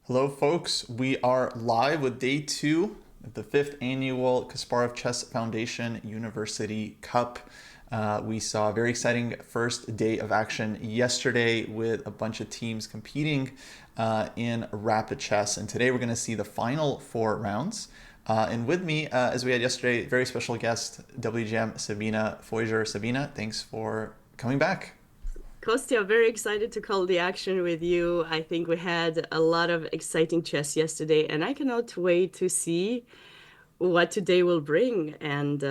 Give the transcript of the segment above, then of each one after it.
Hello, folks. We are live with day two of the fifth annual Kasparov Chess Foundation University Cup. We saw a very exciting first day of action yesterday with a bunch of teams competing in rapid chess. And today we're going to see the final four rounds. And with me, as we had yesterday, very special guest, WGM Sabina Foisor. Sabina, thanks for coming back. Kostya, very excited to call the action with you. I think we had a lot of exciting chess yesterday, and I cannot wait to see what today will bring. And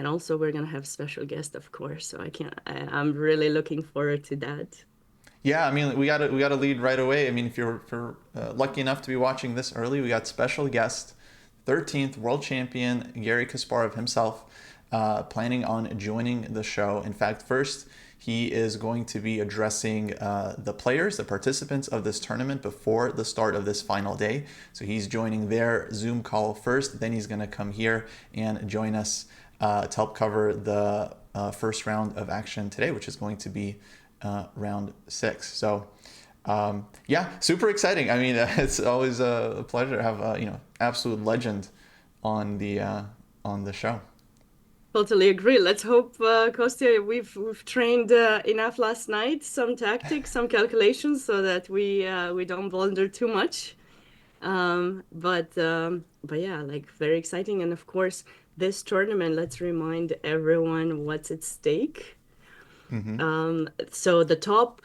also we're gonna have special guest, of course. So I'm really looking forward to that. Yeah, I mean, we got to lead right away. I mean, if you're lucky enough to be watching this early, we got special guest, 13th world champion Garry Kasparov himself, planning on joining the show. In fact, first he is going to be addressing the players, the participants of this tournament before the start of this final day. So he's joining their Zoom call first. Then he's going to come here and join us to help cover the first round of action today, which is going to be round six. So yeah, super exciting. I mean, it's always a pleasure to have absolute legend on the show. Totally agree. Let's hope, Kostya, we've trained enough last night, some tactics, some calculations, so that we don't blunder too much. But yeah, like very exciting. And of course, this tournament, let's remind everyone what's at stake. Hmm. So the top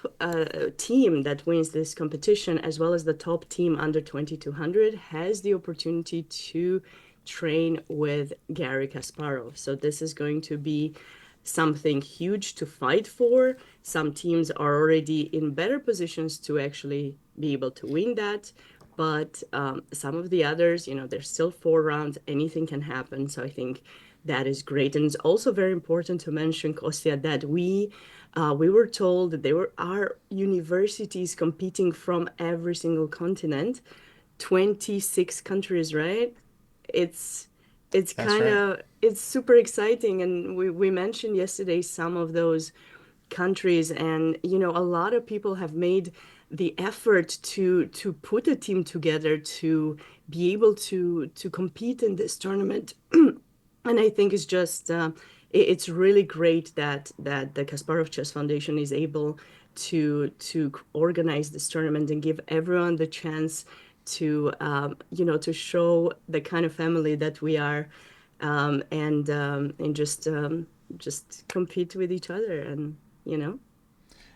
team that wins this competition, as well as the top team under 2200, has the opportunity to train with Garry Kasparov. So this is going to be something huge to fight for. Some teams are already in better positions to actually be able to win that. But some of the others, there's still four rounds, anything can happen. So I think that is great. And it's also very important to mention, Kostya, that we were told that there are universities competing from every single continent, 26 countries, right? It's it's That's kind right. of it's super exciting, and we mentioned yesterday some of those countries, and a lot of people have made the effort to put a team together to be able to compete in this tournament. And I think it's just it's really great that the Kasparov Chess Foundation is able to organize this tournament and give everyone the chance to show the kind of family that we are, and just compete with each other, and you know.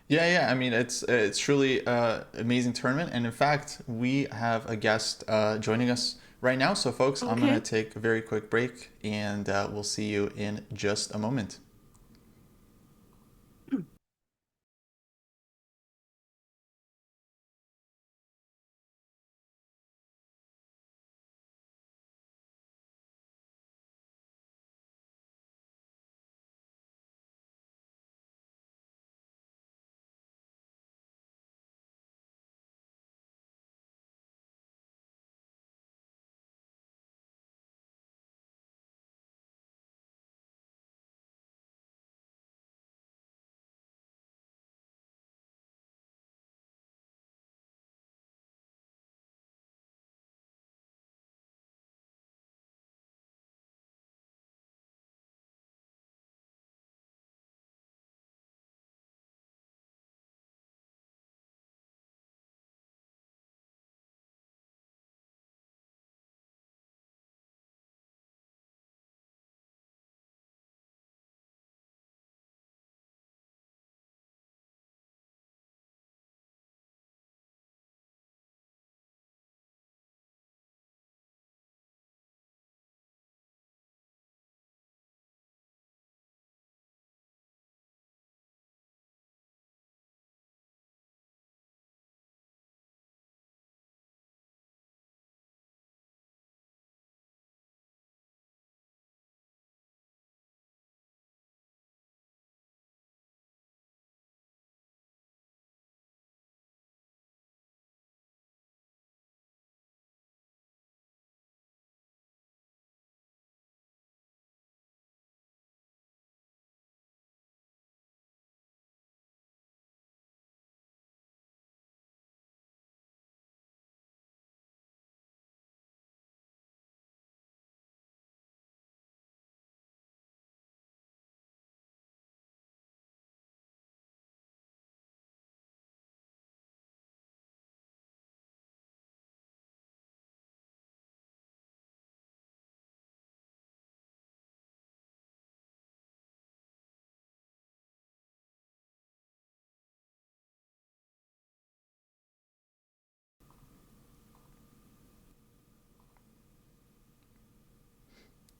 Yeah, yeah. I mean, it's truly amazing tournament, and in fact, we have a guest joining us right now. So, folks, I'm gonna Okay. take a very quick break, and we'll see you in just a moment.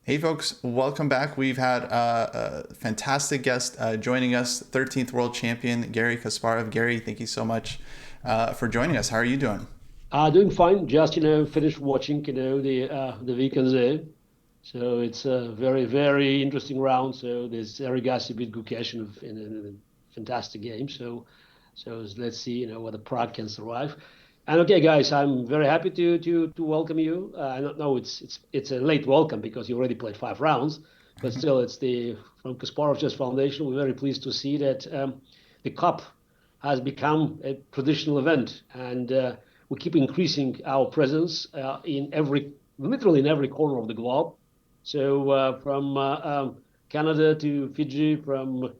Hey, folks, welcome back. We've had a fantastic guest joining us, 13th world champion Garry Kasparov. Garry, thank you so much for joining us. How are you doing? Doing fine. Just finished watching the weekends there. So it's a very very interesting round. So there's Arigassi beat Gukesh in a fantastic game. So let's see whether Prague can survive. And okay, guys, I'm very happy to welcome you. I don't know it's a late welcome because you already played 5 rounds, but still it's the from Kasparov Chess Foundation. We're very pleased to see that the cup has become a traditional event, and we keep increasing our presence literally in every corner of the globe. So from Canada to Fiji, from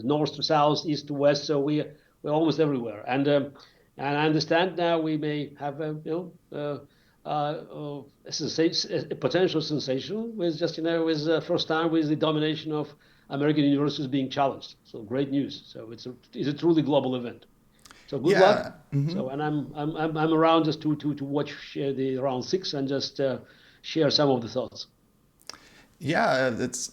north to south, east to west. So we're almost everywhere. And I understand now we may have a potential sensation with with first time with the domination of American universities being challenged. So great news. So it's a truly global event. So good luck. Yeah. Mhm. So and I'm around just to watch the round 6 and just share some of the thoughts. Yeah, it's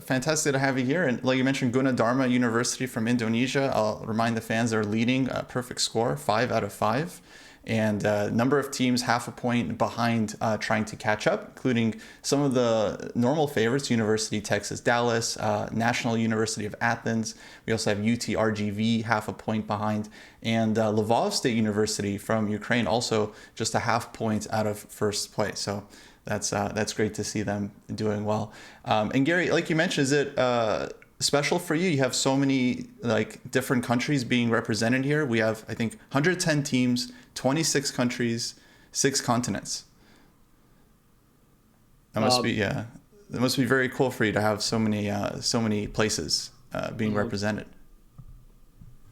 fantastic to have you here. And like you mentioned, Gunadarma University from Indonesia. I'll remind the fans they're leading a perfect score, 5 out of 5. And number of teams half a point behind trying to catch up, including some of the normal favorites, University of Texas Dallas, National University of Athens. We also have UTRGV half a point behind, and Lvov State University from Ukraine also just a half point out of first place. So that's great to see them doing well. And Garry, like you mentioned, is it special for you? You have so many like different countries being represented here. We have, I think, 110 teams, 26 countries, 6 continents. That must be That must be very cool for you to have so many places being represented.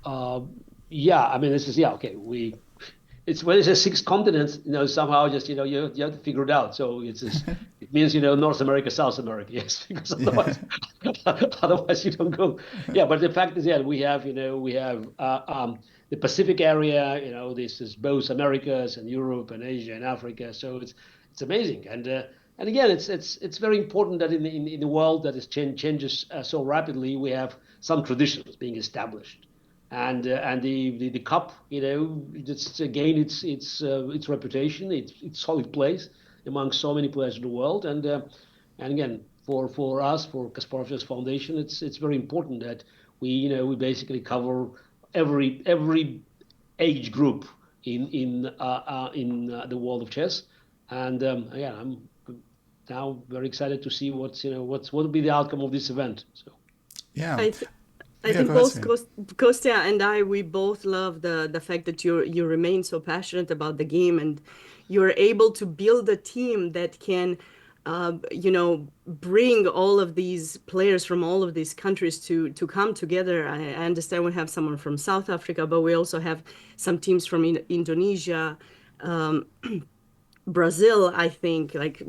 Yeah, I mean this is okay. It's when it says 6 continents, somehow just you have to figure it out. So it means North America, South America, yes, because otherwise otherwise you don't go. Yeah, but the fact is, yeah, we have the Pacific area. This is both Americas and Europe and Asia and Africa. So it's amazing, and again, it's very important that in the world that is changes so rapidly, we have some traditions being established. And the cup, it's gained its reputation, its solid place among so many players in the world, and again for us, for Kasparov Chess Foundation, it's very important that we basically cover every age group in the world of chess, and again I'm now very excited to see what will be the outcome of this event. So Yeah. I th I Yeah, think go ahead, both Sabina. Kostya and I, we both love the fact that you remain so passionate about the game, and you're able to build a team that can, bring all of these players from all of these countries to come together. I understand we have someone from South Africa, but we also have some teams from Indonesia, um, Brazil, I think, like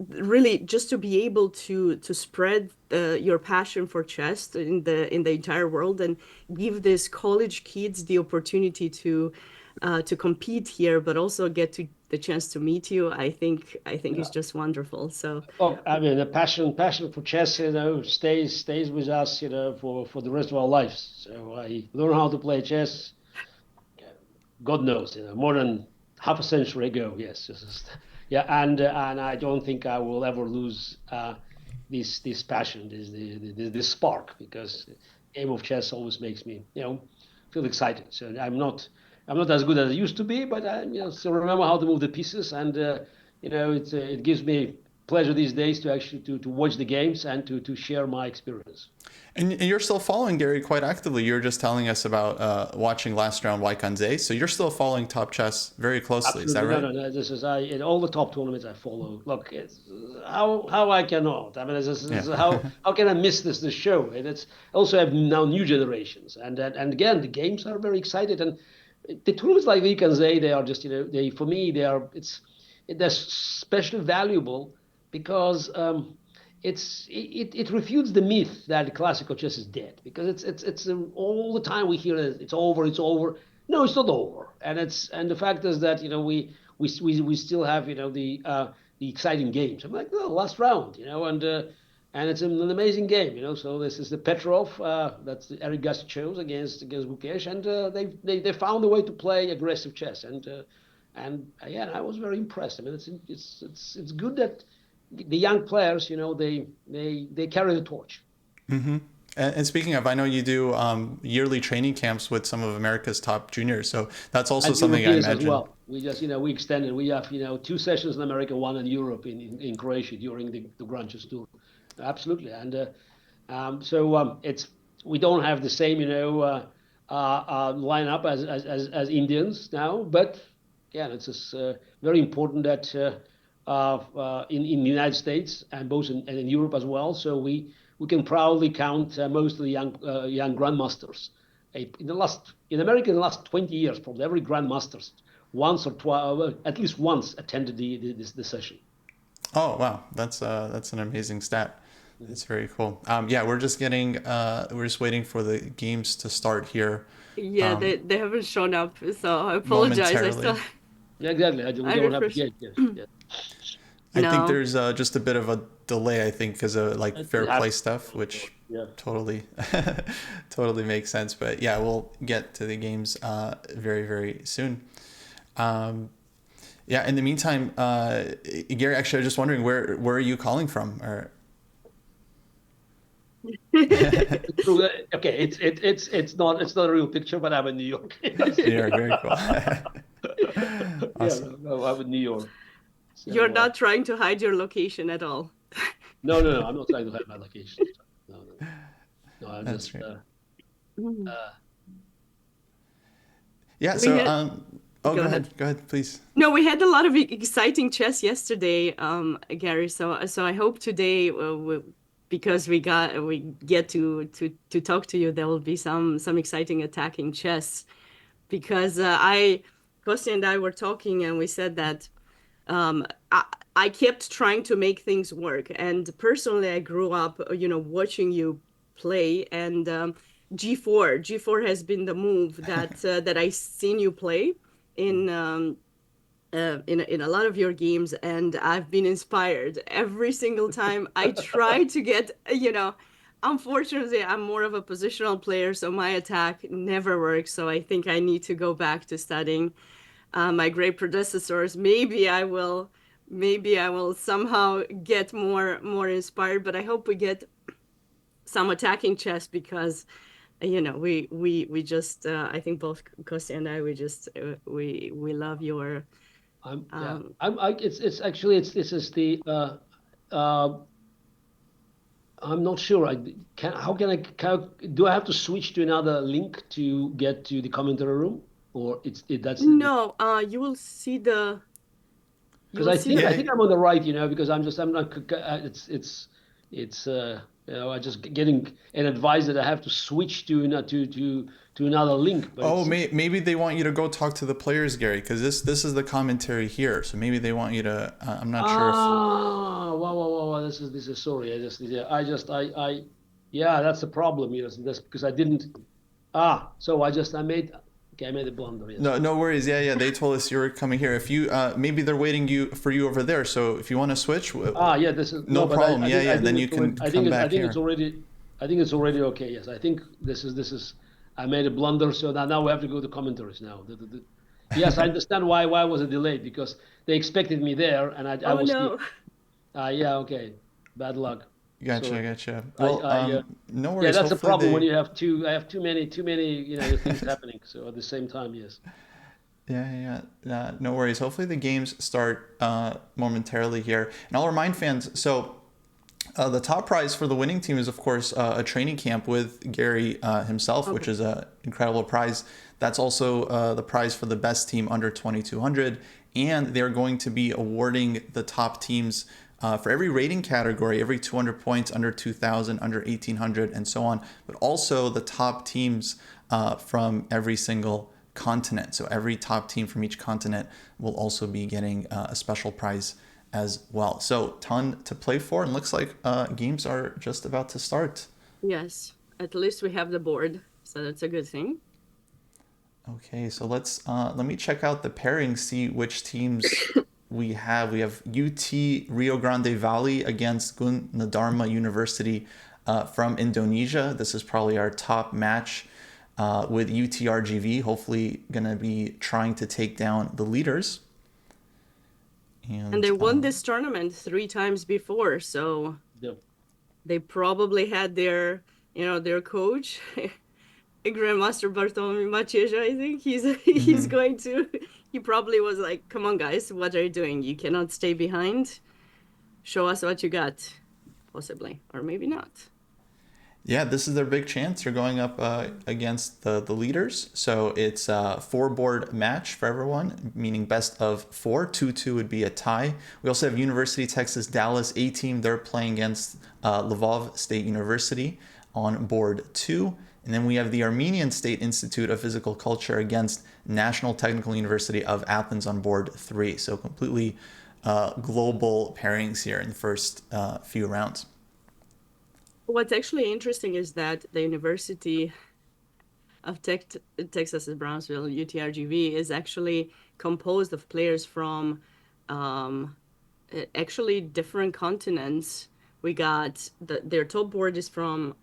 really just to be able to spread your passion for chess in the entire world and give these college kids the opportunity to compete here, but also get to the chance to meet you. I think it's just wonderful. So oh, I mean, the passion for chess, stays with us, for the rest of our lives. So I learned how to play chess, God knows, more than half a century ago. Yes, yeah, and I don't think I will ever lose this passion, this spark, because the game of chess always makes me, feel excited. So I'm not as good as I used to be, but I, still remember how to move the pieces, and it gives me pleasure these days to actually to watch the games and to share my experience. And you're still following Garry quite actively. You were just telling us about watching last round Waikanze, so you're still following top chess very closely. Is that Absolutely, no, right? no, no. This is in all the top tournaments I follow. Look, it's, how I cannot. I mean, Yeah. how can I miss this show? And it's also have now new generations, and again, the games are very excited, and the tournaments like Vikanze, they are just they for me they're especially valuable because it refutes the myth that classical chess is dead, because it's all the time we hear that it's over. No, it's not over, and the fact is that we still have the the exciting games. I'm like, oh, last round, and it's an amazing game. So this is the Petrov, that's the Eric Gus chose against Gukesh, and they found a way to play aggressive chess, and again, I was very impressed. I mean, it's good that the young players, they carry the torch. Mm-hmm. And speaking of, I know you do yearly training camps with some of America's top juniors, so that's also And something I Europeans imagine. as well. We just, we extended. We have, 2 sessions in America, 1 in Europe, in Croatia during the Grand Chess Tour. Absolutely, and it's we don't have the same, lineup as Indians now, but again, it's just very important that in the United States and and in Europe as well. So we can proudly count most of the young grandmasters. In America, in the last 20 years, probably every grandmasters once or twice, at least once, attended the session. Oh wow, that's an amazing stat. It's very cool. Yeah, we're just waiting for the games to start here. Yeah, they haven't shown up, so I apologize. I still. Yeah, exactly. We don't have yet. Yes. Yeah. I think No. there's just a bit of a delay. I think because of like fair play stuff, which totally totally makes sense. But yeah, we'll get to the games very very soon. Yeah. In the meantime, Garry, actually, I was just wondering where are you calling from? Or Okay, it's not a real picture, but I'm in New York. New York, very cool. Awesome. Yeah, no, I'm in New York. So, You're not trying to hide your location at all. No, I'm not trying to hide my location. No. I'm That's just. great. Mhm. Yeah. So, go ahead, please. No, we had a lot of exciting chess yesterday, Garry. So I hope today, because we get to talk to you, there will be some exciting attacking chess. Because Kostya and I were talking, and we said that I kept trying to make things work. And personally, I grew up, watching you play, and G4 has been the move that I seen you play in a lot of your games, and I've been inspired every single time I try to get, unfortunately, I'm more of a positional player, so my attack never works. So I think I need to go back to studying my great predecessors. Maybe I will somehow get more inspired, but I hope we get some attacking chess, because we just I think both Kostya and I, we love your it's actually this is the I'm not sure. Do I have to switch to another link to get to the commentary room, or that's no? You will see the. Because I think I'm on the right, because I'm not. It's I just getting an advice that I have to switch to another link. But maybe they want you to go talk to the players, Garry, because this is the commentary here. So maybe they want you to. I'm not sure. Wow. This is sorry. That's the problem. That's because I didn't. So I made a blunder. Yes. No worries. Yeah. They told us you were coming here. If you maybe they're waiting for you over there. So if you want to switch, this is no problem. Then you can come back here. I think it's already okay. Yes, I think this is. I made a blunder, so now we have to go to commentaries now. Yes, I understand why was it delayed, because they expected me there, and I was. No. Okay. Bad luck. Gotcha. Well, no worries. Yeah, that's the problem when you have I have too many things happening. So at the same time, yes. Yeah. No worries. Hopefully the games start momentarily here, and I'll remind fans. So. The top prize for the winning team is, of course, a training camp with Garry himself, which is an incredible prize. That's also the prize for the best team under 2,200. And they're going to be awarding the top teams for every rating category, every 200 points, under 2,000, under 1,800, and so on. But also the top teams from every single continent. So every top team from each continent will also be getting a special prize as well. So ton to play for, and looks like games are just about to start. Yes, at least we have the board, so that's a good thing. Okay, so let me check out the pairings, see which teams we have UT Rio Grande Valley against Gunadarma University from Indonesia. This is probably our top match with UTRGV. Hopefully going to be trying to take down the leaders. And they won this tournament 3 times before, so they probably had their, their coach, Grandmaster Bartolome Macieja, I think. He's going to, he probably was like, come on, guys, what are you doing? You cannot stay behind. Show us what you got, possibly, or maybe not. Yeah, this is their big chance. They're going up against the leaders. So it's a 4-board match for everyone, meaning best of 4. 2-2 would be a tie. We also have University of Texas Dallas A team. They're playing against Lvov State University on board 2. And then we have the Armenian State Institute of Physical Culture against National Technical University of Athens on board 3. So completely global pairings here in the first few rounds. What's actually interesting is that the University of Texas at Brownsville, UTRGV, is actually composed of players from actually different continents. We got their top board is from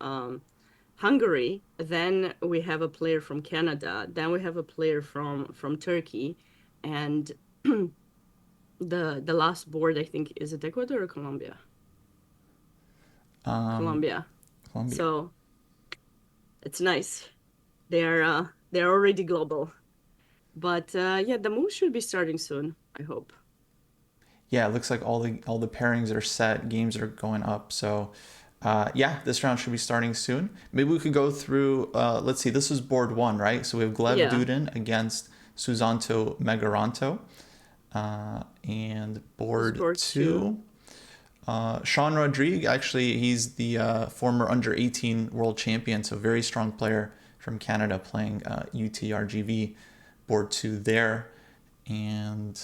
Hungary. Then we have a player from Canada. Then we have a player from Turkey, and the last board, I think, is it Ecuador or Colombia? Colombia. So it's nice. They're already global, but yeah, the moves should be starting soon, I hope. Yeah, it looks like all the pairings are set. Games are going up. So yeah, this round should be starting soon. Maybe we could go through. Let's see. This is board 1, right? So we have Gleb Dudin against Susanto Megaranto, and board 2. Sean Rodrigue, actually, he's the former under-18 world champion, so very strong player from Canada playing UTRGV, board 2 there. And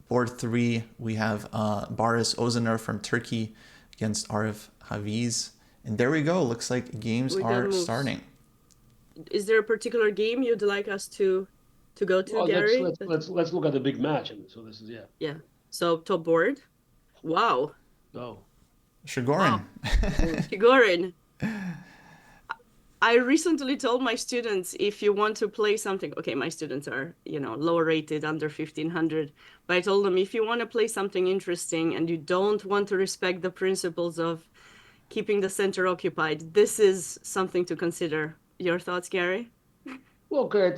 board 3, we have Baris Ozaner from Turkey against Arif Hafiz. And there we go. Looks like games are starting. Is there a particular game you'd like us to go to, Gary? Let's look at the big match. So this is Yeah. So top board. Wow. Oh. Shigorin. Wow. Shigorin. I recently told my students, if you want to play something, okay, my students are, lower rated, under 1500, but I told them, if you want to play something interesting and you don't want to respect the principles of keeping the center occupied, this is something to consider. Your thoughts, Gary? Well, okay,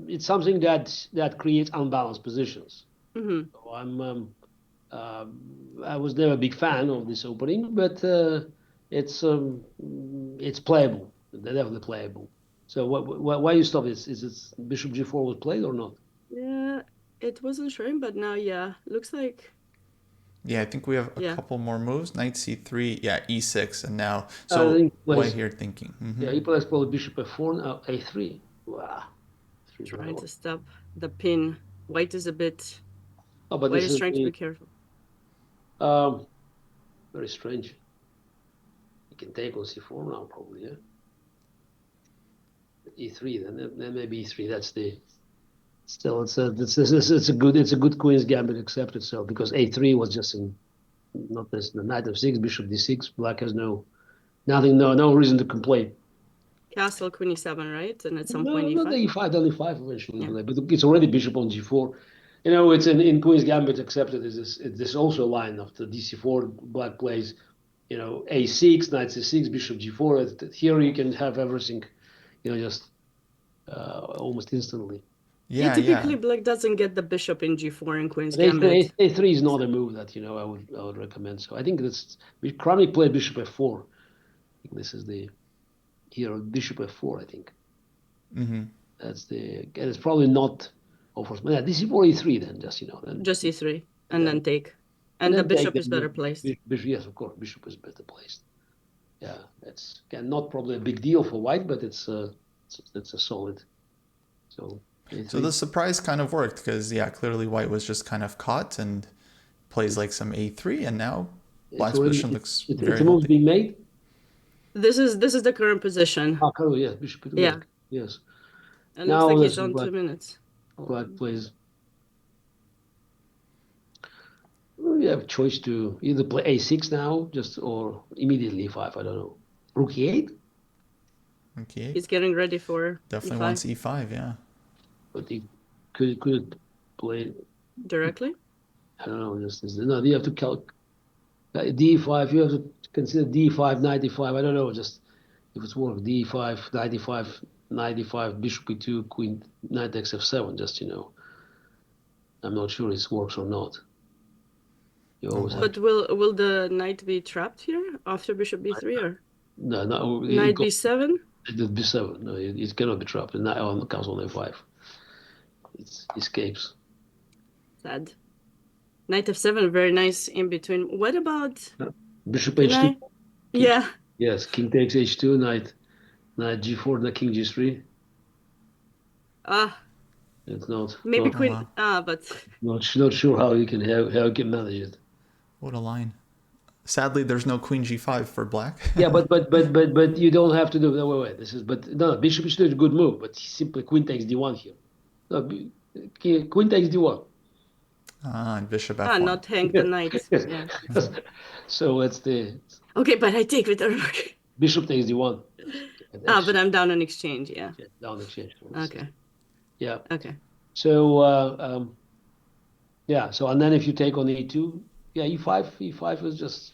it's something that creates unbalanced positions. Mm-hmm. So I was never a big fan of this opening, but it's playable. They're definitely playable. So why you stop this? Is it Bishop G4 was played or not? Yeah, it wasn't showing, but now, yeah, looks like. Yeah, I think we have a couple more moves. Knight C3, yeah, E6, and now. So what you're thinking? Mm-hmm. Yeah, he plays probably Bishop F4, now A3. Wow. Trying to stop the pin. White is a bit. Oh, but White is trying to be careful. Very strange. You can take on C4 now, probably, yeah. E3, then maybe E3. That's the. Still, it's a good Queen's Gambit accept itself, because A3 was just not this, the Knight of 6, Bishop D6. Black has no reason to complain. Castle Queen E7, right? And at some point E5. Not E5, then E5 eventually. Yeah. But it's already Bishop on G4. It's in Queen's Gambit accepted. There's also a line of the DC4. Black plays, A6, Knight C6, Bishop G4. Here you can have everything, just almost instantly. Yeah, typically Black doesn't get the bishop in G4 in Queen's Gambit. A3 is not a move that I would recommend. So I think Kraai played Bishop F4. I think this is the Bishop F4. I think. Mm-hmm. And it's probably not offers. But yeah, this is for E3 then, then just E3 and then take, and the bishop is better placed. Bishop, yes, of course, bishop is better placed. Yeah, it's not probably a big deal for White, but it's a solid. So the surprise kind of worked, because clearly White was just kind of caught and plays like some A3, and now Black's position looks very it's a move being made. This is the current position. Oh, currently, yes, bishop. Yeah. Yes. And looks like he's on 2 minutes. Black plays. you have a choice to either play a6 now, or immediately e5. I don't know. Rook e8. Okay. He's getting ready for Definitely e5 wants e5, yeah. But he could play. directly. I don't know. No. You have to d5. You have to consider d5, knight e5. I don't know. Just if it's work, d5, knight e5, knight e5, bishop e2, queen, knight takes f7. Just I'm not sure it works or not. You always have But will the knight be trapped here after bishop b3 or no. knight b7? It would b7. No, it cannot be trapped. The knight comes on a5. It escapes. Sad. Knight f7, very nice in between. What about Bishop can h2. Yeah. Yes, king takes h2, knight g4, knight king g3. Ah, It's not maybe not, queen. But not sure how you can manage it. What a line. Sadly, there's no queen g5 for black. Yeah, but you don't have to do. No, wait. Bishop h2 is a good move, but simply queen takes d1 here. No, queen takes d1. And bishop f1. not hang the knight. Yeah. So it's the Okay, but I take with the rook. bishop takes d1. But I'm down on exchange. Yeah. Down exchange. Okay. Yeah. Okay. So yeah. So and then if you take on e2, yeah, e5 was just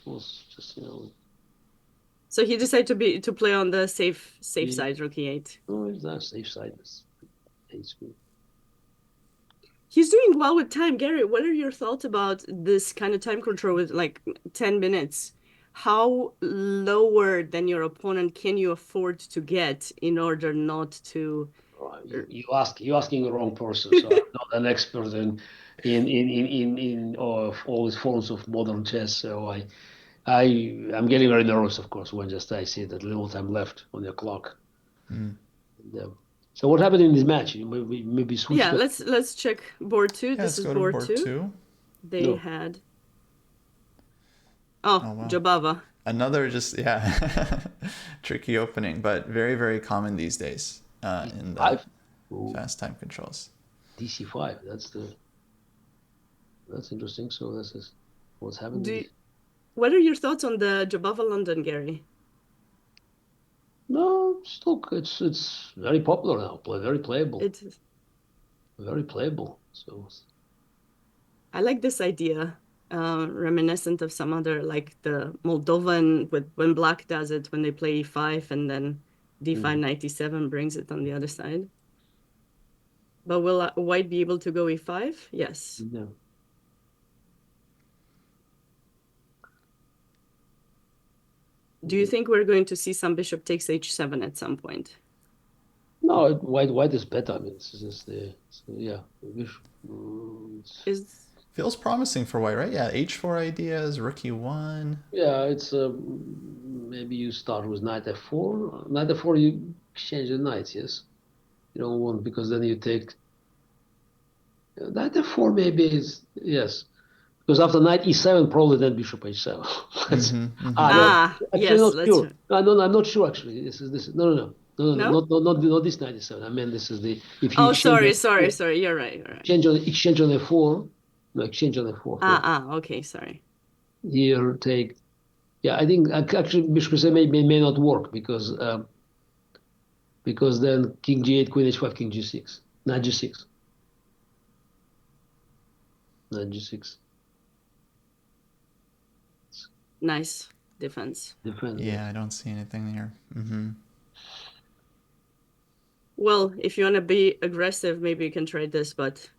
So he decided to play on the safe side, rook e8. Oh, it's not safe side. It's good. He's doing well with time. Garry, what are your thoughts about this kind of time control with like 10 minutes? How lower than your opponent can you afford to get in order not to? You're asking the wrong person. So I'm not an expert in of all these forms of modern chess. So I'm getting very nervous, of course, when just I see that little time left on the clock. And, so what happened in this match? Maybe switch. Yeah, let's check board 2. Yeah, This is let's go to board board 2. 2. They had. Oh, wow. Jabava. Another just tricky opening, but very, very common these days in the fast time controls. DC5. That's interesting. So this is what's happening. What are your thoughts on the Jabava London, Garry? No, it's very popular now. Very playable. It's very playable. So I like this idea, reminiscent of some other, like the Moldovan when black does it when they play e5 and then d5 knight e7 brings it on the other side. But will white be able to go e5? Yes. No. Do you think we're going to see some bishop takes h7 at some point? No, white is better. I mean, this is Feels promising for white, right? Yeah, h4 ideas, rook e1. Yeah, it's maybe you start with knight f4. Knight f4, you exchange the knights. Yes, you don't want because then you take knight f4. Maybe is yes. Because after knight e7, probably then bishop h7. Yes. Not sure. No, I'm not sure actually. This is no, not this knight e7. I mean, this is the if you. Oh, sorry. You're right. Exchange on f4. No, exchange on f4. Okay, sorry. Here take. Yeah, I think actually bishop e7 may not work because then king g8, queen h5, king g6, knight g6. Knight g6. Nice defense. Yeah, I don't see anything here. Well, if you want to be aggressive, maybe you can try this, but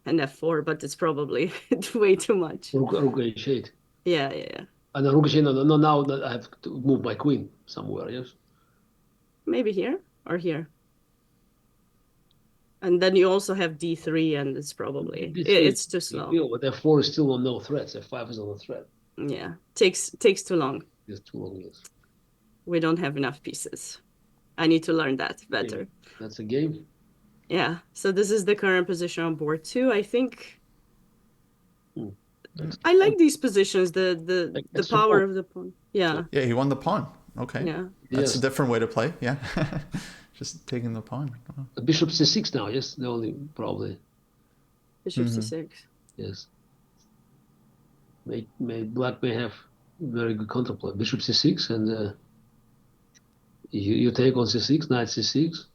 an f4, but it's probably way too much. Rook h8. Yeah. And then rook h8. No, now I have to move my queen somewhere. Yes. Maybe here or here. And then you also have d3, and it's probably it's too slow. But f4 is still on no threats. f5 is on a threat. Yeah, takes too long. It's too long, yes. We don't have enough pieces. I need to learn that better. Yeah, that's a game. Yeah, so this is the current position on board 2. I think I like these positions, the power of the pawn. Yeah. Yeah, he won the pawn. Okay. Yeah. That's a different way to play. Yeah. Just taking the pawn. The bishop c6 now, yes? The only probably. Bishop c6. Yes. Black may have very good counterplay. Bishop c6, and you take on c6, knight c6,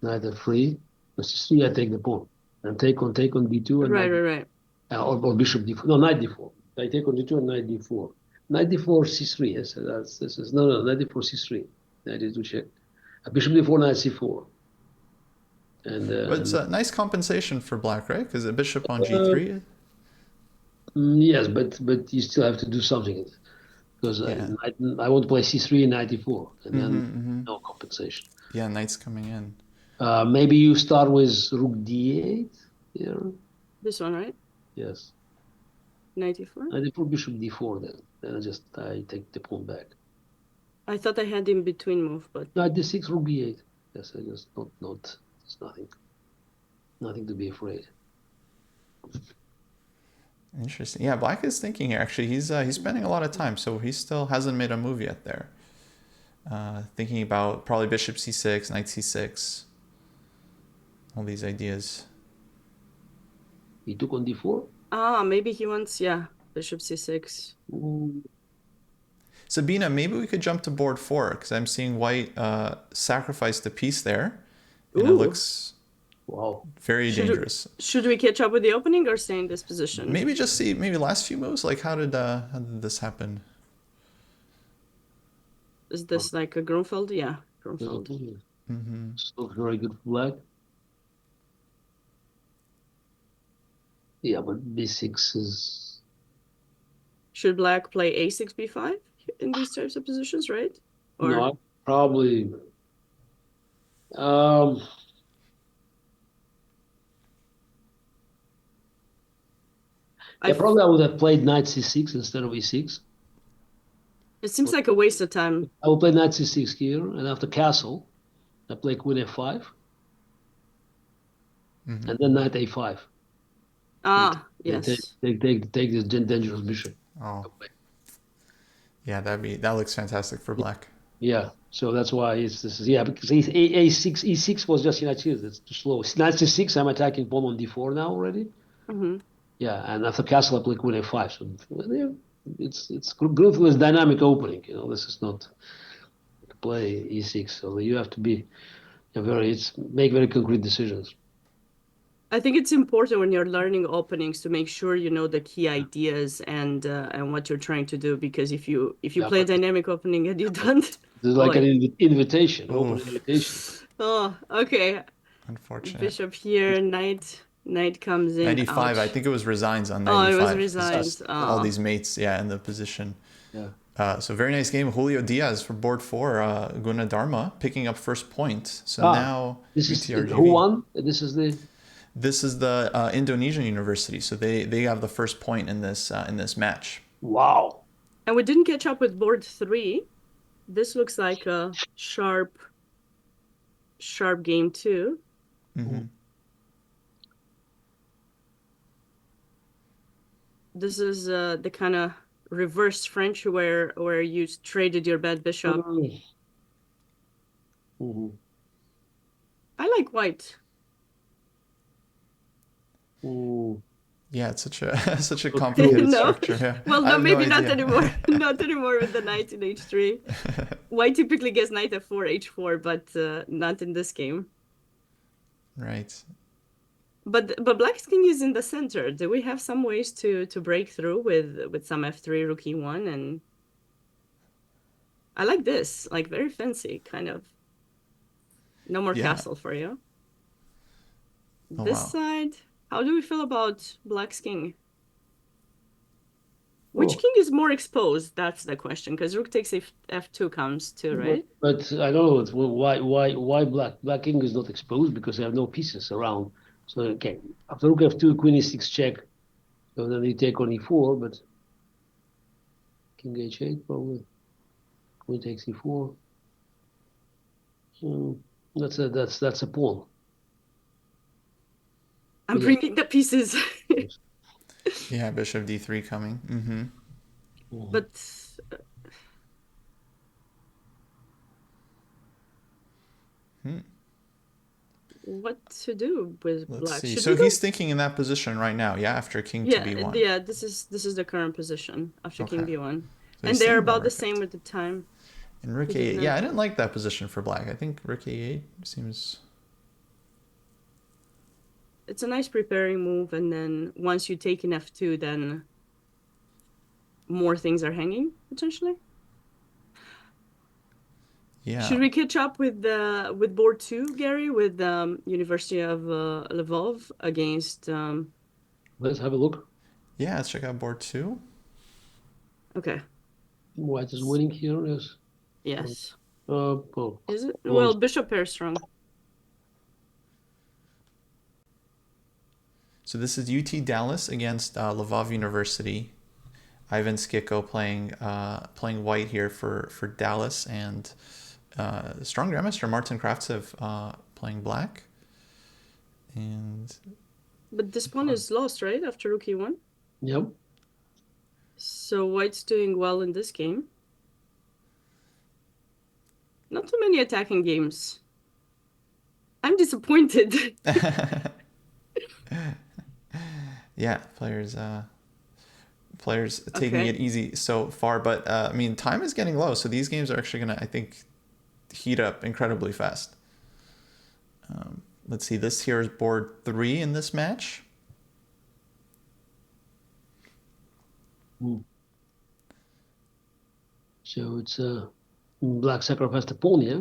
knight f3, c3. I take the pawn, and take on d2, and Right. or bishop d4. No, knight d4. I take on d2 and knight d4. Knight d4 c3. Yes, this is no knight d4 c3. Knight d2 check. Bishop d4, knight c4. But it's a nice compensation for black, right? Because a bishop on uh, g3. yes, but you still have to do something because Yeah. I want to play c3 and knight d4, and then no compensation. Yeah, knight's coming in. Maybe you start with rook d8 here. This one, right? Yes. 94. Knight d4, bishop d4. Then I take the pawn back. I thought I had in between move, but Knight d6, rook b8. Yes, I just not. It's nothing to be afraid. Interesting. Yeah, black is thinking here. Actually, he's spending a lot of time, so he still hasn't made a move yet there. Thinking about probably bishop c6, knight c6, all these ideas. He took on d4. maybe he wants bishop c6. Sabina, maybe we could jump to board 4 because I'm seeing white sacrifice the piece there, and it looks very dangerous. Should we catch up with the opening or stay in this position? Maybe just see last few moves. Like how did this happen? Is this like a Grunfeld? Yeah, Grunfeld. Still very good for black. Yeah, but b6 is. Should black play a6, b5 in these types of positions, right? Or... No, probably. Probably I would have played knight c6 instead of e6. It seems like a waste of time. I will play knight c6 here, and after castle, I play queen f5, and then knight a5. Yes. Take this dangerous bishop. Oh. Yeah, that looks fantastic for black. Yeah, so that's why because e6 was just it's too slow. Knight c6, I'm attacking pawn on d4 now already. Yeah, and after castle I play queen f5. So it's Grunfeld is dynamic opening. This is not play e6. So you have to be make very concrete decisions. I think it's important when you're learning openings to make sure you know the key ideas and what you're trying to do, because if you play a dynamic opening and you don't, it's like an invitation, open invitation. Oh, okay. Unfortunate. Bishop here, knight comes in. 95. Ouch. I think it was resigns on 95. Oh, it was resigns. All these mates, in the position. Yeah. So very nice game. Julio Diaz for board 4. Gunadarma picking up first point. So now this is UTRGV. Who won? This is the Indonesian university. So they have the first point in this match. Wow. And we didn't catch up with board 3. This looks like a sharp game too. This is the kind of reverse French where you traded your bad bishop. I like white. Yeah, it's such a complicated structure. Yeah. Well, no, maybe not anymore. Not anymore with the knight in h3. White typically gets knight f4, h4, but not in this game. Right. But black's king is in the center. Do we have some ways to break through with some f3, rook e1? And I like this, like very fancy, kind of. No more castle for you. This side, how do we feel about black's king? Which king is more exposed? That's the question, because rook takes f2 comes too, right? But I don't know why black king is not exposed, because they have no pieces around. So okay, after rook f2, queen e6 check. So then you take on e4, but king h8 probably. Queen takes e4. So that's a pawn. I'm bringing the pieces. Yeah, bishop d3 coming. But what to do with Let's black. see. Should So we go? he's thinking in that position right now, yeah, after king to b1. Yeah. This is the current position after king Okay. b1, So and he's they're thinking about about the rook same f2. with the time. And rook He a8. didn't Yeah, I have- didn't like that position for black. I think rook a8 seems... It's a nice preparing move, and then once you take an f2, then more things are hanging potentially. Yeah. Should we catch up with board 2, Gary, with University of Lvov against Let's have a look. Yeah, let's check out board 2. okay. White is winning here. Yes. Oh, Is it? well, Well, bishop pair strong. So this is UT Dallas against Lvov University. Ivan Skiko playing white here for Dallas, and strong grandmaster Martin Kravtsev playing black. And But this pawn is lost, right? After rook e1. yep. So white's doing well in this game. Not too many attacking games. I'm disappointed. yeah, players taking it easy so far, but I mean, time is getting low, so these games are actually gonna, I think, heat up incredibly fast. Let's see, this here is board 3 in this match. So it's black sacrificed the pawn, yeah?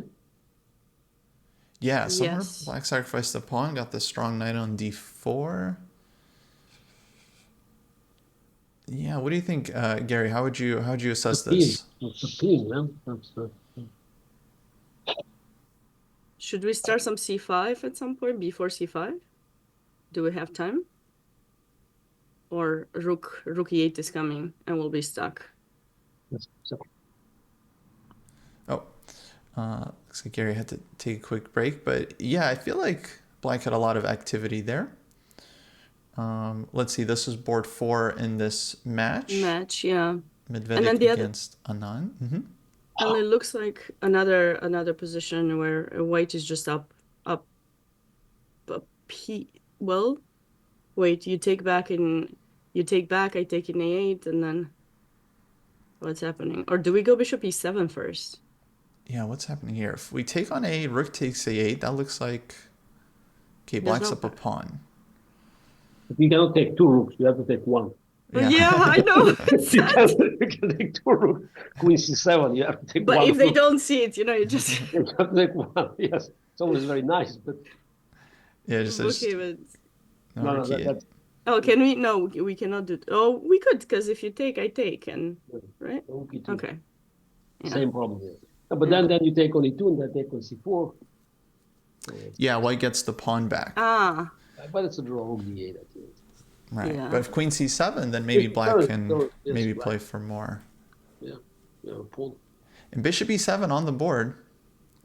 Yeah, somewhere Yes. black sacrificed the pawn, got the strong knight on d4. Yeah, what do you think, Gary? How would you assess this? It's a pin, man. Should we start some c5 at some point before c5? Do we have time? Or rook e8 is coming and we'll be stuck. Oh, looks like Gary had to take a quick break, but yeah, I feel like black had a lot of activity there. Let's see, this is board 4 in this match. Yeah. Medvedev the against Anand. And it looks like another position where white is just up. Well, wait, you take back, I take in a8, and then what's happening? Or do we go bishop e7 first? Yeah, what's happening here? If we take on a8, rook takes a8, that looks like... Okay, There's black's no- up a pawn. You cannot take 2 rooks, you have to take 1. Yeah, I know. It's You sad. can take 2 rooks. Queen c7, you have to take 1. But if they rook. don't see it, you just You have to take 1, yes. It's always very nice, but Yeah, just okay, but no, rook e8. that's oh, can we? No, we cannot do. Oh, we could, because if you take, I take, and right? rook e2. Okay. Yeah. Same problem here. But then you take on e2 and then take on c4. Yeah, white gets the pawn back. Ah, But it's a draw, rook d8, I think. Right. Yeah. But if queen c7, then maybe black Sorry, can yes, maybe black. play for more. Yeah, pawn. And bishop e7 on the board.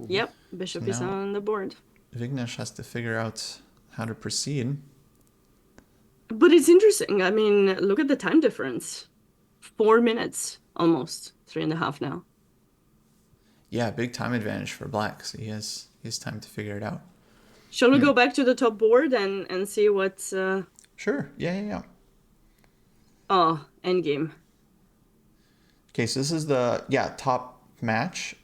yep. Bishop is now- on the board. Vignesh has to figure out how to proceed. But it's interesting. I mean, look at the time difference. 4 minutes, almost 3.5 now. Yeah, big time advantage for black, so he has time to figure it out. Shall we go back to the top board and see what's Sure. Yeah. endgame? Okay, so this is the top match.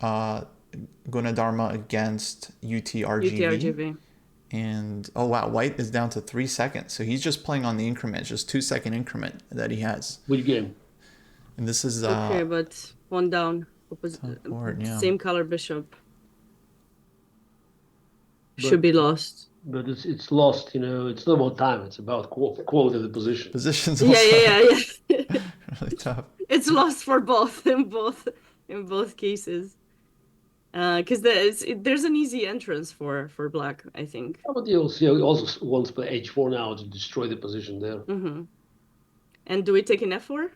Gunadarma against UTRGV. UTRGV. And oh wow, white is down to 3 seconds. So he's just playing on the increment, just 2 second increment that he has. Which game? And this is Okay, but one down. top board, yeah. Same color bishop. But- Should be lost. But it's lost, it's not about time, it's about quality of the position. positions also Yeah. really tough. It's lost for both in both cases. Because there's an easy entrance for black, I think. But he also wants to play h4 now to destroy the position there. Mm-hmm. And do we take an f4?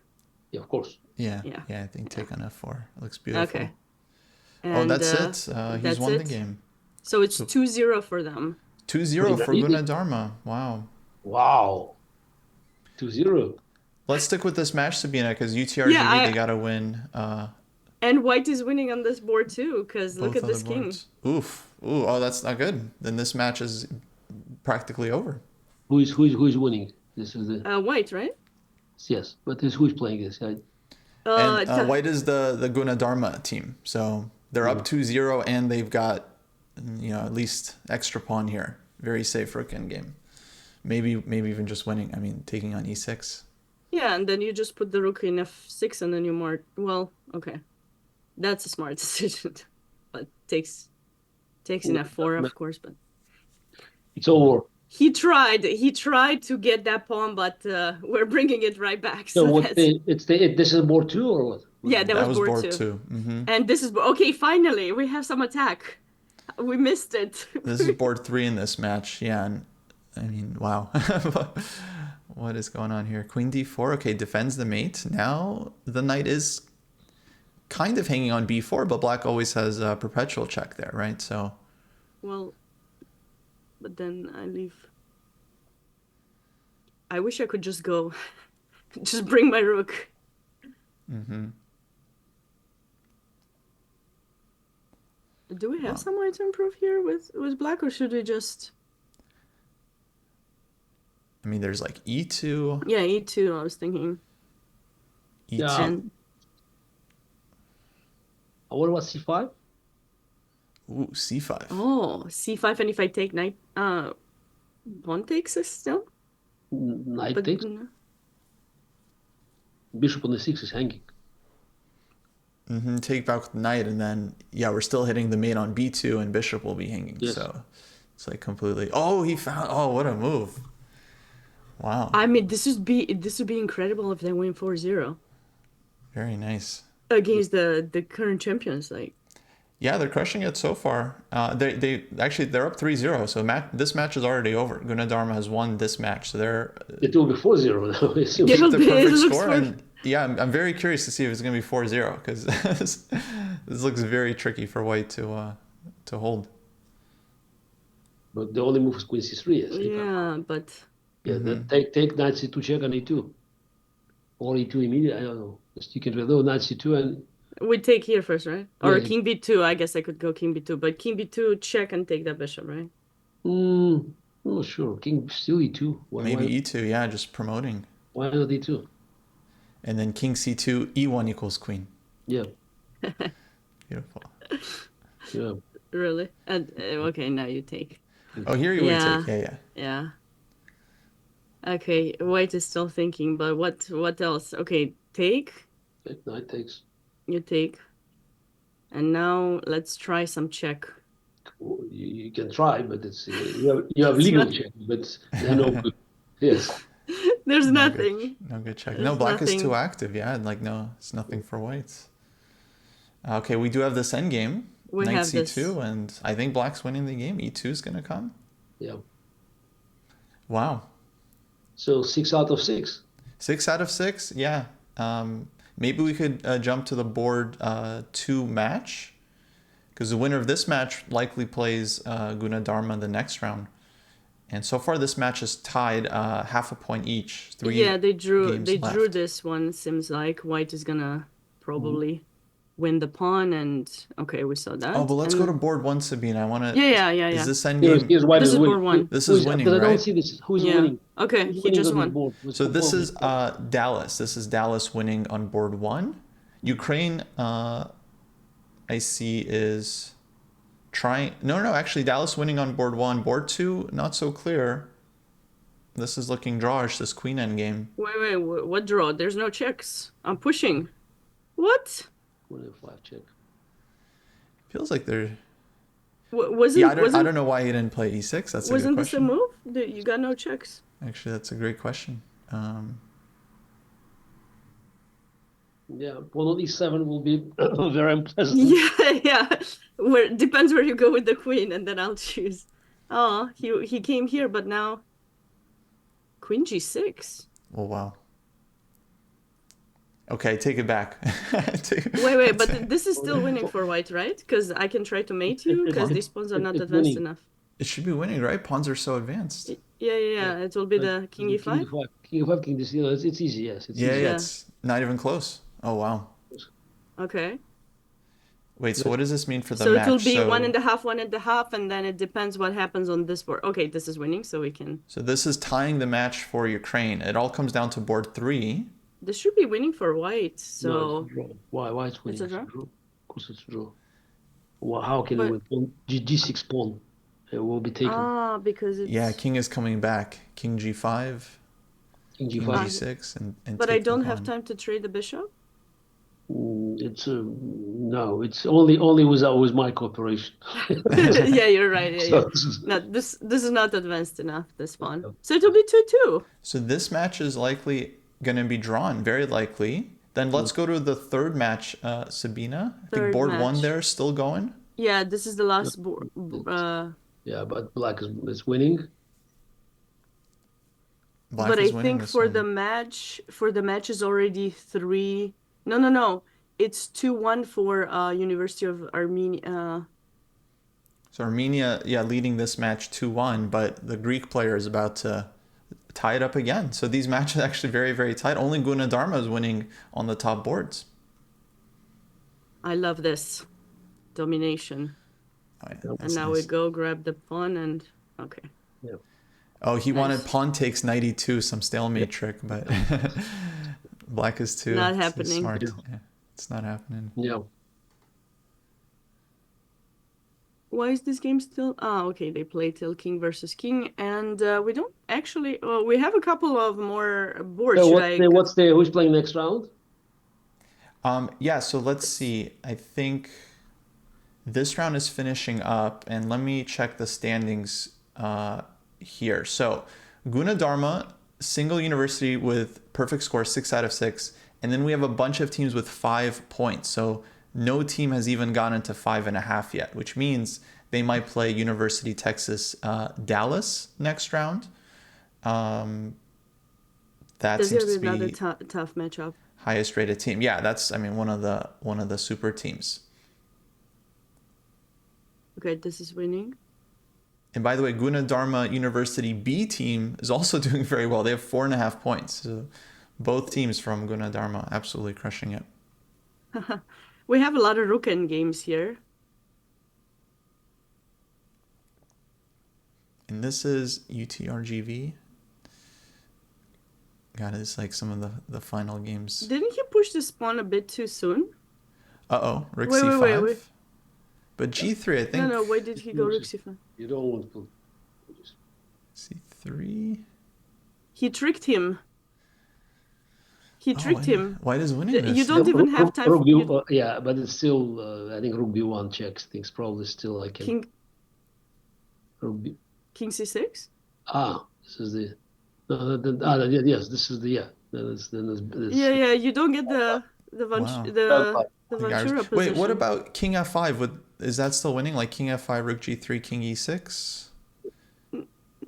Yeah, of course. Yeah, Yeah. I think take on f4. It looks beautiful. Okay. Oh, And, that's it. He's that's won the it. game. So it's 2-0 for them. 2-0 for Really? Gunadarma. Wow. Wow. 2-0. Let's stick with this match, Sabina, because UTRGV, they got to win And white is winning on this board too, because look both at this other king. boards. Ooh, oh, that's not good. Then this match is practically over. Who's winning? This is the White, right? yes, but who's playing this? And White is the Gunadarma team. So they're up 2-0 and they've got, at least extra pawn here. Very safe rook endgame. Maybe even just winning. I mean, taking on e6. Yeah, and then you just put the rook in f6 and then you mark. Well, okay. That's a smart decision. But takes in f4, of course, but It's over. he tried to get that pawn, but we're bringing it right back. So So what? This is board 2 or what? yeah, that was board 2. Mm-hmm. And this is okay. Finally, we have some attack. We missed it. This is board 3 in this match. Yeah, and I mean, wow. What is going on here? Queen d4. Okay, defends the mate. Now the knight is kind of hanging on b4, but black always has a perpetual check there, right? So. Well, but then I leave. I wish I could just go, just bring my rook. Mm-hmm. Do we have some way to improve here with black, or should we just? I mean, there's like e2. Yeah, e2. I was thinking. E2. Yeah. What about c5? Ooh, c5. Oh, c5, and if I take knight, pawn takes us still. Knight But takes. no. Bishop on the6 is hanging. Mm-hmm. Take back with knight, and then we're still hitting the mate on b2, and bishop will be hanging. Yes. So it's like completely. Oh, he found. Oh, what a move! Wow. I mean, this would be incredible if they win 4-0 Very nice. against the current champions. Like, Yeah, they're crushing it so far. They're up 3-0. So this match is already over. Gunadarma has won this match, so they're. It will be 4-0 now. It's Yeah. the It perfect looks score, like- and I'm very curious to see if it's going to be 4-0 because this looks very tricky for White to hold. But the only move is queen c3. Yes. yeah, but Yeah. Then take knight c2 check on e2, or e2 immediately. I don't know. Just you can do knight c2 and. we take here first, right? Or Yeah. king b2. I guess I could go king b2, but king b2 check and take that bishop, right? I'm not sure. King still e2. Maybe e2, yeah, just promoting. Why not e2? And then king c2, e1 equals queen. Yeah. Beautiful. Yeah. Really? And okay, now you take. Oh, here you Yeah. would take. Yeah. Yeah. Okay, White is still thinking, but what else? Okay, take. Knight takes. You take. And now let's try some check. You can try, but it's you have legal check, but they're no good. Yes. There's No nothing. good, no good check. There's No, black nothing. is too active. Yeah, like no, it's nothing for whites. Okay, we do have this endgame. We Knight have c2, this. and I think black's winning the game. e2 is going to come. Yeah. Wow. So 6 out of 6. 6 out of 6, yeah. Maybe we could jump to the board 2 match, because the winner of this match likely plays Gunadarma the next round. And so far, this match is tied half a point each. 3 Yeah, they drew games drew left. this one. Seems like White is gonna probably win the pawn, and okay, we saw that. Oh, but let's And- go to board 1, Sabina. I want to. Yeah. Is this Here's, endgame? here's white This is is winning. board 1. This Who is winning, because I don't right? see this. Who's Yeah. winning? Okay, Who's he winning just on this won. board? Who's So this performing? is Dallas. This is Dallas winning on board 1. Ukraine, I see, is trying. No, actually, Dallas winning on board 1. Board 2, not so clear. This is looking drawish, this queen endgame. Wait, what draw? There's no checks. I'm pushing. What? 1 check. Feels like they're. Wasn't Yeah, I don't know why he didn't play e6. That's a good wasn't this a question. move? You got no checks. Actually, that's a great question. Yeah, pawn on e7 will be very unpleasant. Yeah. Where depends where you go with the queen, and then I'll choose. Oh, he came here, but now queen g6. Oh, wow. Okay, take it back. Wait, but this is still winning for White, right? Because I can try to mate you, because these pawns are not It's advanced winning. enough. It should be winning, right? Pawns are so advanced. Yeah. It will be the king e5. King e5, king d6. It's easy, yes. It's Yeah, easy. it's not even close. Oh, wow. Okay. Wait, so what does this mean for the So match? it will be 1.5, and then it depends what happens on this board. Okay, this is winning, so we can. So this is tying the match for Ukraine. It all comes down to board 3. This should be winning for white. So No, it's a draw. Why it's winning? It's a draw? Of course it's a draw. Well, how can But- it win? Pawn, G6 pawn. It will be taken. Because it's. Yeah, king is coming back. King G5, King king G5. G6, and But I take the don't have pawn. time to trade the bishop. It's no. It's only with my cooperation. Yeah, you're right. Yeah, So yeah. this is- No, this is not advanced enough, this pawn. So it'll be 2-2. So this match is likely going to be drawn, very likely. Then let's go to the third match, Sabina. I think Third board 1 match. there is still going. Yeah, this is the last board. yeah, but black is winning. Black But I is winning think this for one. the match is already 3. No. It's 2-1 for University of Armenia. So Armenia, yeah, leading this match 2-1, but the Greek player is about to tie it up again. So these matches are actually very, very tight. Only Gunadarma is winning on the top boards. I love this domination. Oh, yeah, And that's now nice. we go grab the pawn and okay. Yeah. Oh, he wanted Nice. pawn takes knight e2, some stalemate trick, but black is too Not too happening. smart. Yeah. Yeah, it's not happening. Yeah. Why is this game still? Okay, they play till king versus king, and we don't actually. We have a couple of more boards. So Should I? who's playing next round? Yeah, so let's see. I think this round is finishing up, and let me check the standings here. So Gunadarma, single university with perfect score, 6 out of 6. And then we have a bunch of teams with 5 points. So no team has even gotten to 5.5 yet, which means they might play University Texas Dallas next round. That This seems is to another be tough matchup. highest rated team. Yeah, that's one of the super teams. Okay, this is winning. And by the way, Gunadarma University B team is also doing very well. They have 4.5 points. So both teams from Gunadarma absolutely crushing it. We have a lot of Ruken games here. And this is UTRGV. God, it's like some of the final games. Didn't he push this pawn a bit too soon? Uh-oh, Rook Wait, C5. wait. But G3, I think. No, why did he go rook c5? You don't want to. C3. He tricked him. He tricked him. Why does winning this? You don't even have time. Rook For, B, yeah, but it's still. I think Rook B1 checks. Things probably still I can. king Rook B. king c6. This is the. Yes, this is the Then it's, Yeah. You don't get the Wow. the The Ventura Wait, position. what about King F5? Is that still winning? Like King F5, Rook G3, King E6?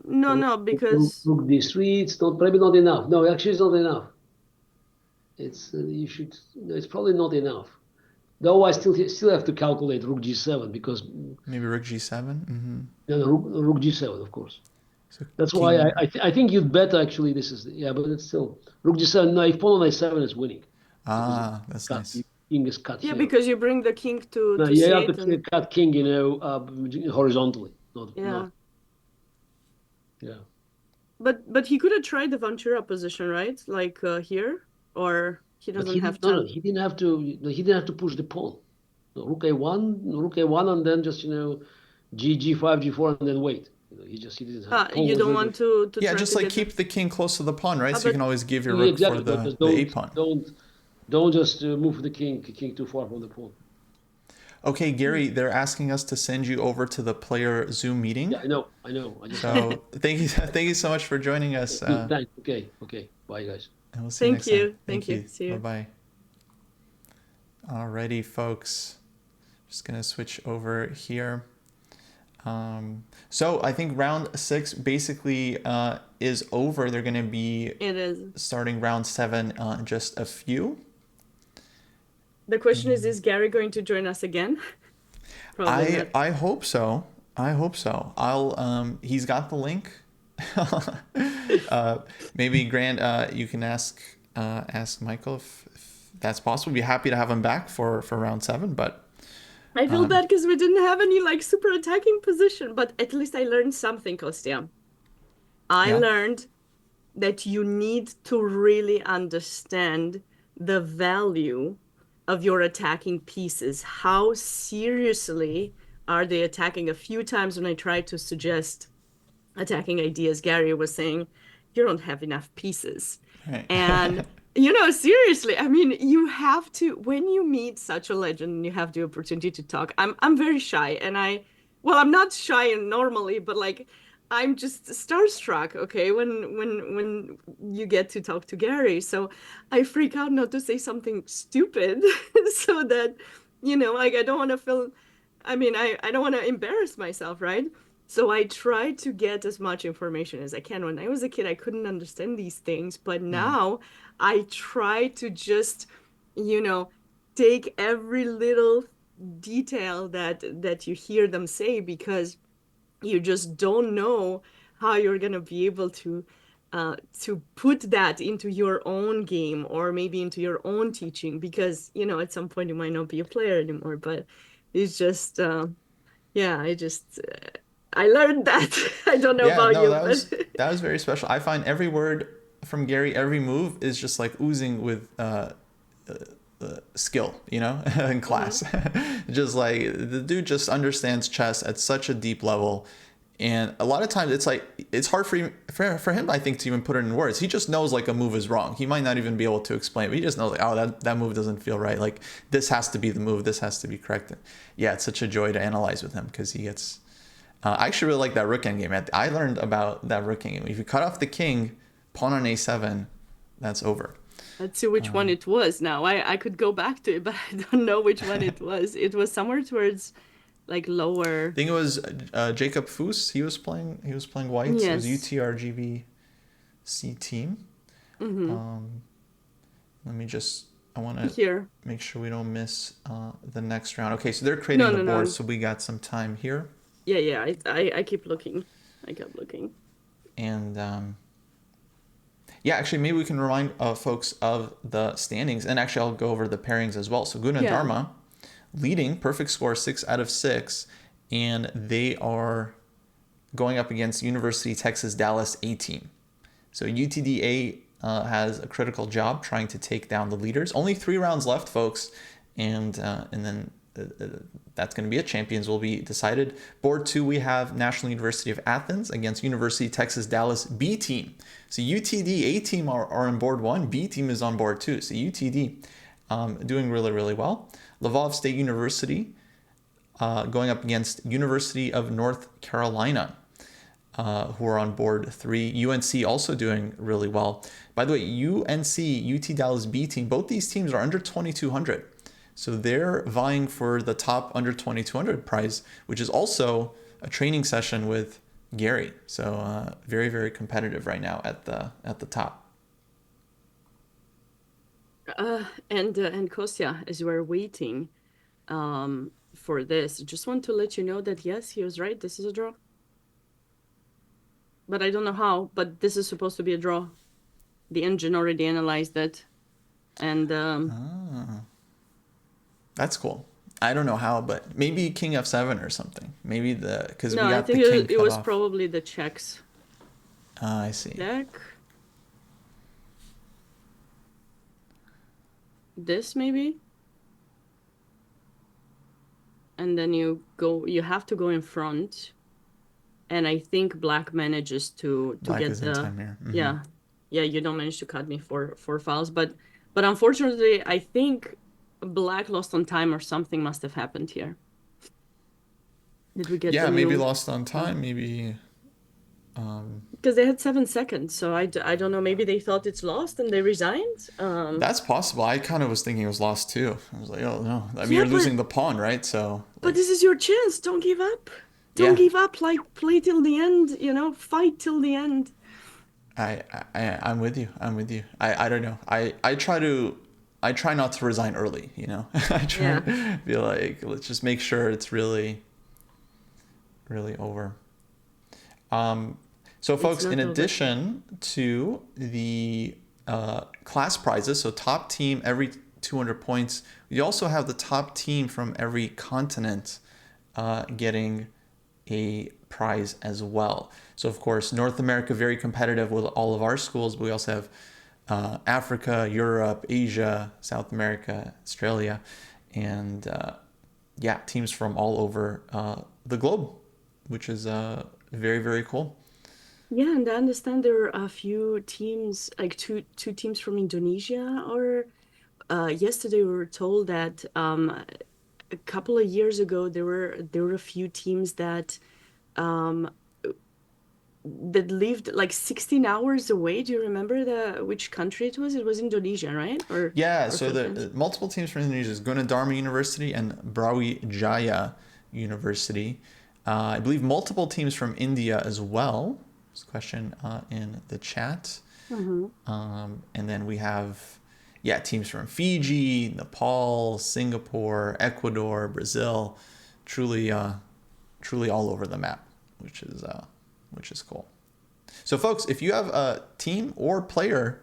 No, because Rook D3. It's not probably not enough. No, actually, it's not enough. It's you should. No, it's probably not enough. Though I still have to calculate Rook G7 because Maybe Rook G7? Mm-hmm. Rook G7, of course. So That's King- why I think you'd bet actually this is but it's still Rook G7. No, if pawn on A7 is winning. That's Cut, nice. King is cut. yeah, here. because you bring the king to No, you have c8 to cut king, horizontally. yeah. Not, yeah. But he could have tried the Ventura position, right? Like here, or he But doesn't have no, time. he didn't have to. He didn't have to push the pawn. No, Rook A1, and then just G5, G4, and then wait. He didn't have. pawn You was don't ready. want to Yeah, try just to like get keep the king close to the pawn, right? So you but- can always give your Yeah, rook exactly. for But the A pawn. Don't just move the king too far from the pawn. Okay, Gary, they're asking us to send you over to the player Zoom meeting. Yeah, I know. I just. So thank you so much for joining us. Thanks. Okay. Bye, guys. And we'll see you Thank next you. time. Thank you. See you. Bye-bye. Alrighty, folks. Just going to switch over here. So I think round 6 basically is over. They're going to be It is. starting round 7 in just a few. The question is Gary going to join us again? Probably not. I hope so. I'll he's got the link. Maybe Grant, you can ask Michael if that's possible. We'd be happy to have him back for round 7, but I feel bad because we didn't have any like super attacking position, but at least I learned something, Kostya. I Yeah. learned that you need to really understand the value of your attacking pieces. How seriously are they attacking? A few times when I tried to suggest attacking ideas, Garry was saying, you don't have enough pieces. Right. And, seriously, I mean, you have to, when you meet such a legend and you have the opportunity to talk, I'm very shy and well, I'm not shy normally, but like, I'm just starstruck, okay, when you get to talk to Garry. So I freak out not to say something stupid so that, like I don't want to feel, I don't want to embarrass myself, right? So I try to get as much information as I can. When I was a kid, I couldn't understand these things, but Mm. now I try to just, you know, take every little detail that you hear them say because you just don't know how you're gonna be able to put that into your own game or maybe into your own teaching because at some point you might not be a player anymore. But it's just yeah, I learned that. I don't know Yeah, about no, you, but that was very special. I find every word from Gary, every move is just like oozing with skill, in Mhm. class. Just like the dude just understands chess at such a deep level. And a lot of times it's like it's hard for him, I think, to even put it in words. He just knows like a move is wrong. He might not even be able to explain it, but he just knows like, oh, that move doesn't feel right. Like this has to be the move. This has to be correct. Yeah, it's such a joy to analyze with him because he gets. I actually really like that rook endgame. I learned about that rook endgame. If you cut off the king, pawn on a7, that's over. let's see which one it was now. I could go back to it, but I don't know which one it was. It was somewhere towards like I lower. think it was Jacob Foos. He was playing whites. It was Yes. UTRGB C team. Mm-hmm. Um, Let me just. I want to Here. make sure we don't miss the next round. Okay, so they're No, creating the no, board, no. so we got some time here, Yeah, yeah. I keep looking. I kept looking. and yeah, actually, maybe we can remind folks of the standings, and actually, I'll go over the pairings as well. So Yeah. Gunadarma leading, perfect score, 6 out of 6, and they are going up against University Texas Dallas A team. So UTDA has a critical job trying to take down the leaders. Only 3 rounds left, folks, and then that's going to be it. Champions will be decided. Board 2, we have National University of Athens against University Texas Dallas B team. So UTD A team are on board 1, B team is on board 2. So UTD doing really, really well. Lvov State University going up against University of North Carolina, who are on board 3. UNC also doing really well. By the way, UNC, UT Dallas B team, both these teams are under 2,200. So they're vying for the top under 2,200 prize, which is also a training session with Garry. So very, very competitive right now at the top. And Kostya, as we're waiting for this, just want to let you know that yes, he was right. This is a draw. But I don't know how, but this is supposed to be a draw. The engine already analyzed it. And That's cool. I don't know how, but maybe King F7 or something. Maybe because no, we I got the think king it cut was off. probably the checks. I see. Check. This maybe? And then you have to go in front. And I think black manages to Black get is in time here. Mm-hmm. yeah. Yeah, you don't manage to cut me for files, but unfortunately I think black lost on time or something must have happened here. Did we get Yeah, the maybe new lost on time. Maybe. because they had 7 seconds, so I don't know, maybe they thought it's lost and they resigned. That's possible. I kind of was thinking it was lost too. I was like, oh no. I mean, Yeah, you're losing the pawn, right? So but like, this is your chance. Don't give up. Don't yeah. give up. Like play till the end, fight till the end. I'm with you. I'm with you. I don't know. I try not to resign early. I try Yeah. to be like, let's just make sure it's really, really over. So folks, not in over. addition to the class prizes, so top team every 200 points. You also have the top team from every continent getting a prize as well. So of course, North America, very competitive with all of our schools, but we also have Africa, Europe, Asia, South America, Australia, and teams from all over the globe, which is very, very cool. Yeah, and I understand there are a few teams, like two teams from Indonesia, or yesterday we were told that a couple of years ago there were a few teams um, that lived like 16 hours away. Do you remember which country it was? It was Indonesia, right? Yeah, Or so the Philippines? multiple teams from Indonesia is Gunadarma University and Brawijaya University. I believe multiple teams from India as well. There's a question in the chat. Mm-hmm. And then we have, teams from Fiji, Nepal, Singapore, Ecuador, Brazil. Truly all over the map, which is cool. So folks, if you have a team or player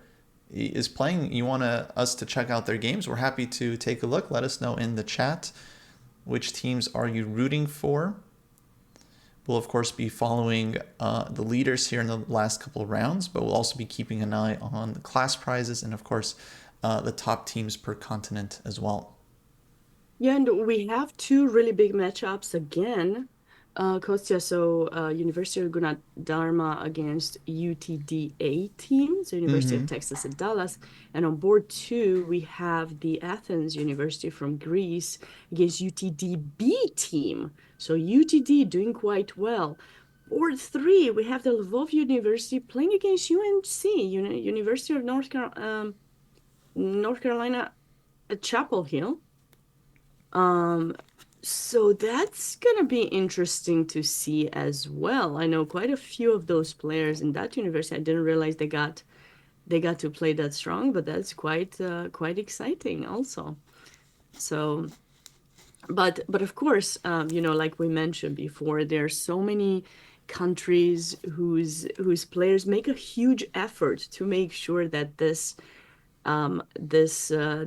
is playing, you want us to check out their games, we're happy to take a look. Let us know in the chat which teams are you rooting for. We'll of course be following the leaders here in the last couple of rounds, but we'll also be keeping an eye on the class prizes and of course the top teams per continent as well. Yeah, and we have two really big matchups again. Kostya, so University of Gunadarma against UTDA team, so University of Texas at Dallas. And on board two, we have the Athens University from Greece against UTDB team. So UTD doing quite well. Board three, we have the Lvov University playing against UNC, University of North Carolina at Chapel Hill. So that's gonna be interesting to see as well. I know quite a few of those players in that university. I didn't realize they got to play that strong, but that's quite exciting also. So, but of course, like we mentioned before, there are so many countries whose players make a huge effort to make sure that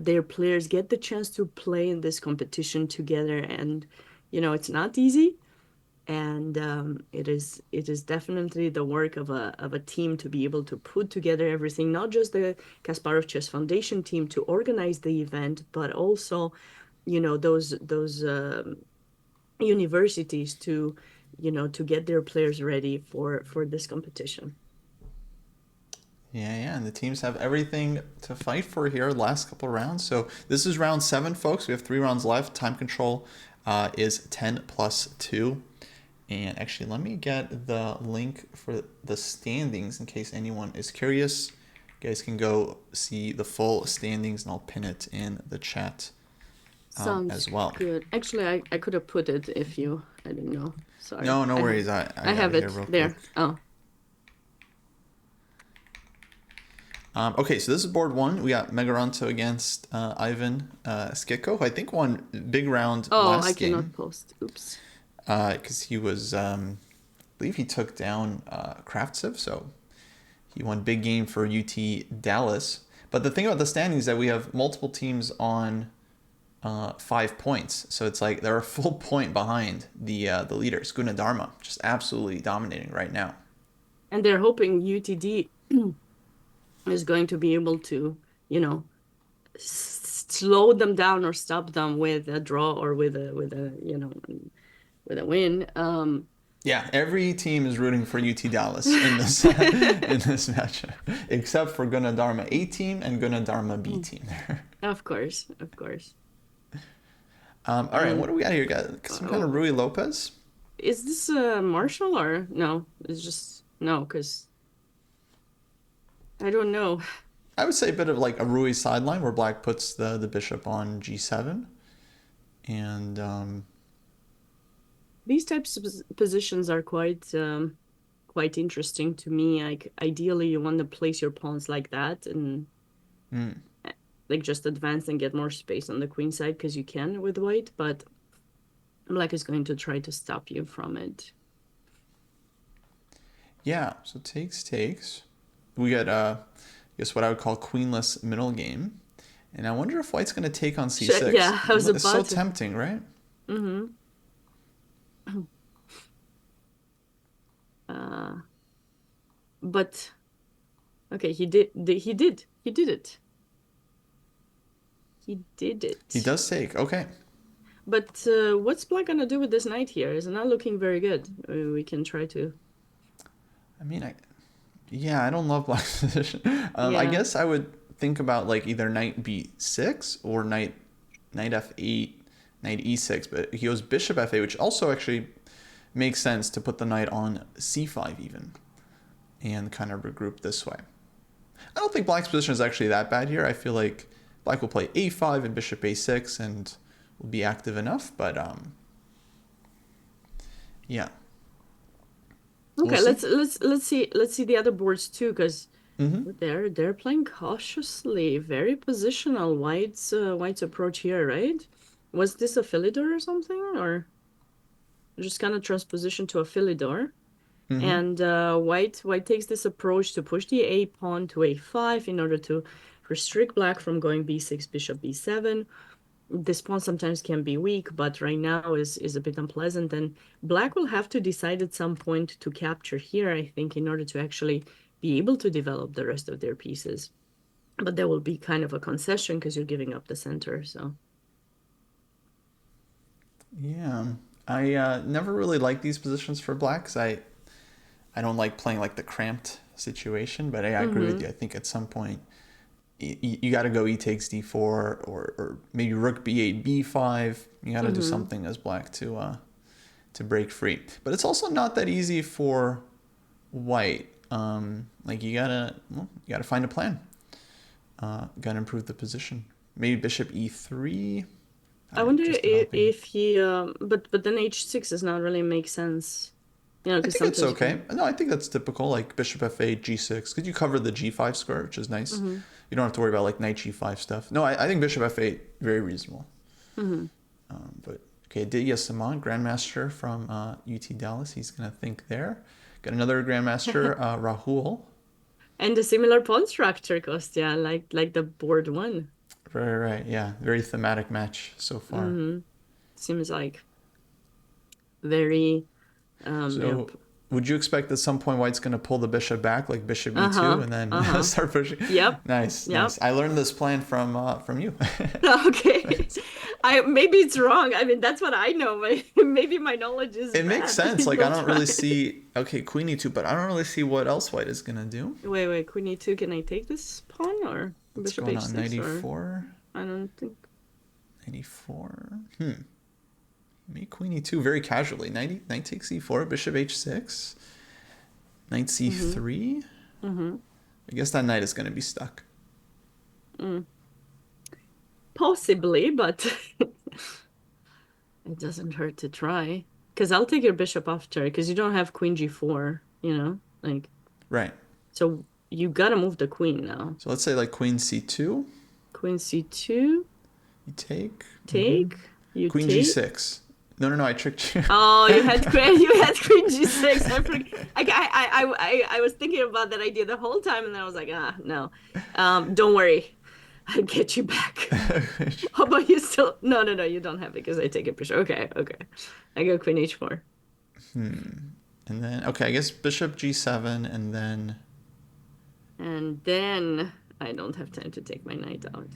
their players get the chance to play in this competition together, and it's not easy, and it is definitely the work of a team to be able to put together everything, not just the Kasparov Chess Foundation team to organize the event, but also those universities to get their players ready for this competition. Yeah, and the teams have everything to fight for here last couple of rounds. So this is round 7, folks. We have 3 rounds left. Time control is 10 plus 2. And actually, let me get the link for the standings in case anyone is curious. You guys can go see the full standings, and I'll pin it in the chat Sounds as well. good. Actually, I could have put it if I didn't know. Sorry. No worries. I have it there. Quick. Oh. Okay, so this is board 1. We got Megaronto against Ivan Skitko, who I think won big round last game. Oh, I cannot post. Oops. Because he was, I believe he took down Kravtsev, so he won big game for UT Dallas. But the thing about the standings is that we have multiple teams on 5 points, so it's like they're a full point behind the leaders. Gunadarma just absolutely dominating right now. And they're hoping UTD is going to be able to, slow them down or stop them with a draw or with a win. Yeah, every team is rooting for UT Dallas in this in this match, except for Gunadarma A team and Gunadarma B team. Of course. All right, what do we got here? Got some kind of Rui Lopez. Is this Marshall or no? It's just no, because I don't know. I would say a bit of like a Rui sideline where Black puts the bishop on G7, and these types of positions are quite interesting to me. Like ideally, you want to place your pawns like that and like just advance and get more space on the queen side because you can with white, but Black is going to try to stop you from it. Yeah, so takes. We got, I guess what I would call queenless middle game. And I wonder if white's going to take on c6. Yeah, I was It's so about to. tempting, right? Mm-hmm. But okay, he did it. He did it. He does take. Okay. But what's black gonna do with this knight here? It's not looking very good. We can try to. I mean, I don't love black's position. I Yeah. guess I would think about like either knight b6 or knight f8, knight e6. But he goes bishop f8, which also actually makes sense to put the knight on c5 even, and kind of regroup this way. I don't think black's position is actually that bad here. I feel like black will play a5 and bishop a6 and will be active enough. But yeah. Okay, We'll let's see the other boards too, because they're playing cautiously, very positional. White's approach here, right? Was this a Philidor or something, or just kind of transposition to a Philidor? And white takes this approach to push the a pawn to a5 in order to restrict black from going b6, bishop b7. This pawn sometimes can be weak, but right now is a bit unpleasant. And black will have to decide at some point to capture here, I think, in order to actually be able to develop the rest of their pieces. But there will be kind of a concession because you're giving up the center. So Yeah, I never really liked these positions for black because I don't like playing like the cramped situation. But I agree with you. I think at some point you got to go e takes d4 or maybe rook b8 b5. You got to do something as black to break free. But it's also not that easy for white. Like you gotta find a plan. Gotta improve the position. Maybe bishop e3. I wonder if he but then h6 does not really make sense. You know, I think it's okay. No, I think that's typical, like bishop f8, g6, because you cover the g5 square, which is nice. You don't have to worry about like knight g5 stuff. No, I think bishop f8, very reasonable. But okay, Ditya Samant, grandmaster from UT Dallas, he's gonna think there. Got another grandmaster, Rahul. And a similar pawn structure, Kostya, like the board one. Right, yeah, very thematic match so far. Seems like very. So, would you expect at some point white's going to pull the bishop back, like bishop e2, and then start pushing? Yep. Nice. I learned this plan from you. Okay. Maybe it's wrong. I mean, that's what I know. Maybe my knowledge is. It makes sense. Like I don't really see. Okay, queen e2, but I don't really see what else white is going to do. Wait, queen e2. Can I take this pawn or bishop h6? What's going on? 94. I don't think. 94. Maybe queen e2 very casually. Knight takes e4, bishop h6, knight c3. I guess that knight is going to be stuck. Possibly, but it doesn't hurt to try. Because I'll take your bishop after, because you don't have queen g4, you know? Like. Right. So you got to move the queen now. So let's say like queen c2. Queen c2. You take. You queen take. g6. No, I tricked you. Oh, you had queen g6. I was thinking about that idea the whole time, and then I was like, no. Don't worry, I'll get you back. How about you still? No, you don't have it because I take a bishop. Okay. I go queen h4. And then I guess bishop g7, and then. And then I don't have time to take my knight out.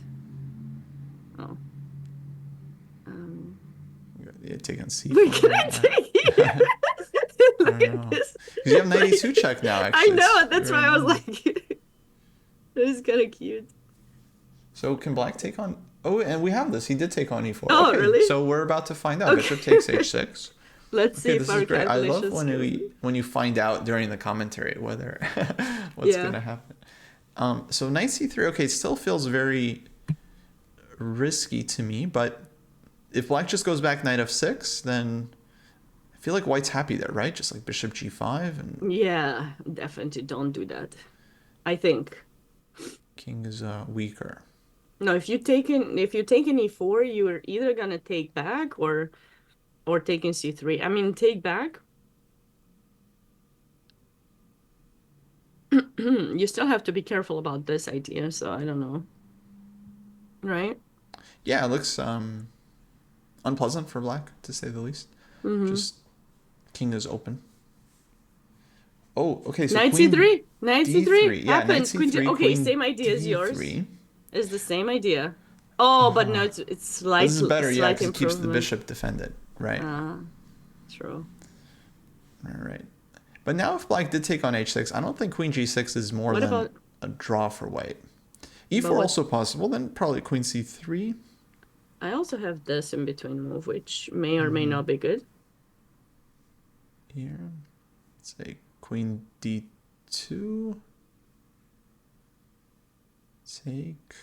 Oh. Yeah, take on c4. Wait, can I take it? Look at this. Because you have knight e2 check now, actually. I know, that's why I was like, this is kind of cute. So can black take on... Oh, and we have this. He did take on e4. Oh, okay, really? So we're about to find out. Bishop takes h6. Let's see if our calculations... I love when you find out during the commentary whether what's going to happen. So knight c3, okay, it still feels very risky to me, but if black just goes back knight f6, then I feel like white's happy there, right? Just like bishop g5 and yeah, definitely don't do that. I think king is weaker. No, if you take in e4, you're either gonna take back or taking c3. I mean, take back. You still have to be careful about this idea, so I don't know. right? Yeah, it looks unpleasant for black, to say the least. Just king is open. Oh, okay, so Knight queen c3. Knight c3 d3. Yeah, knight happens. Queen c3, okay, queen same idea as yours. d3. It's the same idea. Oh, but no, it's This is better, yeah, slight because it keeps the improvement. bishop defended. Right. True. All right. But now if black did take on h6, I don't think queen g6 is more What than about a draw for white. E4 but what also possible, then probably queen c3. I also have this in between move, which may or may not be good. Here, let's say queen d2. Take.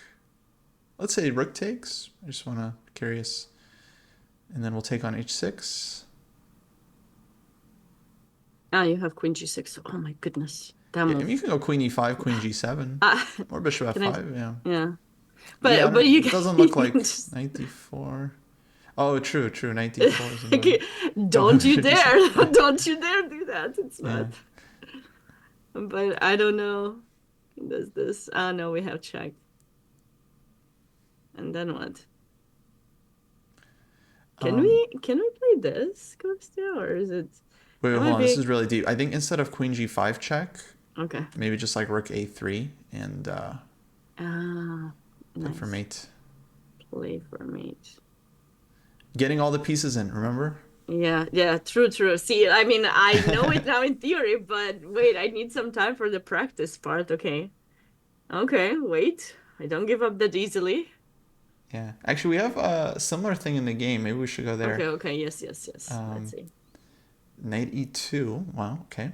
Let's say rook takes. I just want to curious. And then we'll take on h6. Ah, you have queen g6. Oh my goodness. That Yeah, I move. mean, you can go queen e5, queen g7, or bishop f5. Yeah. Yeah. Yeah, But you it doesn't look like knight d4. Oh, true. Knight d4 is Okay, annoying. don't you Bishop dare! g7. Don't you dare do that. It's Yeah. bad. But I don't know. Does this? Ah, no, we have check. And then what? Can we play this, Kostya, or is it? Wait, That hold might on. be This is really deep. I think instead of queen g5 check, okay. maybe just like rook a3 and Ah, play for nice. mate. Play for mate. Getting all the pieces in, remember? Yeah, true. See, I mean, I know it now in theory, but wait, I need some time for the practice part. Okay, wait. I don't give up that easily. Yeah. Actually, we have a similar thing in the game. Maybe we should go there. Okay, yes. Let's see. Knight e2. Wow, okay.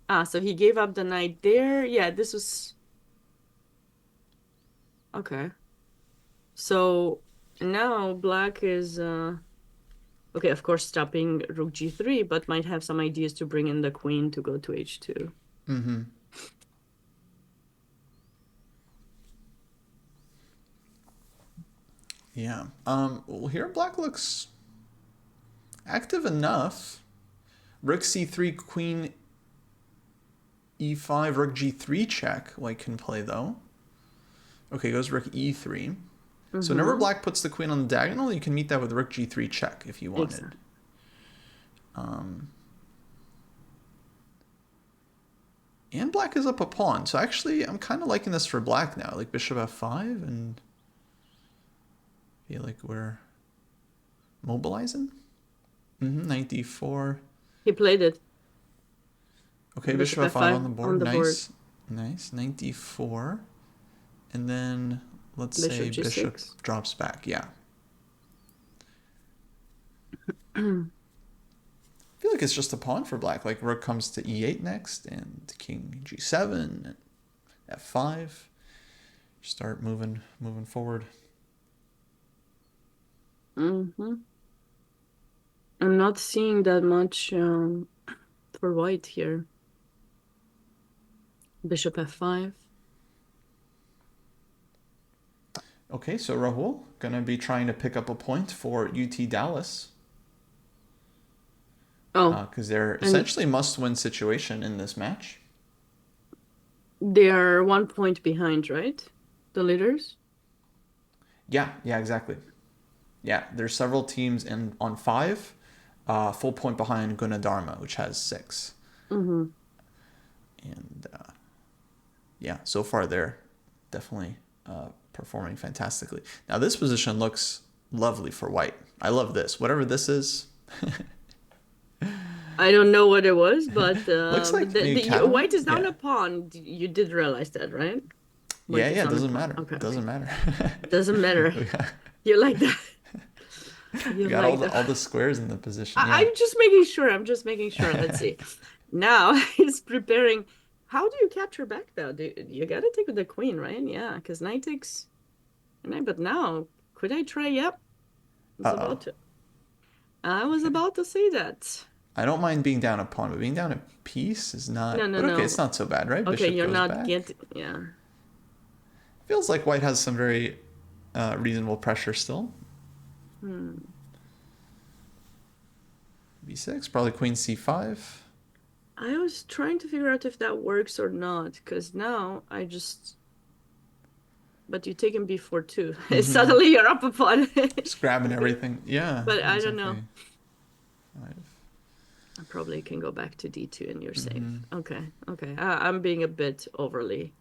Ah, so he gave up the knight there. Yeah, this was okay. So now black is okay, of course, stopping rook g3, but might have some ideas to bring in the queen to go to h2. Mm-hmm. Yeah. Well, here black looks active enough. Rook c3, queen e5, rook g3 check. White can play though. Okay, goes rook e3. So whenever black puts the queen on the diagonal, you can meet that with rook g3 check if you wanted. Exactly. And black is up a pawn. So actually, I'm kind of liking this for black now. Like bishop f5, and I feel like we're mobilizing. Knight d4. He played it. Okay, bishop f5 on the board. Nice. Knight d4. And then let's say bishop drops back. Yeah. I feel like it's just a pawn for black. Like rook comes to e8 next, and king g7, and f5. Start moving forward. I'm not seeing that much for white here. Bishop f5. Okay, so Rahul gonna be trying to pick up a point for UT Dallas. Oh, because they're essentially must-win situation in this match. They are 1 point behind, right? The leaders? Yeah, exactly. Yeah, there's several teams on 5, full point behind Gunadarma, which has 6. And yeah, so far they're definitely performing fantastically. Now this position looks lovely for white. I love this. Whatever this is. I don't know what it was, but looks like white is down a pawn. You did realize that, right? White it doesn't matter. Okay, doesn't matter. Doesn't matter. You like that. You got all the squares in the position. Yeah. I'm just making sure. Let's see. Now he's preparing. How do you capture back though? You gotta take with the queen, right? Yeah, because knight takes knight. But now, could I try? Yep. I was about to say that. I don't mind being down a pawn, but being down a piece is not. No. Okay, it's not so bad, right? Okay, Bishop you're goes not back. Yeah. Feels like white has some very reasonable pressure still. b6, probably queen c5. I was trying to figure out if that works or not, because now I just but you take him before too. Mm-hmm. Suddenly you're up upon. Just grabbing everything. Yeah, But I don't know. exactly. I probably can go back to D2 and you're safe. Mm-hmm. Okay, okay. I'm being a bit overly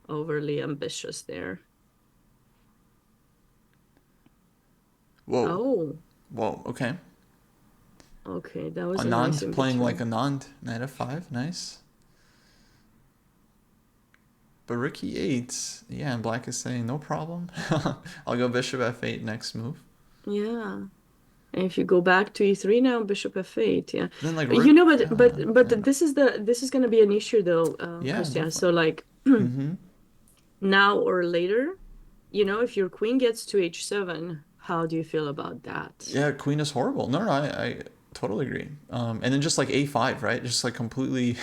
ambitious there. Whoa. Oh, Whoa. Okay. okay. That was a Anand nice in playing between. like Anand. Knight f5. Nice. But rook e8. Yeah, and black is saying no problem. I'll go bishop f8 next move. Yeah. And if you go back to e3 now, bishop f8, yeah. Then like You rook. know, Yeah, but this is going to be an issue though, yeah, Kostya. definitely. So like Mm-hmm. now or later, you know, if your queen gets to h7, how do you feel about that? Yeah, queen is horrible. No, I totally agree. And then just like a5, right? Just like completely,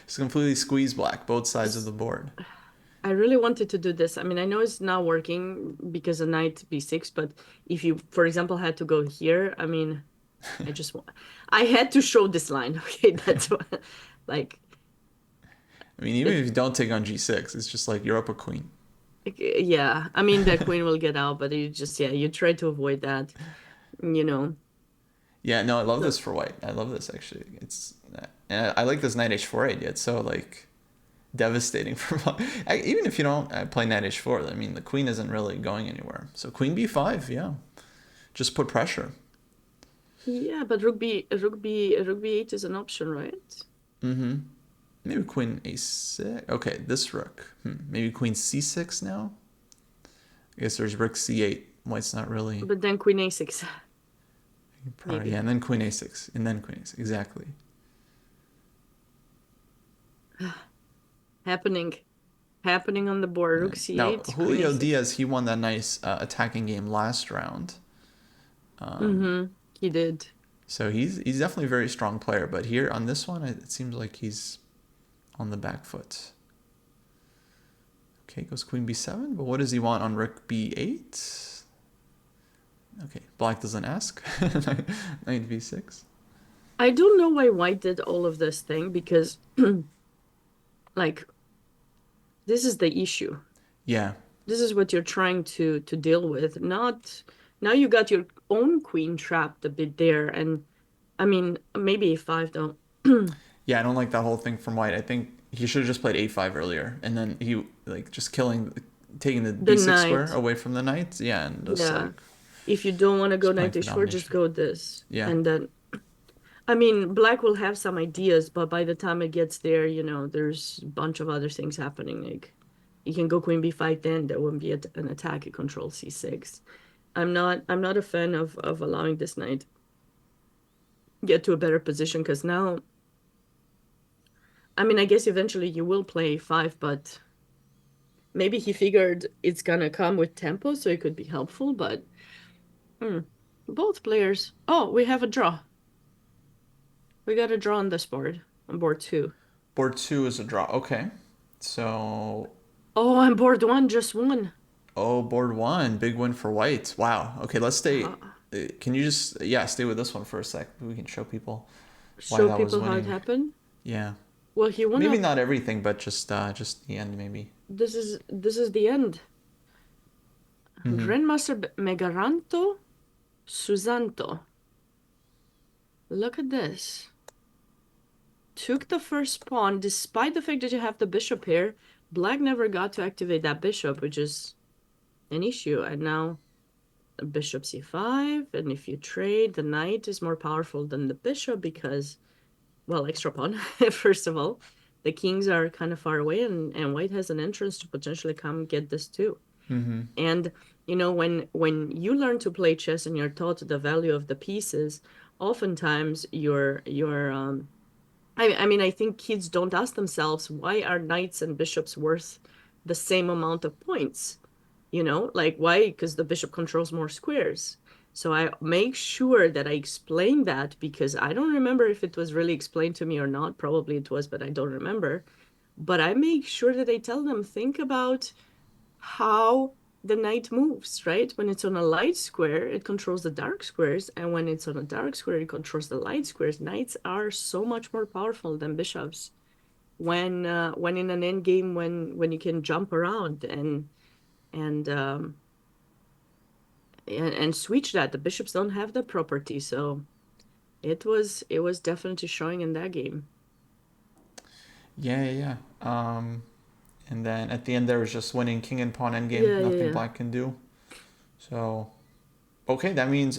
just completely squeeze black both sides of the board. I really wanted to do this. I mean, I know it's not working because of knight b6, but if you, for example, had to go here, I mean, I had to show this line. Okay, that's what, like, I mean, even if you don't take on g6, it's just like you're up a queen. yeah. I mean, the queen will get out, but you just, yeah, you try to avoid that, you know. Yeah, no, I love So, this for white. I love this actually. And I like this knight h4 yet. So like devastating for even if you don't play knight h4. I mean, the queen isn't really going anywhere. So queen b5, yeah, just put pressure. yeah, but rook b8 is an option, right? Mm-hmm. Maybe queen a6. Okay, this rook. Maybe queen c6 now. I guess there's rook c8. White's not really. But then queen a6. Probably, yeah, and then queen a6, and then queen a6. Exactly. Happening on the board. Rook Now, c8. Julio Diaz, he won that nice attacking game last round. He did. So he's definitely a very strong player. But here on this one, it seems like he's on the back foot. Okay, goes queen b7. But what does he want on rook b8? Okay, black doesn't ask. Knight b6. I don't know why white did all of this thing because, like, this is the issue. Yeah. This is what you're trying to deal with. Not now you got your own queen trapped a bit there, and I mean maybe a5 though. Yeah, I don't like that whole thing from white. I think he should have just played a5 earlier, and then he like just taking the b6 knight. square away from the knight. Yeah, and just like if you don't want to go knight playing for h4, just go this. Yeah. And then, I mean, black will have some ideas, but by the time it gets there, you know, there's a bunch of other things happening. Like, you can go queen b5, then there won't be an attack. It controls c6. I'm not a fan of allowing this knight get to a better position because now, I mean, I guess eventually you will play a5, but maybe he figured it's gonna come with tempo, so it could be helpful, but both players. Oh, we have a draw. We got a draw on this board, on board 2. Board 2 is a draw. Okay. So. Oh, and board 1 just won. Oh, board 1. Big win for white. Wow. Okay, let's stay. Can you just, stay with this one for a sec? We can show people why that was winning. How it happened? Yeah. Well, he won. Maybe not everything, but just the end, maybe. This is the end. Grandmaster Megaranto Susanto. Look at this. Took the first pawn, despite the fact that you have the bishop here. Black never got to activate that bishop, which is an issue. And now bishop c5, and if you trade, the knight is more powerful than the bishop because, well, extra pawn, first of all. The kings are kind of far away, and white has an entrance to potentially come get this too. And, you know, when you learn to play chess and you're taught the value of the pieces, oftentimes I mean, I think kids don't ask themselves, why are knights and bishops worth the same amount of points? You know, like why? Because the bishop controls more squares. So I make sure that I explain that because I don't remember if it was really explained to me or not. Probably it was, but I don't remember. But I make sure that I tell them, think about how the knight moves, right? When it's on a light square, it controls the dark squares. And when it's on a dark square, it controls the light squares. Knights are so much more powerful than bishops when in an endgame when you can jump around. And and switch that. The bishops don't have the property, so it was definitely showing in that game. Yeah. And then at the end there was just winning king and pawn endgame. Nothing black can do. So, okay, that means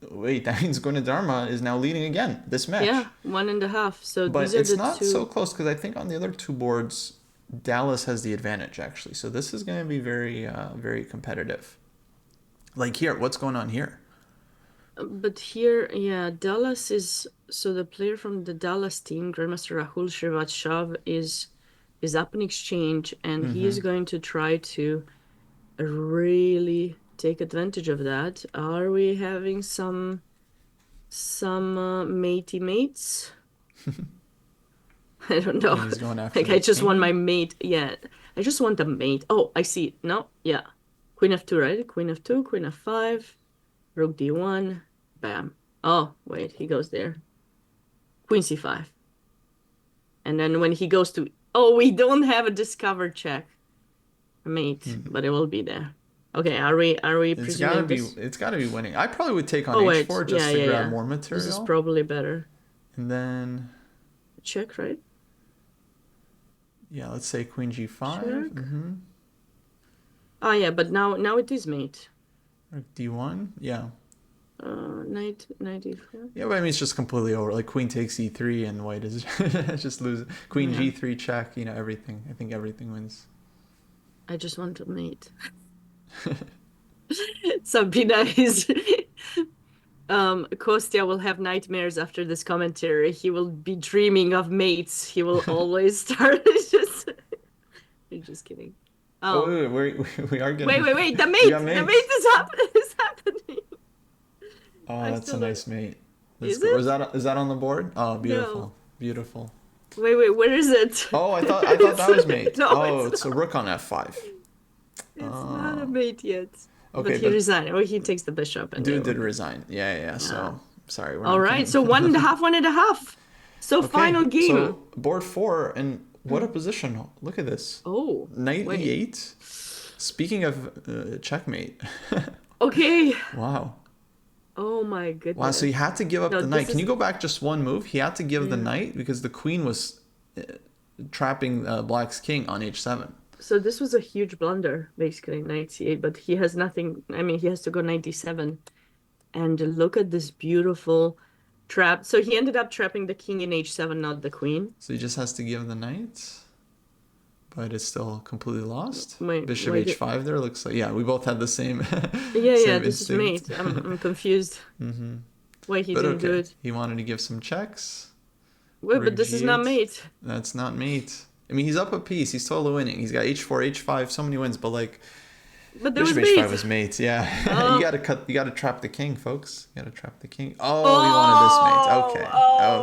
wait, that means Gunadarma is now leading again this match. Yeah, 1.5. So but these are it's the not two... so close because I think on the other two boards, Dallas has the advantage actually. So this is going to be very, very competitive. Like here, what's going on here? But here, yeah, Dallas is... So the player from the Dallas team, Grandmaster Rahul Srivatshav, is up in exchange, and he is going to try to really take advantage of that. Are we having some matey mates? I don't know. He's going after Like, the I just king. want my mate. Yeah, I just want a mate. Oh, I see. No, yeah. Queen f2, right? Queen f2, queen f5, rook d1, bam. Oh, wait, he goes there. Queen c5. And then when he goes to... Oh, we don't have a discovered check. A mate, but it will be there. Okay, are we presuming this? It's gotta be winning. I probably would take on wait. h4 just Yeah, to yeah, grab yeah. more material. This is probably better. And then Check, right? yeah, let's say queen g5. Check. Ah, yeah, but now it is mate. Or d1. Yeah. Knight e4. Yeah, but I mean it's just completely over. Like queen takes e3 and white is just losing. Queen g3 check. You know everything. I think everything wins. I just want to mate. Sabina is Kostya will have nightmares after this commentary. He will be dreaming of mates. He will always start you're just kidding. Oh, we are getting... Wait, the mate! The mate is happening. Oh, that's a nice mate. Is it? Is that on the board? Oh, beautiful. No. Beautiful. Wait, where is it? Oh, I thought that was mate. No, it's a rook on f5. It's not a mate yet. Okay, but he resigned. Or he takes the bishop. And dude did resign. Yeah. So, sorry. All right, so 1.5. So okay, final game. So board 4, and what a position. Look at this. Oh. Knight e8. Speaking of checkmate. Okay. Wow. Oh my goodness. Wow, so he had to give up the knight. Can you go back just one move? He had to give the knight because the queen was trapping black's king on h7. So this was a huge blunder, basically, knight c8, but he has nothing. I mean, he has to go knight d7. And look at this beautiful trap. So he ended up trapping the king in h7, not the queen. So he just has to give the knight, but it's still completely lost. Wait, Bishop h5 there looks like... Yeah, we both had the same Yeah, this is mate. I'm confused. Why he didn't do it. He wanted to give some checks. Wait, but this is not mate. That's not mate. I mean, he's up a piece. He's totally winning. He's got h4, h5, so many wins, but like... But there Bishop was h5 mate. was mate, yeah. You gotta trap the king, folks. You gotta trap the king. Oh, he wanted this mate.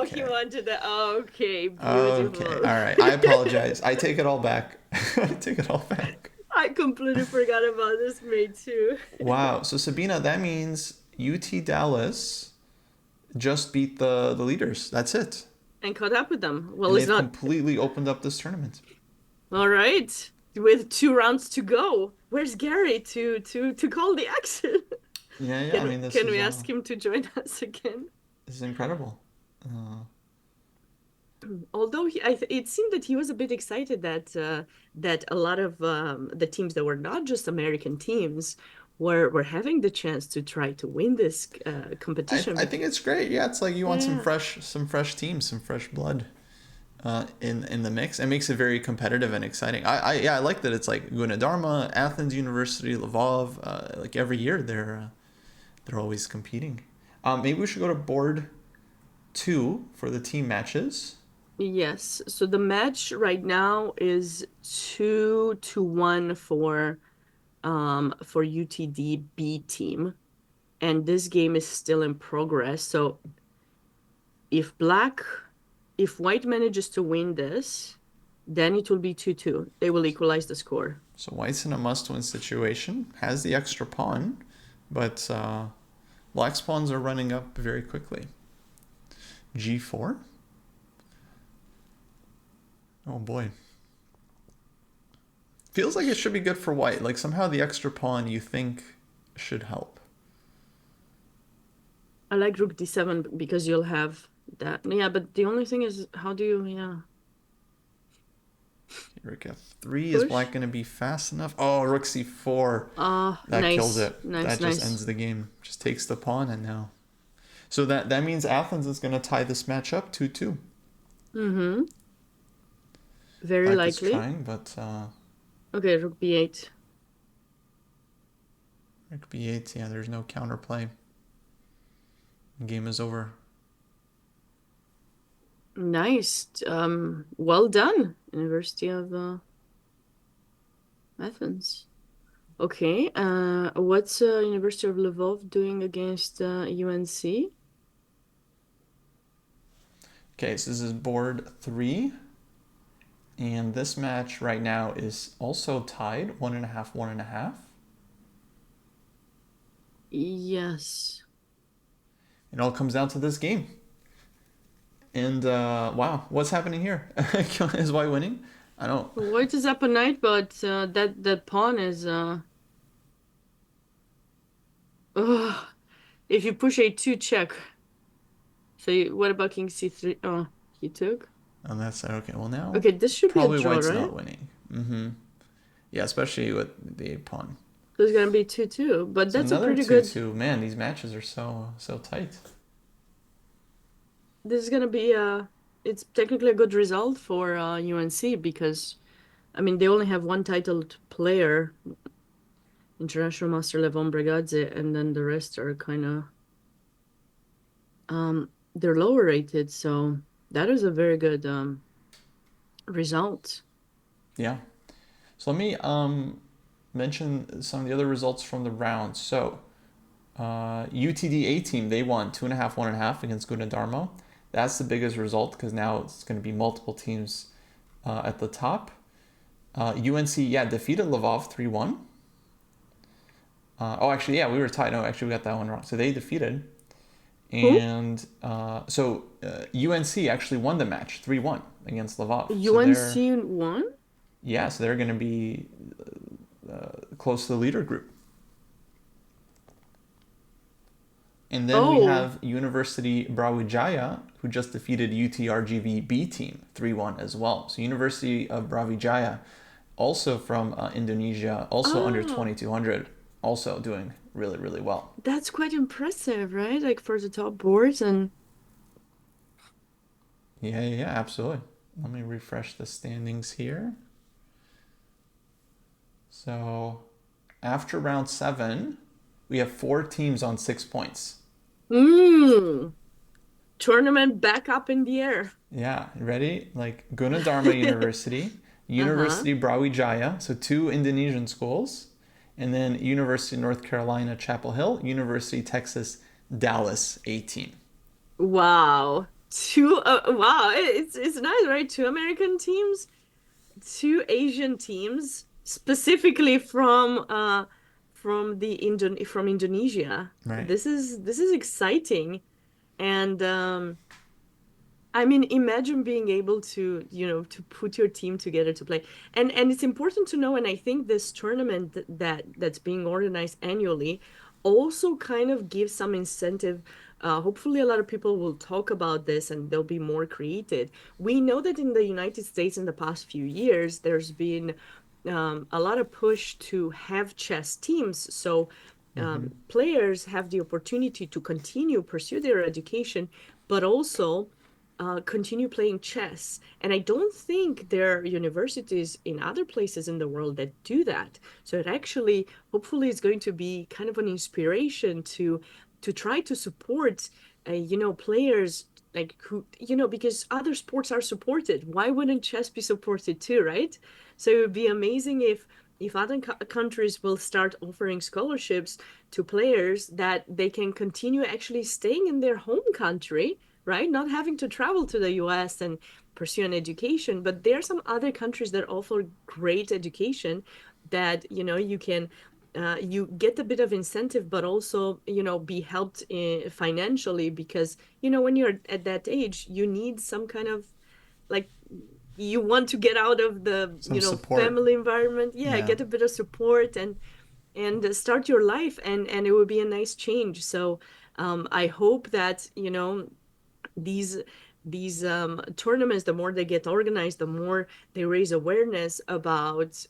Okay. He wanted that. Okay, beautiful. Okay, all right. I apologize. I take it all back. I completely forgot about this mate too. Wow. So Sabina, that means UT Dallas just beat the leaders. That's it. And caught up with them. Well, and it's not completely opened up this tournament. All right. With 2 rounds to go. Where's Garry to call the action? Yeah. Can we ask him to join us again? This is incredible. Although it seemed that he was a bit excited that a lot of the teams that were not just American teams were having the chance to try to win this competition. I think it's great. Yeah, it's like you want some fresh teams, some fresh blood in the mix. It makes it very competitive and exciting. I like that it's like Gunadarma, Athens University, Lvov. Like every year they're always competing. Maybe we should go to board 2 for the team matches. Yes. So the match right now is 2-1 for UTD B team, and this game is still in progress. So if white manages to win this, then it will be 2-2. They will equalize the score. So white's in a must-win situation, has the extra pawn, but black's pawns are running up very quickly. G4. Oh boy. Feels like it should be good for white. Like somehow the extra pawn you think should help. I like rook d7 because you'll have that. Yeah, but the only thing is, how do you, Rook f3. Is push? black going to be fast enough? Oh, rook c4. That kills Nice, it. nice, That just nice. ends the game. Just takes the pawn and now. So that means Athens is going to tie this match up 2-2. Mm-hmm. Very Black is likely. trying, but Okay, rook b8. rook b8. Yeah, there's no counterplay. Game is over. Nice. Well done, University of Athens. Okay, what's University of Lvov doing against UNC? Okay, so this is board 3. And this match right now is also tied 1.5, 1.5. Yes. It all comes down to this game. And wow, what's happening here? Is white winning? I don't. White is up a knight, but that pawn is ugh. If you push a2 check. So what about king c3? Oh, he took. On that side, okay. Well, now Okay, this should be a probably draw, white's right? not winning. Mm-hmm. Yeah, especially with the pawn. So it's gonna be 2-2, but So that's a another pretty 2-2. good. Man, these matches are so tight. This is gonna be it's technically a good result for UNC because I mean they only have one titled player, International Master Levon Bregadze, and then the rest are kind of they're lower rated, so that is a very good result. Yeah. So let me mention some of the other results from the round. So UTD A team, they won 2.5, 1.5 against Gunadarmo. That's the biggest result because now it's going to be multiple teams at the top. UNC, yeah, defeated Lvov 3-1. Oh, actually, yeah, we were tied. No, actually, we got that one wrong. So they defeated. Who? And UNC actually won the match 3-1 against Lvov. So UNC won? yeah, so they're going to be close to the leader group. And then we have University Brawijaya, who just defeated UTRGV B team 3-1 as well. So University of Brawijaya, also from Indonesia, also under 2200, also doing really, really well. That's quite impressive, right? Like for the top boards and Yeah, absolutely. Let me refresh the standings here. So after round 7, we have 4 teams on 6 points. Tournament back up in the air. Yeah, ready? Like Gunadarma University, University Brawijaya, so 2 Indonesian schools, and then University of North Carolina, Chapel Hill, University Texas, Dallas, 18. Wow. Wow, it's nice, right? 2 American teams, 2 Asian teams, specifically from Indonesia. Right. This is exciting. And I mean, imagine being able to, to put your team together to play. And it's important to know, and I think this tournament that's being organized annually also kind of gives some incentive. Hopefully, a lot of people will talk about this and they'll be more creative. We know that in the United States in the past few years, there's been a lot of push to have chess teams. So players have the opportunity to continue pursue their education, but also continue playing chess. And I don't think there are universities in other places in the world that do that. So it actually, hopefully, is going to be kind of an inspiration to try to support, players like who, because other sports are supported. Why wouldn't chess be supported too, right? So it would be amazing if other countries will start offering scholarships to players that they can continue actually staying in their home country, right? Not having to travel to the US and pursue an education. But there are some other countries that offer great education that, you can you get a bit of incentive, but also, be helped financially because, when you're at that age, you need some kind of like you want to get out of the Some support. family environment. Yeah, Yeah. get a bit of support and start your life, and it would be a nice change. So I hope that these tournaments, the more they get organized, the more they raise awareness about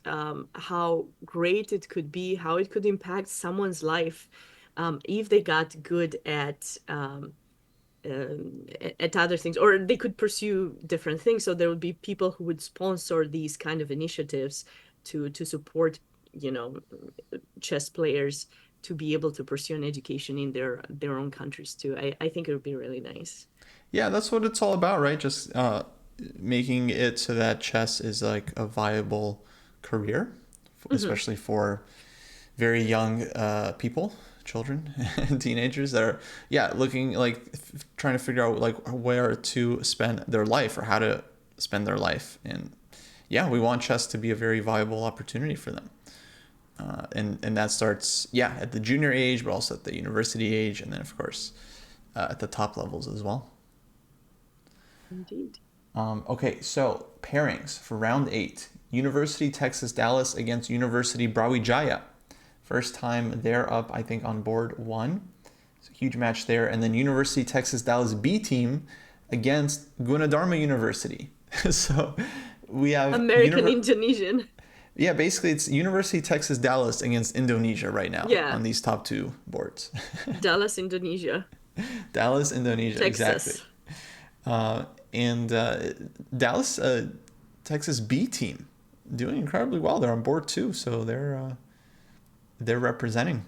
how great it could be, how it could impact someone's life if they got good at other things, or they could pursue different things. So there would be people who would sponsor these kind of initiatives to support chess players to be able to pursue an education in their own countries too. I think it would be really nice. Yeah, that's what it's all about, right? Just making it so that chess is like a viable career, especially for very young people, children, and teenagers that are, looking like trying to figure out like where to spend their life or how to spend their life. And we want chess to be a very viable opportunity for them. And that starts, at the junior age, but also at the university age, and then of course at the top levels as well. Indeed. Okay, so pairings for round 8. University Texas Dallas against University Brawijaya. First time they're up, I think, on board 1. It's a huge match there. And then University Texas Dallas B team against Gunadarma University. So we have American Indonesian. Yeah, basically it's University Texas Dallas against Indonesia right now on these top 2 boards. Dallas, Indonesia. Dallas, Indonesia, Texas. Exactly. And Dallas, Texas B team, doing incredibly well. They're on board 2, so they're representing.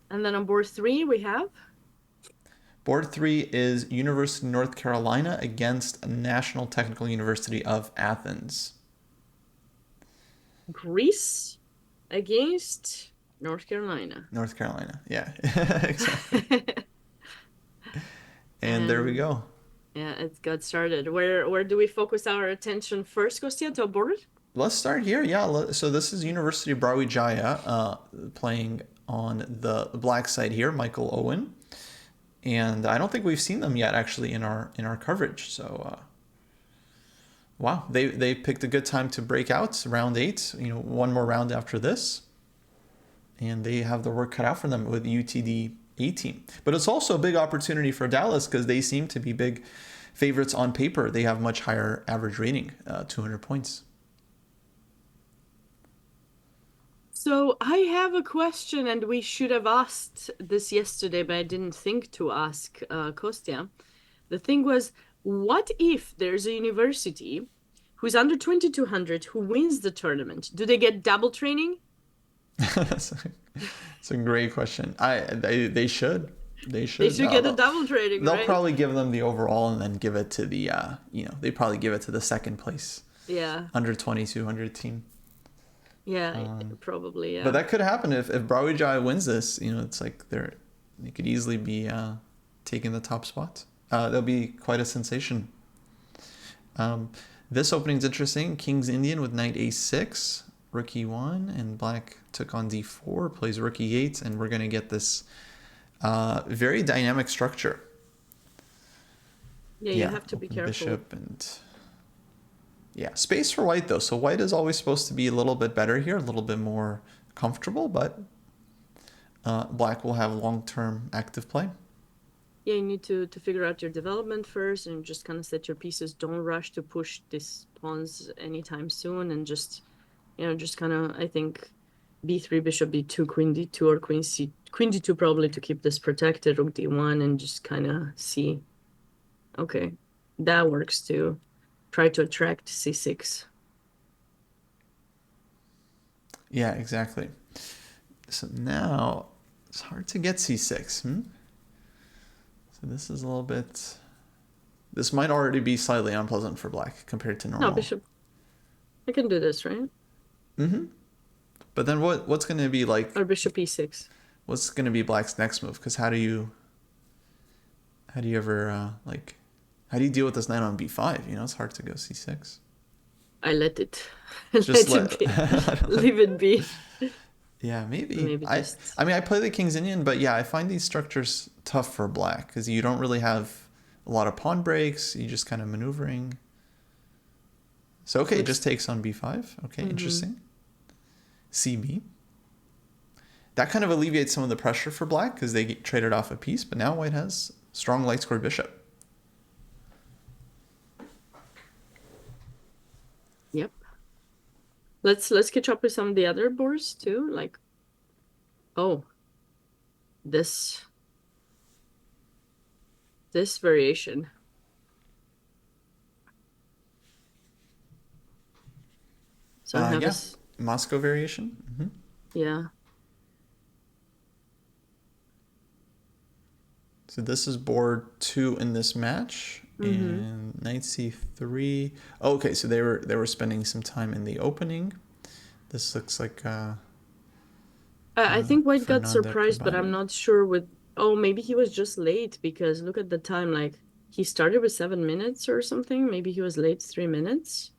And then on board 3 we have? Board 3 is University of North Carolina against National Technical University of Athens. Greece against North Carolina. North Carolina, yeah. Exactly. And there we go. Yeah, it got started. Where do we focus our attention first, Kostya, to board? Let's start here. Yeah, so this is University of Brawijaya playing on the black side here, Michael Owen. And I don't think we've seen them yet actually in our coverage. So wow, they picked a good time to break out, round 8, one more round after this. And they have their work cut out for them with UTD A team. But it's also a big opportunity for Dallas because they seem to be big favorites on paper. They have much higher average rating, 200 points. So I have a question, and we should have asked this yesterday, but I didn't think to ask Kostya. The thing was, what if there's a university who's under 2200 who wins the tournament? Do they get double training? That's a great question. They should. They should get a double training. They'll probably give them the overall and then give it to the they probably give it to the second place. Yeah. Under 2200 team. Yeah, probably. Yeah. But that could happen if Brawijaya wins this. It's like they could easily be taking the top spot. That'll be quite a sensation. This opening's interesting. King's Indian with knight a6, rook e1, and black took on d4, plays rook e8, and we're going to get this very dynamic structure. Yeah, you have to be careful. Bishop and space for white though. So white is always supposed to be a little bit better here, a little bit more comfortable, but black will have long-term active play. Yeah, you need to figure out your development first and just kind of set your pieces. Don't rush to push these pawns anytime soon, and just kind of, I think, b3, bishop b2, queen d2, or queen d2 probably to keep this protected, rook d1, and just kind of see. Okay, that works too. Try to attract c6. Yeah, exactly. So now it's hard to get c6. So this is a little bit... This might already be slightly unpleasant for black compared to normal. No, bishop. I can do this, right? Mm-hmm. But then what's going to be like... Or bishop e6. What's going to be black's next move? Because how do you ever, how do you deal with this knight on b5? It's hard to go c6. I let it. Just let it be. Leave it be. Yeah, maybe. I play the King's Indian, but I find these structures tough for black because you don't really have a lot of pawn breaks. You just kind of maneuvering. So, okay, it just takes on b5. Okay, interesting. cb. That kind of alleviates some of the pressure for black because they traded off a piece, but now white has strong light square bishop. Yep. Let's catch up with some of the other boards too. Like, oh, this variation. So I have Yeah, Moscow variation. yeah. So this is board 2 in this match, and knight c3. Oh, okay, so they were spending some time in the opening. This looks like I think white got Fernanda surprised, but I'm Cabani. not sure with. Oh, maybe he was just late because look at the time. Like he started with 7 minutes or something. Maybe he was late 3 minutes.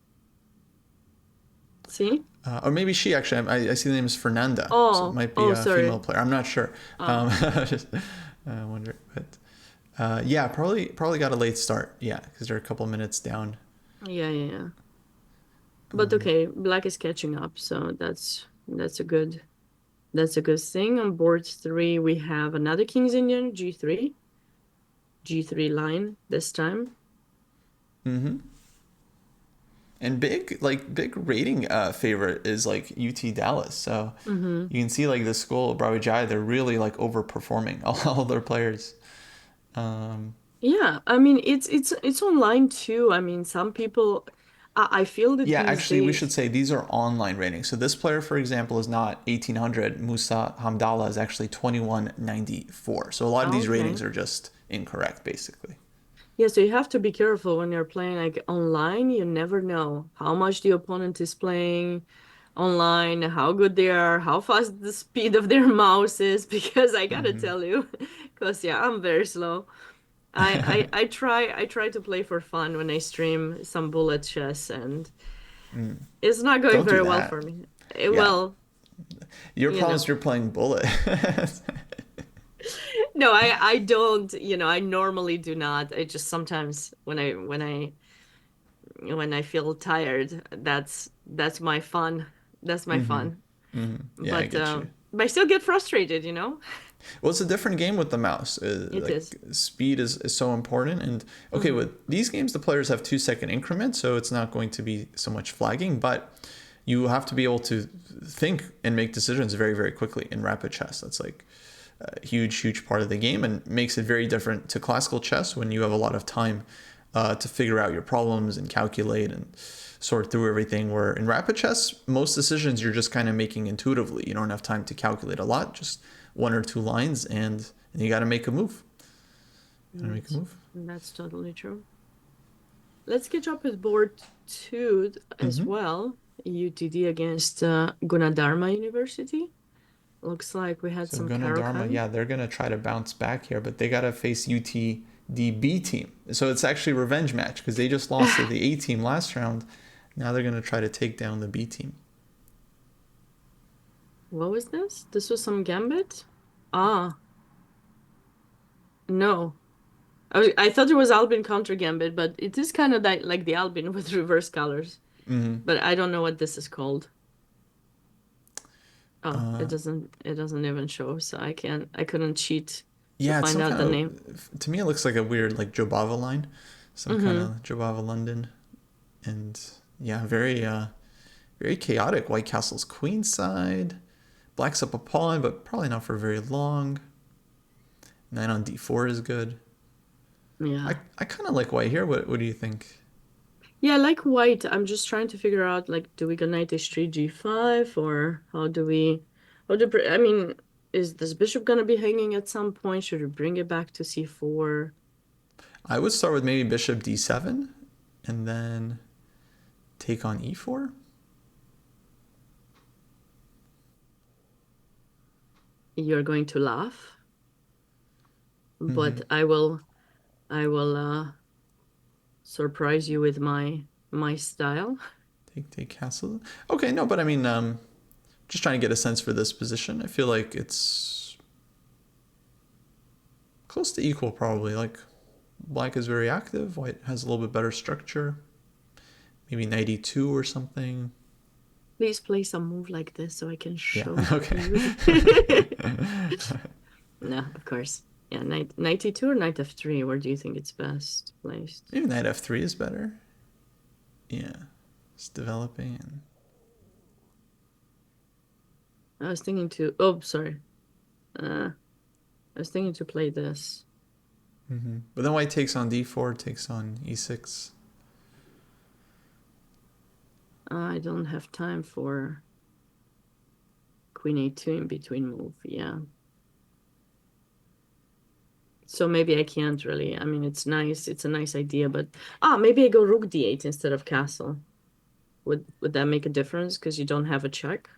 See? Or maybe she actually. I see the name is Fernanda, so it might be a sorry. female player. I'm not sure. Just wonder, but yeah, probably got a late start. Yeah, because they're a couple minutes down. Yeah. But okay, black is catching up, so that's a good thing. On board 3, we have another King's Indian, g3 line this time. And big rating favorite is like UT Dallas. So you can see like the school Brawijai, they're really like overperforming all their players. Yeah, I mean it's online too. I mean some people, I feel that Yeah, these actually, we days. should say these are online ratings. So this player, for example, is not 1800. Musa Hamdallah is actually 2194. So a lot of these ratings are just incorrect, basically. Yeah, so you have to be careful when you're playing like online. You never know how much the opponent is playing online, how good they are, how fast the speed of their mouse is, because I gotta tell you, Kostya, I'm very slow. I try to play for fun when I stream some bullet chess, and it's not going Don't do very well that. for me. Yeah. Well, Your you problem is know. you're playing bullet. No, I don't, I normally do not. I just sometimes when I feel tired, that's my fun. That's my fun. Yeah, I get you. But I still get frustrated, Well, it's a different game with the mouse. It Like is. speed is so important. And okay, with these games, the players have 2-second increments, so it's not going to be so much flagging. But you have to be able to think and make decisions very, very quickly in rapid chess. That's like a huge part of the game, and makes it very different to classical chess when you have a lot of time to figure out your problems and calculate and sort through everything. Where in rapid chess, most decisions you're just kind of making intuitively. You don't have time to calculate a lot, just 1 or 2 lines, and you got to make a move. That's totally true. Let's catch up with board 2 as well. UTD against Gunadharma University. Looks like we had some Gunadharma, yeah, they're going to try to bounce back here, but they got to face UTD team. So it's actually a revenge match because they just lost to the A team last round. Now they're going to try to take down the B team. What was this? This was some gambit? Ah. No. I thought it was Albin counter gambit, but it is kind of like the Albin with reverse colors. But I don't know what this is called. Oh, it doesn't even show, so I couldn't cheat to find out the name. To me, it looks like a weird like Jobava line, some kind of Jobava London, and yeah, very chaotic. White castle's queenside, black's up a pawn, but probably not for very long. Knight on d4 is good. Yeah. I kind of like white here. What do you think? Yeah, I like white. I'm just trying to figure out, like, do we go knight h3, g5, or I mean, is this bishop going to be hanging at some point? Should we bring it back to c4? I would start with maybe bishop d7 and then take on e4. You're going to laugh, but I will surprise you with my style. Take castle. Okay, no, but I mean, just trying to get a sense for this position. I feel like it's close to equal, probably. Like black is very active, white has a little bit better structure. maybe knight e2 or something. Please play some move like this so I can show Okay. you. No, of course. Yeah, knight e2 or knight f3. Where do you think it's best placed? Maybe knight f3 is better. Yeah, it's developing. And... I was thinking to. Oh, sorry. I was thinking to play this. But then white takes on d4, takes on e6. I don't have time for queen a2 in between move. Yeah. So maybe I can't really. I mean, it's nice. It's a nice idea, but maybe I go rook d8 instead of castle. Would that make a difference? Because you don't have a check.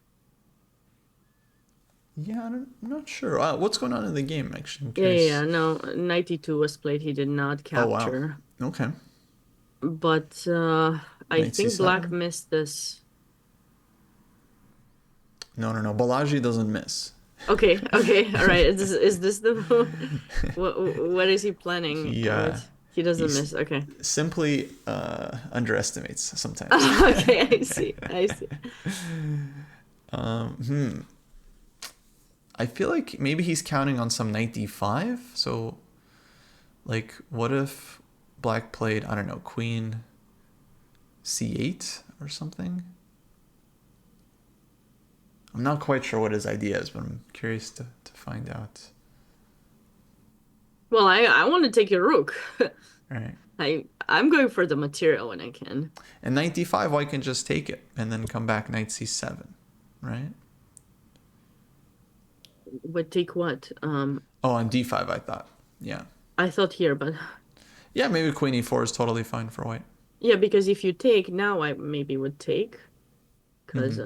Yeah, I'm not sure. What's going on in the game, actually? I'm Yeah, curious. yeah, no. Knight e2 was played. He did not capture. Oh, wow. Okay. But I Knight think c7. black missed this. No. Balaji doesn't miss. Okay, all right. Is this the what is he planning? He doesn't miss. Okay. Simply underestimates sometimes. Okay, I see. I feel like maybe he's counting on some knight d5. So, like, what if black played, I don't know, queen c8 or something? I'm not quite sure what his idea is, but I'm curious to find out. Well, I want to take your rook. Right. I'm going for the material when I can. And knight d5, white can just take it and then come back knight c7, right? But take what? On d5, I thought. Yeah. I thought here, but Yeah, maybe queen e4 is totally fine for white. yeah, because if you take now, I maybe would take, because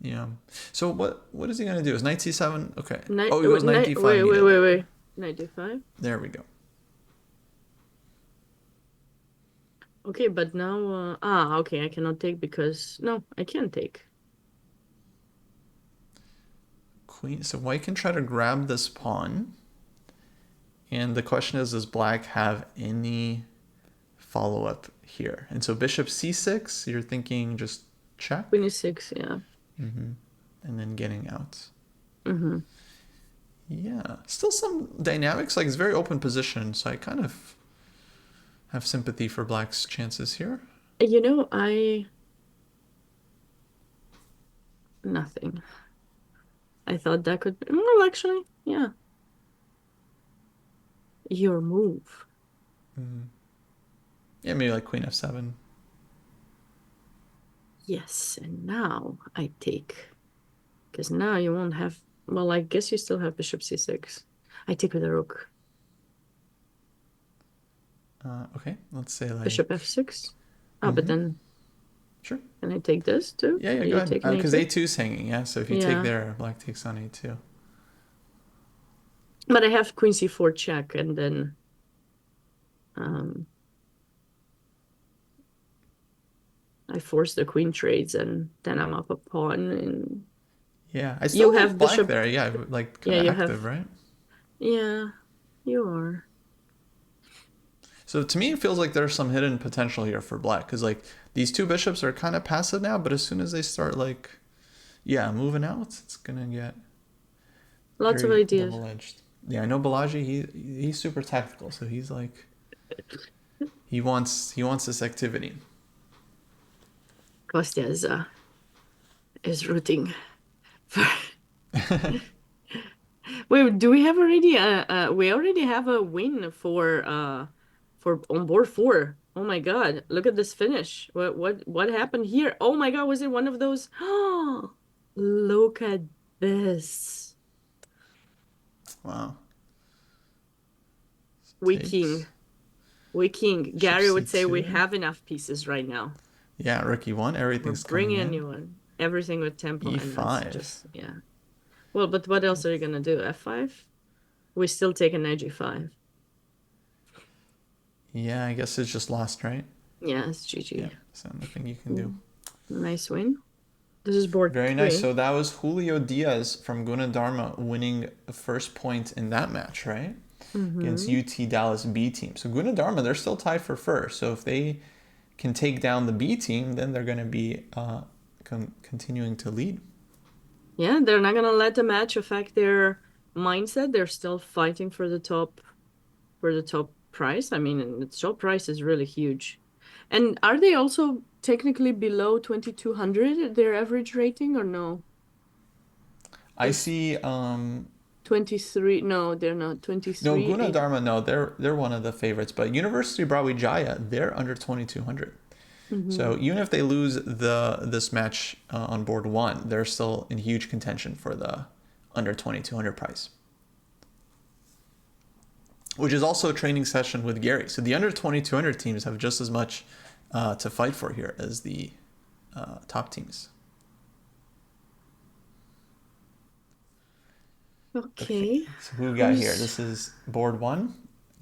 Yeah. So what is he gonna do? Is knight c7? Okay. Knight, He was knight d5. Wait. Knight d5. There we go. Okay, but now okay, I cannot take because no, I can't take. Queen. So white can try to grab this pawn. And the question is, does black have any follow-up here? And so bishop c6, you're thinking just check? Queen e6, yeah. And then getting out. Mm-hmm. Yeah. Still some dynamics. Like, it's very open position. So I kind of have sympathy for black's chances here. You know, nothing. I thought that could be... Well, actually, yeah. Your move. Yeah, maybe like queen f7. Yes, and now I take. Because now you won't have... Well, I guess you still have bishop c6. I take with a rook. Okay, let's say like... Bishop f6. But then... Sure. Can I take this too? Yeah, go ahead. Because a2 is hanging, yeah. So if you take there, black takes on a2. But I have queen c4 check, and then I force the queen trades, and then I'm up a pawn. And yeah, I still have black bishop there. Yeah, like kind of active, right? Yeah, you are. So to me, it feels like there's some hidden potential here for black, because like these two bishops are kind of passive now, but as soon as they start like, moving out, it's gonna get lots of ideas. Double-edged. Yeah, I know Balaji. He's super tactical, so he's like, he wants this activity. Kostya is rooting for. Wait, do we have already? We already have a win for on board 4. Oh my God! Look at this finish. What happened here? Oh my God! Was it one of those? Oh, look at this. Wow. We king. Gary would say we have enough pieces right now. Yeah, rook e1, everything's coming in. Bring a new one. Everything with tempo. E5. And just, yeah. Well, but what else are you gonna do? F5? We still take knight g5. Yeah, I guess it's just lost, right? Yeah, it's GG. Yeah, so nothing you can do. Nice win. This is board Very 3. nice. So that was Julio Diaz from Gunadarma winning the first point in that match, right? Against UT Dallas B team. So Gunadarma, they're still tied for first. So if they can take down the B team, then they're going to be continuing to lead. Yeah, they're not gonna let the match affect their mindset. They're still fighting for the top prize. I mean, the top prize is really huge. And are they also technically below 2200 their average rating or no? I see 23. No, they're not. no 23. Gunadarma, no, they're one of the favorites, but University of Brawijaya, they're under 2200. So even if they lose this match on board 1, they're still in huge contention for the under 2200 prize, which is also a training session with Garry. So the under 2200 teams have just as much to fight for here as the top teams. Okay. So who we got here? This is board 1,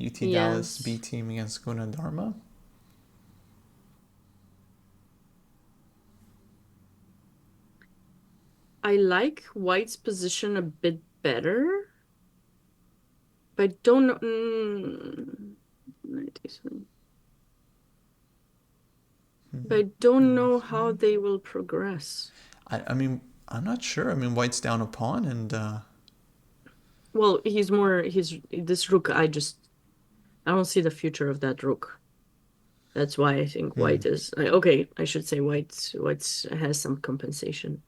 UT Dallas Yes. B team against Gunadarma. I like White's position a bit better, but I don't know. 93. But I don't know how they will progress. I mean, I'm not sure. I mean, White's down a pawn, and Well, this rook. I don't see the future of that rook. That's why I think White is okay. I should say White has some compensation.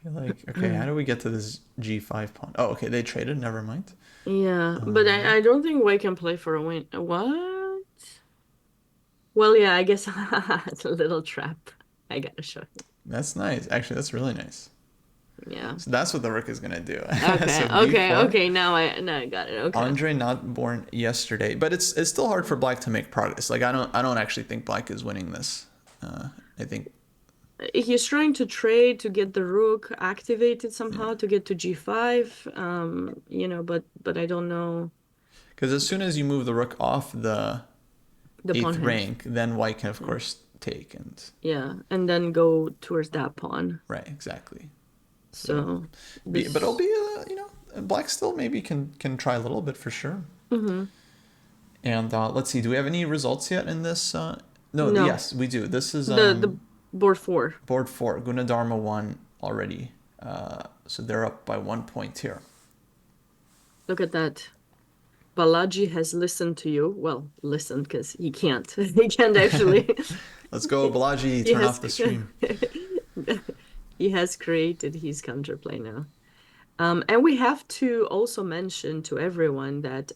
I feel like, okay, how do we get to this G5 pawn? Oh, okay, they traded. Never mind. Yeah, but I don't think White can play for a win. What? Well, yeah, I guess it's a little trap. I gotta show you. That's nice. Actually, that's really nice. Yeah. So that's what the rook is gonna do. Okay. So okay. B4. Okay. Now I got it. Okay. Andre not born yesterday, but it's still hard for Black to make progress. Like I don't actually think Black is winning this. I think He's trying to trade to get the rook activated somehow to get to G5. But I don't know. because as soon as you move the rook off the The pawn 8th has- rank, then White can of course take and Yeah, and then go towards that pawn. right, exactly. So, But it'll be Black still maybe can try a little bit for sure. Mm-hmm. And let's see, do we have any results yet in this? No. Yes, we do. This is the board 4. board 4. Gunadarma won already, so they're up by 1 point here. Look at that. Balaji has listened to you. Well, listened because he can't. He can't actually. Let's go, Balaji. Turn off the stream. He has created his counterplay now. And we have to also mention to everyone that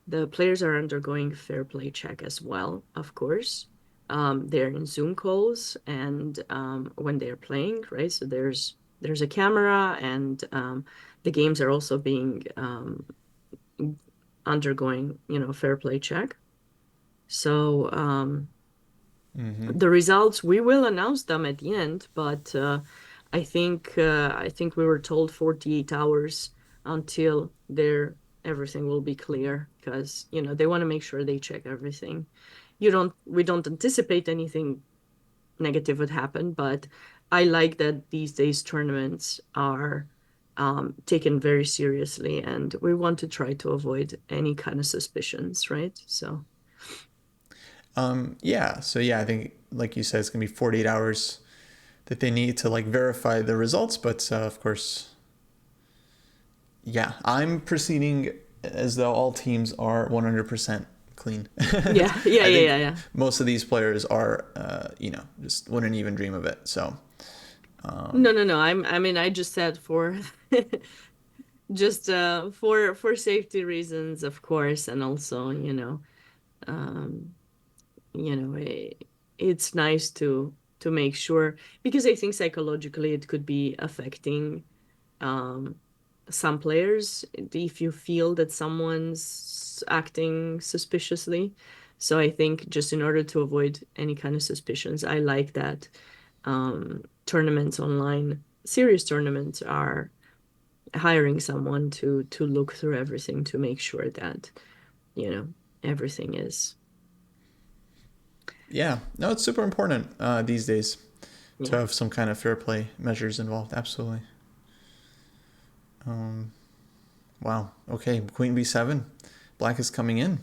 the players are undergoing fair play check as well, of course. They're in Zoom calls and when they're playing, right? So there's a camera and the games are also being undergoing, fair play check. So the results, we will announce them at the end, but I think we were told 48 hours until everything will be clear because they want to make sure they check everything. We don't anticipate anything negative would happen, but I like that these days tournaments are taken very seriously, and we want to try to avoid any kind of suspicions, right? So. Yeah. So yeah, I think like you said, it's gonna be 48 hours that they need to verify the results. But of course, yeah, I'm proceeding as though all teams are 100% clean. Yeah. Most of these players are, just wouldn't even dream of it. So. No. I just said for just for safety reasons, of course, and also, it's nice to make sure because I think psychologically it could be affecting some players if you feel that someone's acting suspiciously. So I think just in order to avoid any kind of suspicions, I like that tournaments online, serious tournaments are hiring someone to look through everything to make sure that, everything is. Yeah, no, it's super important these days to have some kind of fair play measures involved. Absolutely. Wow. Okay, Queen B7. Black is coming in.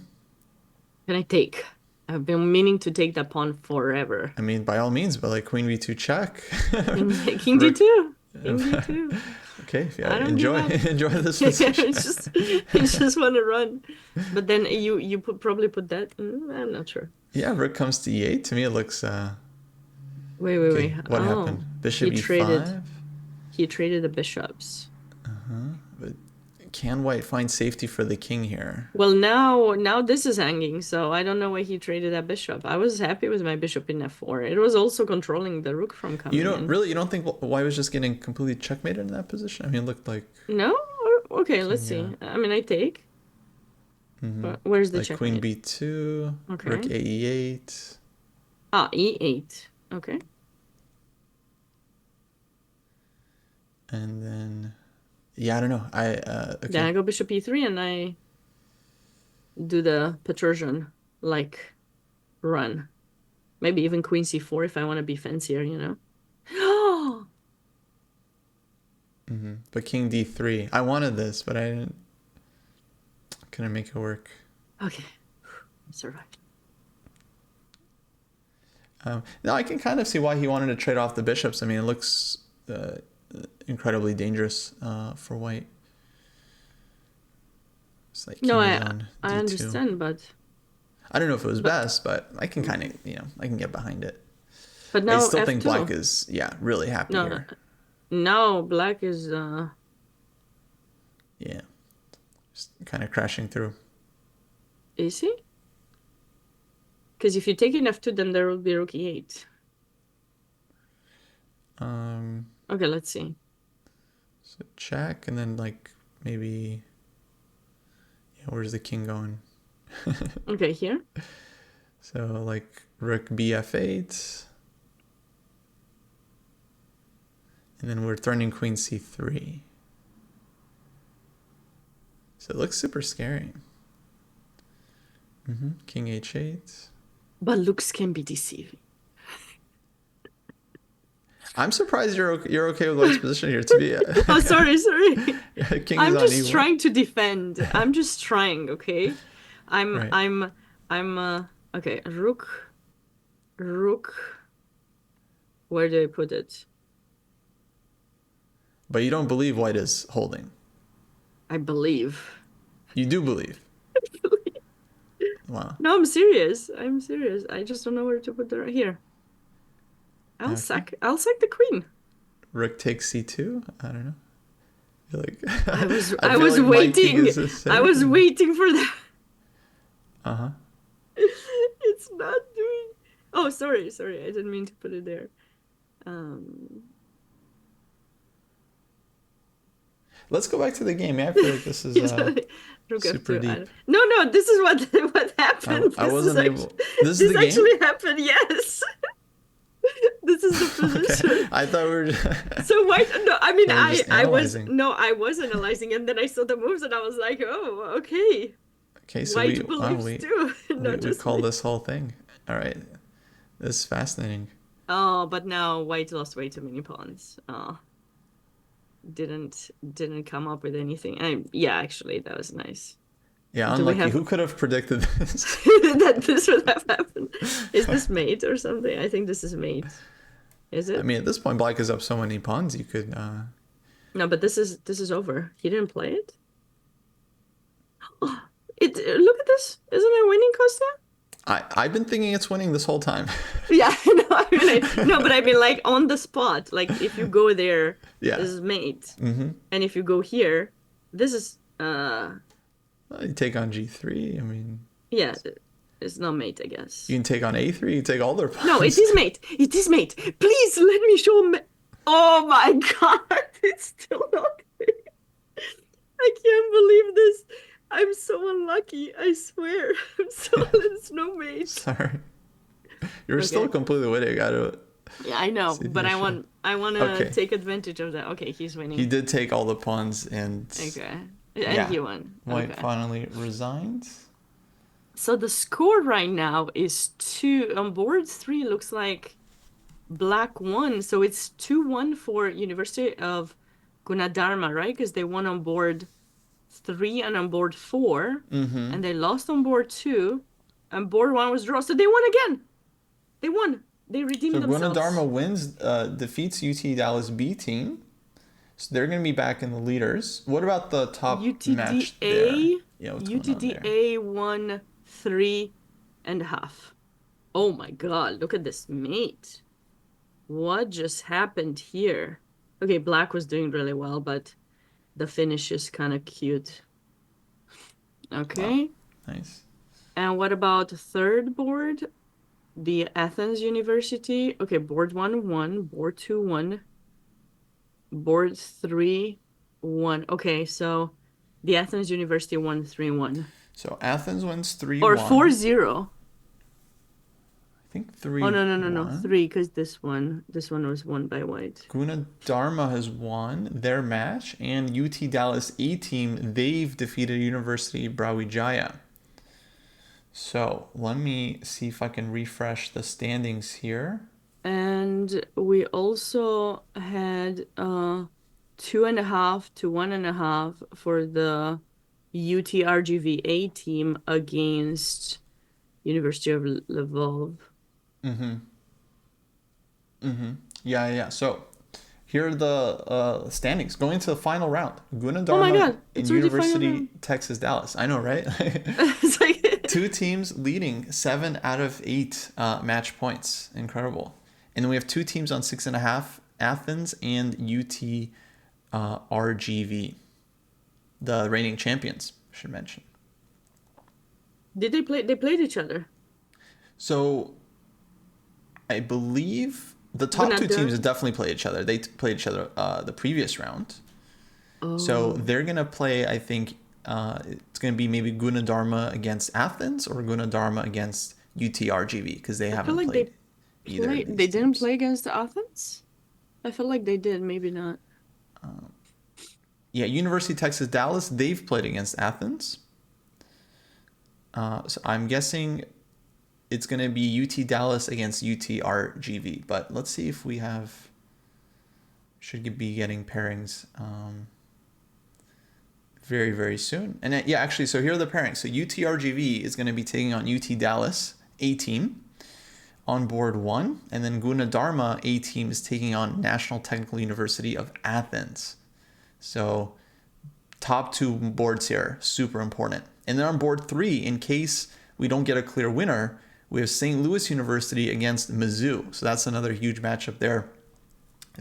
Can I take? I've been meaning to take that pawn forever. I mean, by all means, but like queen b2 check. King d2. King d2. Okay, I yeah, don't enjoy give up. enjoy this Yeah, position. it's just want to run. But then you probably put that. I'm not sure. Yeah, rook comes to e8. To me, it looks. Wait. Okay, what Oh, happened? Bishop he e5. traded the bishops. But can white find safety for the king here? Well, now this is hanging, so I don't know why he traded that bishop. I was happy with my bishop in f4. It was also controlling the rook from coming You don't in. really, you don't think white was just getting completely checkmated in that position? I mean, it looked like No? Okay, let's see. I mean, I take. But where's the like checkmate? queen b2, Okay. rook e8. Ah, e8. Okay. And then, yeah, I don't know. Okay. Then I go bishop e3 and I do the Petrosian like run. Maybe even queen c4 if I want to be fancier, you know. But king d3. I wanted this, but I couldn't make it work. Okay. Survived. Now I can kind of see why he wanted to trade off the bishops. I mean, it looks incredibly dangerous for white. It's like No, king is on I d2. understand, but I don't know if it was best, but I can kind of, I can get behind it. now I still f2. think black is, really happy No, here. now black is Yeah. Just kind of crashing through. is he? Because if you take in f2, then there will be rook e8. Okay, let's see. So check, and then like maybe, where's the king going? Okay, here. So like rook bf8, and then we're threatening queen c3. So it looks super scary. King h8. But looks can be deceiving. I'm surprised you're okay with white's position here. To be Oh, sorry. king I'm is on just e1. trying to defend. I'm just trying, okay? Right. I'm okay, rook. Where do I put it? But you don't believe white is holding. I believe. You do believe. Wow. No, I'm serious. I just don't know where to put the here. I'll Okay. sack the queen. Rook takes c2. I don't know. I feel like I feel was like my king waiting. is the same. I was waiting for that. Uh-huh. It's not doing. Oh, sorry. I didn't mean to put it there. Let's go back to the game. Yeah, I feel like this is Rook super F2. deep. No, this is what happened. I wasn't able. This is This the game? actually happened. Yes. This is the position. Okay. I thought we were So white. No, I mean Yeah, we're just I was analyzing. no, I was analyzing, and then I saw the moves, and I was like, oh, okay. Okay, so White believes too. we call this whole thing. All right. This is fascinating. Oh, but now white lost way too many pawns. Didn't come up with anything. Yeah, actually, that was nice. Yeah, Do we unlucky. have- Who could have predicted this? That this would have happened. Is this mate or something? I think this is mate. Is it? I mean, at this point, black is up so many pawns. You could. No, but this is over. He didn't play it. Look at this. Isn't it winning, Kostya? I've been thinking it's winning this whole time. Yeah, no, but I mean, like on the spot. Like if you go there, Yeah. this is mate, Mm-hmm. and if you go here, this is You take on g3. I mean, yeah, it's not mate, I guess. you can take on a3. You take all their pawns. No, it is mate. It is mate. Please let me show me. Oh my god, it's still not mate. I can't believe this. I'm so unlucky. I swear. It's no mate. Sorry. You're still completely winning. Yeah, I know, See, but yeah, I want to Okay. take advantage of that. Okay, he's winning. He did take all the pawns, and Okay. And Yeah. he won. white Okay. finally resigned. So the score right now is 2 on board 3 looks like black won. So it's 2-1 for University of Gunadarma, right? Because they won on board 3 and on board 4, Mm-hmm. and they lost on board 2. And board one was draw. So they won again. They won. They redeemed So themselves. Gunadarma wins, defeats UT Dallas B team. So they're going to be back in the leaders. What about the top match there? Yeah, what's going on there? UTDA won 3.5. Oh my God, look at this mate. What just happened here? Okay, black was doing really well, but the finish is kind of cute. Okay. Wow. Nice. And what about third board? The Athens University. Okay, board 1 won, board 2 won, board 3 won. Okay, so the Athens University won 3-1. So Athens wins 3-1. Or 4-0. I think 3. Oh no, 3, because this one was won by white. Gunadarma has won their match, and UT Dallas A team, they've defeated University Brawijaya. So let me see if I can refresh the standings here. And we also had 2.5 to 1.5 for the UTRGV team against University of Lvov. Yeah. So here are the standings going to the final round. Gunadarma Oh my God, and it's already final University round. Texas Dallas. I know, right? It's like Two teams leading 7 out of 8 match points. Incredible. And then we have two teams on 6.5, Athens and UT RGV, the reigning champions, I should mention. Did they play? They played each other. So I believe the top two teams have definitely played each other. They played each other the previous round. Oh. So they're going to play, I think, it's going to be maybe Gunadarma against Athens or Gunadarma against UTRGV because they haven't like played either. They didn't teams. play against Athens? I feel like they did, maybe not. Yeah, University of Texas Dallas, they've played against Athens. So I'm guessing it's going to be UT Dallas against UTRGV. But let's see if we have... Should be getting pairings very, very soon. And yeah, actually, so here are the pairings. So UTRGV is going to be taking on UT Dallas A team on board 1. And then Gunadarma A team is taking on National Technical University of Athens. So top 2 boards here, super important. And then on board 3, in case we don't get a clear winner, we have St. Louis University against Mizzou. So that's another huge matchup there.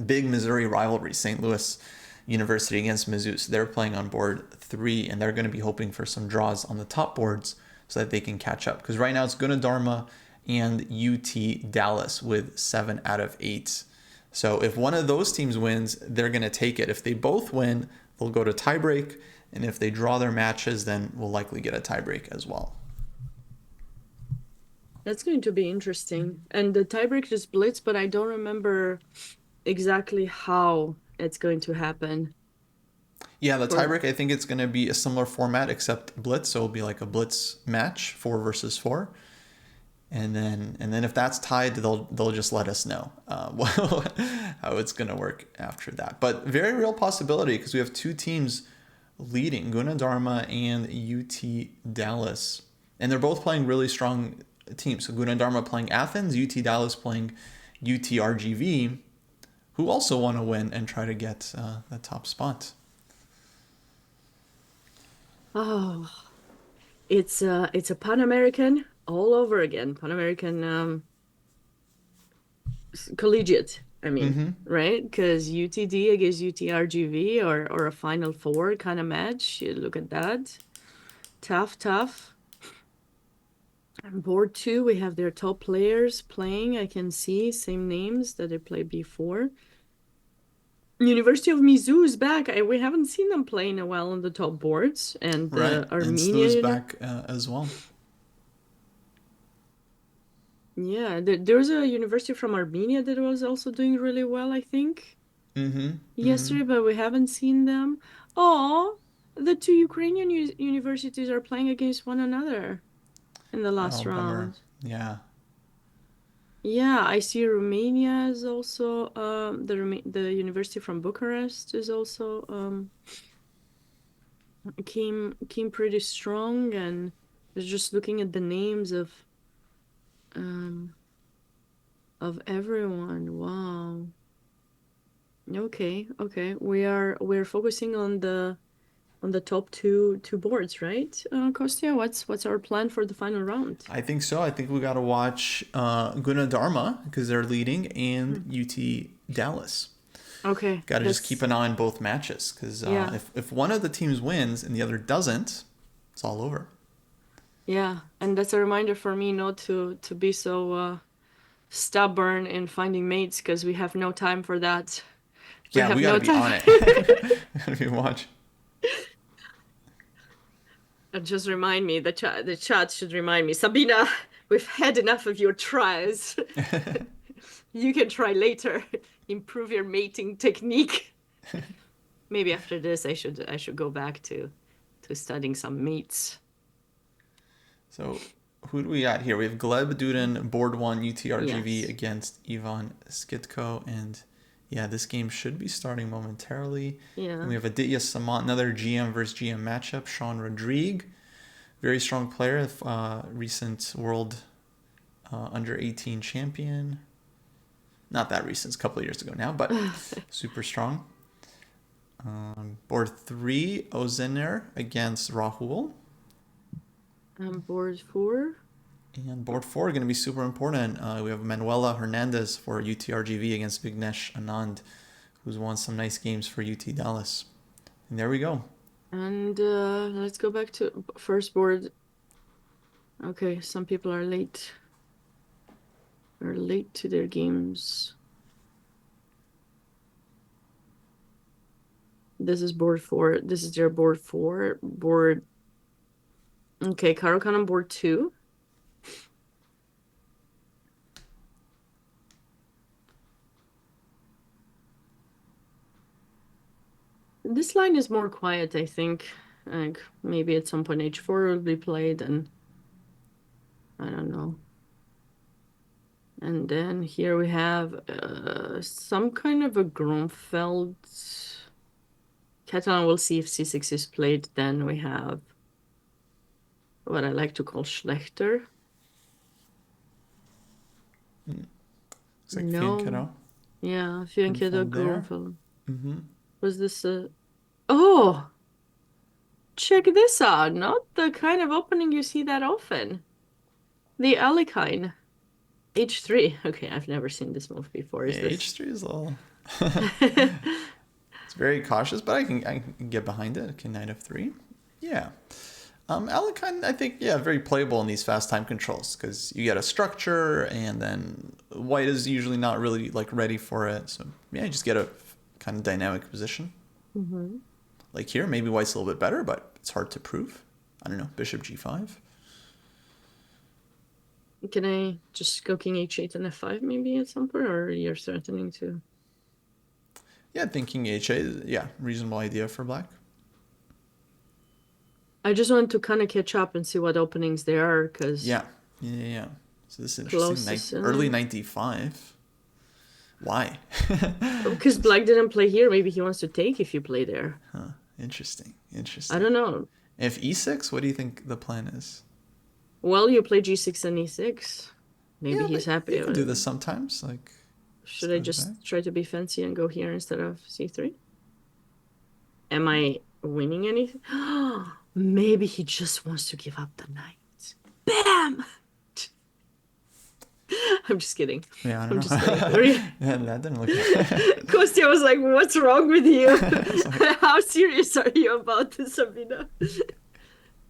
Big Missouri rivalry, St. Louis University against Mizzou. So they're playing on board 3, and they're going to be hoping for some draws on the top boards so that they can catch up. Because right now it's Gunadarma and UT Dallas with 7 out of 8. So if one of those teams wins, they're going to take it. If they both win, they'll go to tiebreak. And if they draw their matches, then we'll likely get a tiebreak as well. That's going to be interesting. And the tiebreak is blitz, but I don't remember exactly how it's going to happen. Yeah, the tiebreak, I think it's going to be a similar format except blitz. So it'll be like a blitz match, 4 versus 4. And then if that's tied, they'll just let us know how it's going to work after that. But very real possibility because we have two teams leading, Gunadarma and UT Dallas. And they're both playing really strong teams. So Gunadarma playing Athens, UT Dallas playing UTRGV, who also want to win and try to get the top spot. Oh, it's a Pan-American all over again. Pan-American collegiate, I mean, right? Because UTD against UTRGV or a Final Four kind of match. You look at that. Tough. On board 2, we have their top players playing. I can see same names that they played before. University of Mizzou is back. We haven't seen them play in a while on the top boards. And right. Armenia. And SLU's back as well. Yeah, there's a university from Armenia that was also doing really well, I think. Yesterday, but we haven't seen them. Oh, the two Ukrainian universities are playing against one another in the last round. Yeah. Yeah, I see Romania is also the university from Bucharest is also came pretty strong, and was just looking at the names of everyone. Wow. Okay, okay. We're focusing on the top two boards, right? Kostya, what's our plan for the final round? I think so. I think we got to watch Gunadarma because they're leading and UT Dallas. Okay. Got to just keep an eye on both matches because Yeah. if one of the teams wins and the other doesn't, it's all over. Yeah, and that's a reminder for me not to be so stubborn in finding mates because we have no time for that. We Yeah, have we got no to be time. on it. We got to be watching. Just remind me, the chat should remind me, Sabina, we've had enough of your tries. You can try later. Improve your mating technique. Maybe after this I should go back to studying some mates. So who do we got here? We have Gleb Dudin, board 1 UTRGV Yes. against Ivan Skitko, and yeah, this game should be starting momentarily. Yeah. And we have Aditya Samant, another GM versus GM matchup. Sean Rodrigue, very strong player, recent world under 18 champion. Not that recent, it's a couple of years ago now, but super strong. Board 3, Ozener against Rahul. Board 4. And board 4 going to be super important. We have Manuela Hernandez for UTRGV against Vignesh Anand, who's won some nice games for UT Dallas. And there we go. And let's go back to first board. Okay, some people are late. They're late to their games. This is board 4. This is their board 4. Board. Okay, Karokan on board 2. This line is more quiet, I think. Like maybe at some point H4 will be played, and I don't know. And then here we have some kind of a Gromfeld. Catalan, we'll see if C6 is played. Then we have what I like to call Schlechter. Looks like No. Fianchetto. Yeah, Fianchetto, Gromfeld there. Gromfeld. Mm-hmm. Was this a... Oh! Check this out. Not the kind of opening you see that often. The Alekhine. H3. Okay, I've never seen this move before. Is Yeah, this... H3 is a little... It's very cautious, but I can get behind it. Okay, knight f3. Yeah. Alekhine, I think, yeah, very playable in these fast time controls because you get a structure and then white is usually not really like ready for it. So yeah, you just get a kind of dynamic position. Mm-hmm. Like here, maybe white's a little bit better, but it's hard to prove. I don't know, bishop g5. Can I just go king h8 and f5 maybe at some point, or you're threatening to? Yeah, thinking h8, yeah, reasonable idea for black. I just want to kind of catch up and see what openings there are, because Yeah. So this is interesting. Early knight d5. Why? because black didn't play here. Maybe he wants to take if you play there. Huh. Interesting. I don't know. If e6, what do you think the plan is? Well, you play g6 and e6. Maybe Yeah, he's but happy. You can do this sometimes. Like, should I just try to be fancy and go here instead of c3? Am I winning anything? Maybe he just wants to give up the knight. Bam! I'm just kidding. Yeah, I don't know. Just kidding. Yeah, that didn't look good. Kostya was like, what's wrong with you? How serious are you about this, Sabina?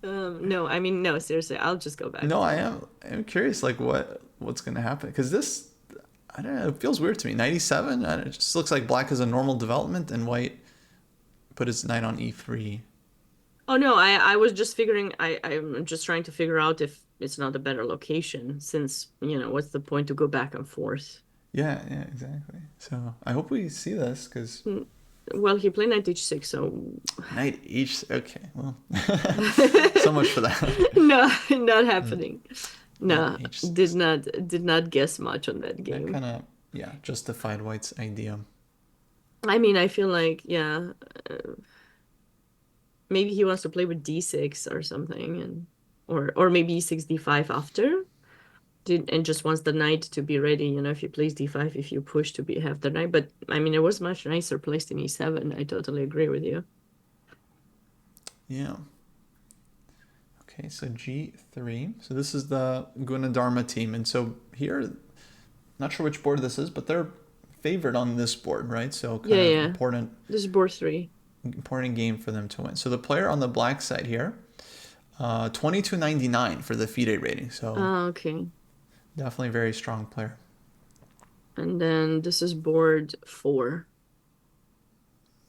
No, I mean, no, seriously, I'll just go back. No, I'm curious, like, what's going to happen? Because this, I don't know, it feels weird to me. 97, it just looks like black is a normal development and white put his knight on e3. Oh, no, I was just figuring, I'm just trying to figure out if it's not a better location, since, what's the point to go back and forth? Yeah, exactly. So I hope we see this, because... Well, he played knight h6, so... Knight h... Okay, well... So much for that. No, not happening. No, did not guess much on that game. That kind of, justified white's idea. I mean, I feel like, maybe he wants to play with d6 or something, and or maybe e6 d5 after. And just wants the knight to be ready, if you place d5, if you push to have the knight. But I mean, it was much nicer placed in e7. I totally agree with you. Yeah. Okay, so g3. So this is the Gunadarma team. And so here, not sure which board this is, but they're favored on this board, right? So kind of important. This is board 3. Important game for them to win. So the player on the black side here, 2299 for the FIDE rating. So okay. Definitely a very strong player. And then this is board 4.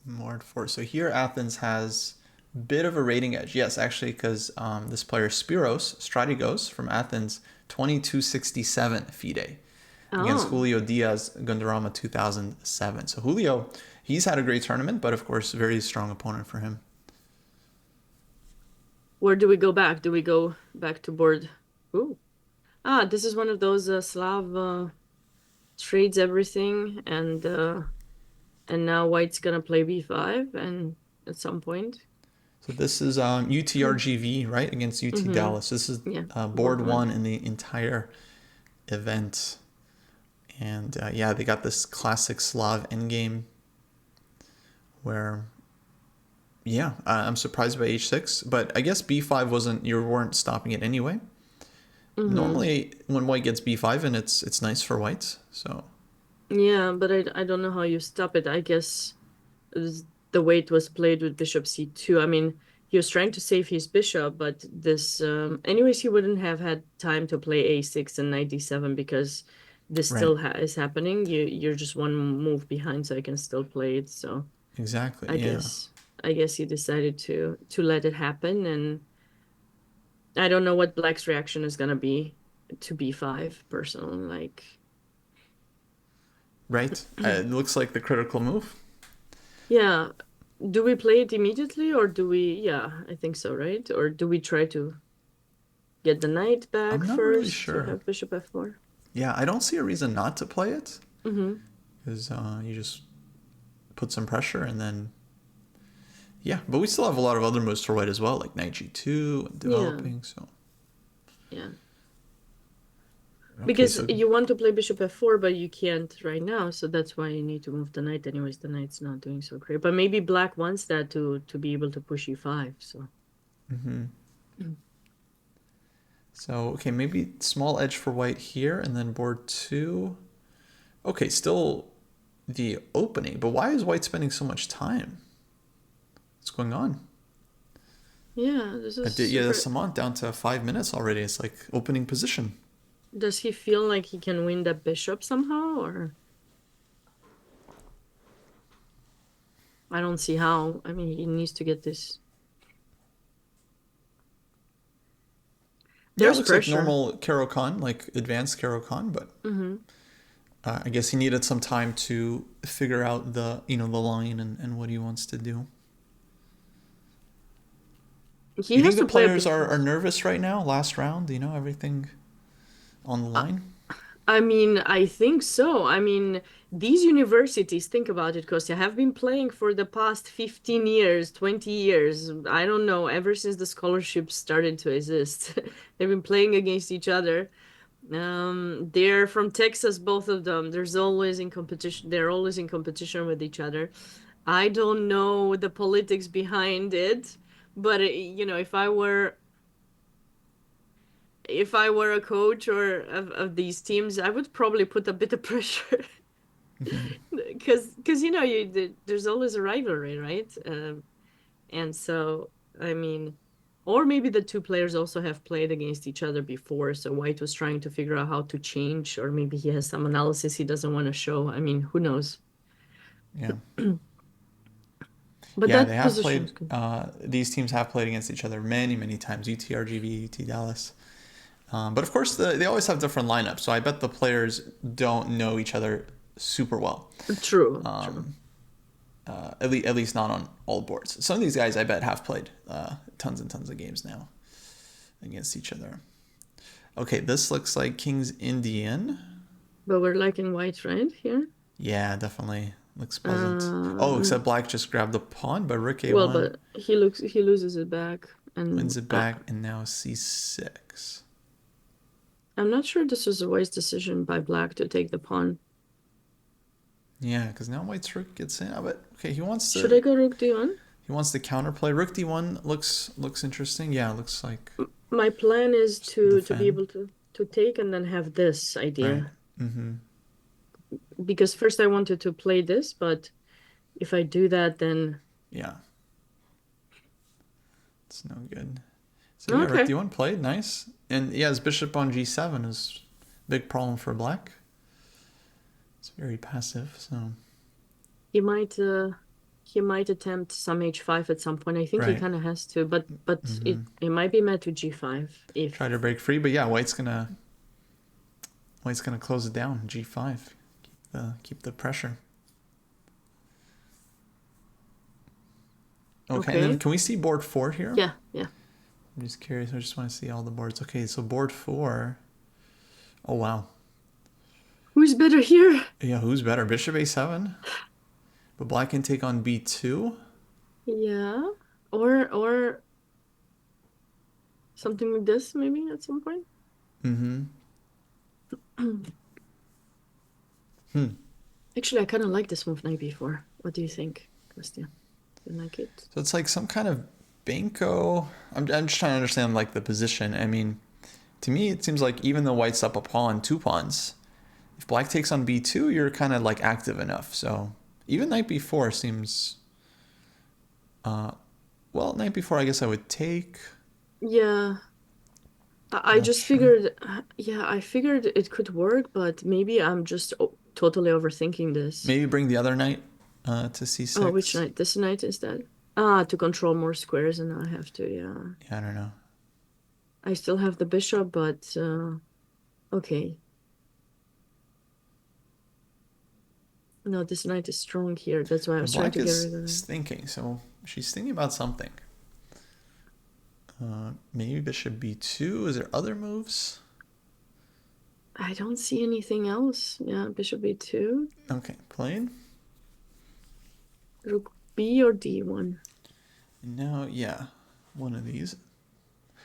Board 4. So here Athens has a bit of a rating edge. Yes, actually, because this player Spiros Strategos from Athens, 2267 FIDE against Julio Diaz Gundarama 2007. So Julio, he's had a great tournament, but of course, very strong opponent for him. Where do we go back? Do we go back to board? Ooh. This is one of those Slav trades everything, and now White's gonna play b5, and at some point. So this is UTRGV, right, against UT Dallas. This is board 1 in the entire event. And they got this classic Slav endgame where, I'm surprised by h6, but I guess b5 you weren't stopping it anyway. Normally when White gets b5, and it's nice for White, so. Yeah, but I don't know how you stop it. I guess the way it was played with bishop c2. I mean, he was trying to save his bishop, but this, anyways, he wouldn't have had time to play a6 and knight d7 because this still is happening. You're just one move behind, so I can still play it. So exactly, I guess he decided to let it happen, and I don't know what Black's reaction is gonna be to b5 personally. Like, right, it looks like the critical move. Yeah. Do we play it immediately, or do we? Yeah, I think so, right? Or do we try to get the knight back I'm not first really sure. to have bishop f4? Yeah, I don't see a reason not to play it. Because you just put some pressure and then... Yeah, but we still have a lot of other moves for White as well, like knight g2 and developing, so... Yeah. Okay, Because you want to play bishop f4, but you can't right now, so that's why you need to move the knight. Anyways, the knight's not doing so great. But maybe Black wants that to be able to push e5, so... So, okay, maybe small edge for White here, and then board 2. Okay, still the opening, but why is White spending so much time? What's going on? Yeah, this is... the Samant down to 5 minutes already. It's like opening position. Does he feel like he can win the bishop somehow, or... I don't see how. I mean, he needs to get this... There's looks pressure. like normal Caro-Kann, like advanced Caro-Kann, but I guess he needed some time to figure out the line and what he wants to do. You think the players are nervous right now? Last round, everything on the line? I mean, I think so. I mean, these universities, think about it, Kostya, have been playing for the past 15 years, 20 years. I don't know, ever since the scholarships started to exist. They've been playing against each other. They're from Texas, both of them. They're always in competition with each other. I don't know the politics behind it, but if I were a coach or of these teams, I would probably put a bit of pressure because there's always a rivalry, right? And so, I mean, or maybe the two players also have played against each other before, so White was trying to figure out how to change, or maybe he has some analysis he doesn't want to show. I mean, who knows? Yeah. But they have played. These teams have played against each other many, many times. UTRGV, UT Dallas. But of course, they always have different lineups. So I bet the players don't know each other super well. True. At least not on all boards. Some of these guys, I bet, have played tons and tons of games now against each other. Okay, this looks like King's Indian. But we're liking White, right, here? Yeah, definitely. Looks pleasant. Except Black just grabbed the pawn, but Rook A1. Well, but he loses it back. And Wins it back, and now c6. I'm not sure this was a wise decision by black to take the pawn. Yeah, because now white's rook gets in. But okay, he wants to. Should I go rook d1? He wants to counterplay. Rook d1 looks interesting. Yeah, it looks like. My plan is to be defend. able to take and then have this idea. Right. Mm-hmm. Because first I wanted to play this, but if I do that, then Yeah. It's no good. So yeah, rook d1 played. Nice. And yeah, his bishop on g7 is a big problem for black. It's very passive, so. he might attempt some h5 at some point. I think he kind of has to, but it might be met with g5 if try to break free. But yeah, white's gonna close it down. g5, keep the pressure. Okay, and then can we see board 4 here? Yeah. I'm just curious. I just want to see all the boards. Okay, so board 4. Oh wow. Who's better here? Yeah, who's better? Bishop a7. But black can take on b2. Yeah, or something like this maybe at some point. Actually, I kind of like this move knight b4. What do you think, Kostya? Do you like it? So it's like some kind of banko. I'm just trying to understand like the position. I mean, to me, it seems like even though white's up a pawn, 2 pawns, if black takes on b2, you're kind of like active enough. So even knight b4 seems. Well, knight b4, I guess I would take. Yeah. I just figured, I figured it could work, but maybe I'm just totally overthinking this. Maybe bring the other knight to c6. Oh, which knight? This knight instead? To control more squares, and I have to, Yeah, I don't know. I still have the bishop, but okay. No, this knight is strong here. That's why I was trying to get rid of it. Thinking, so she's thinking about something. Maybe bishop b2. Is there other moves? I don't see anything else. Yeah, bishop b2. Okay, played. Rook b or d1. No, yeah, one of these. I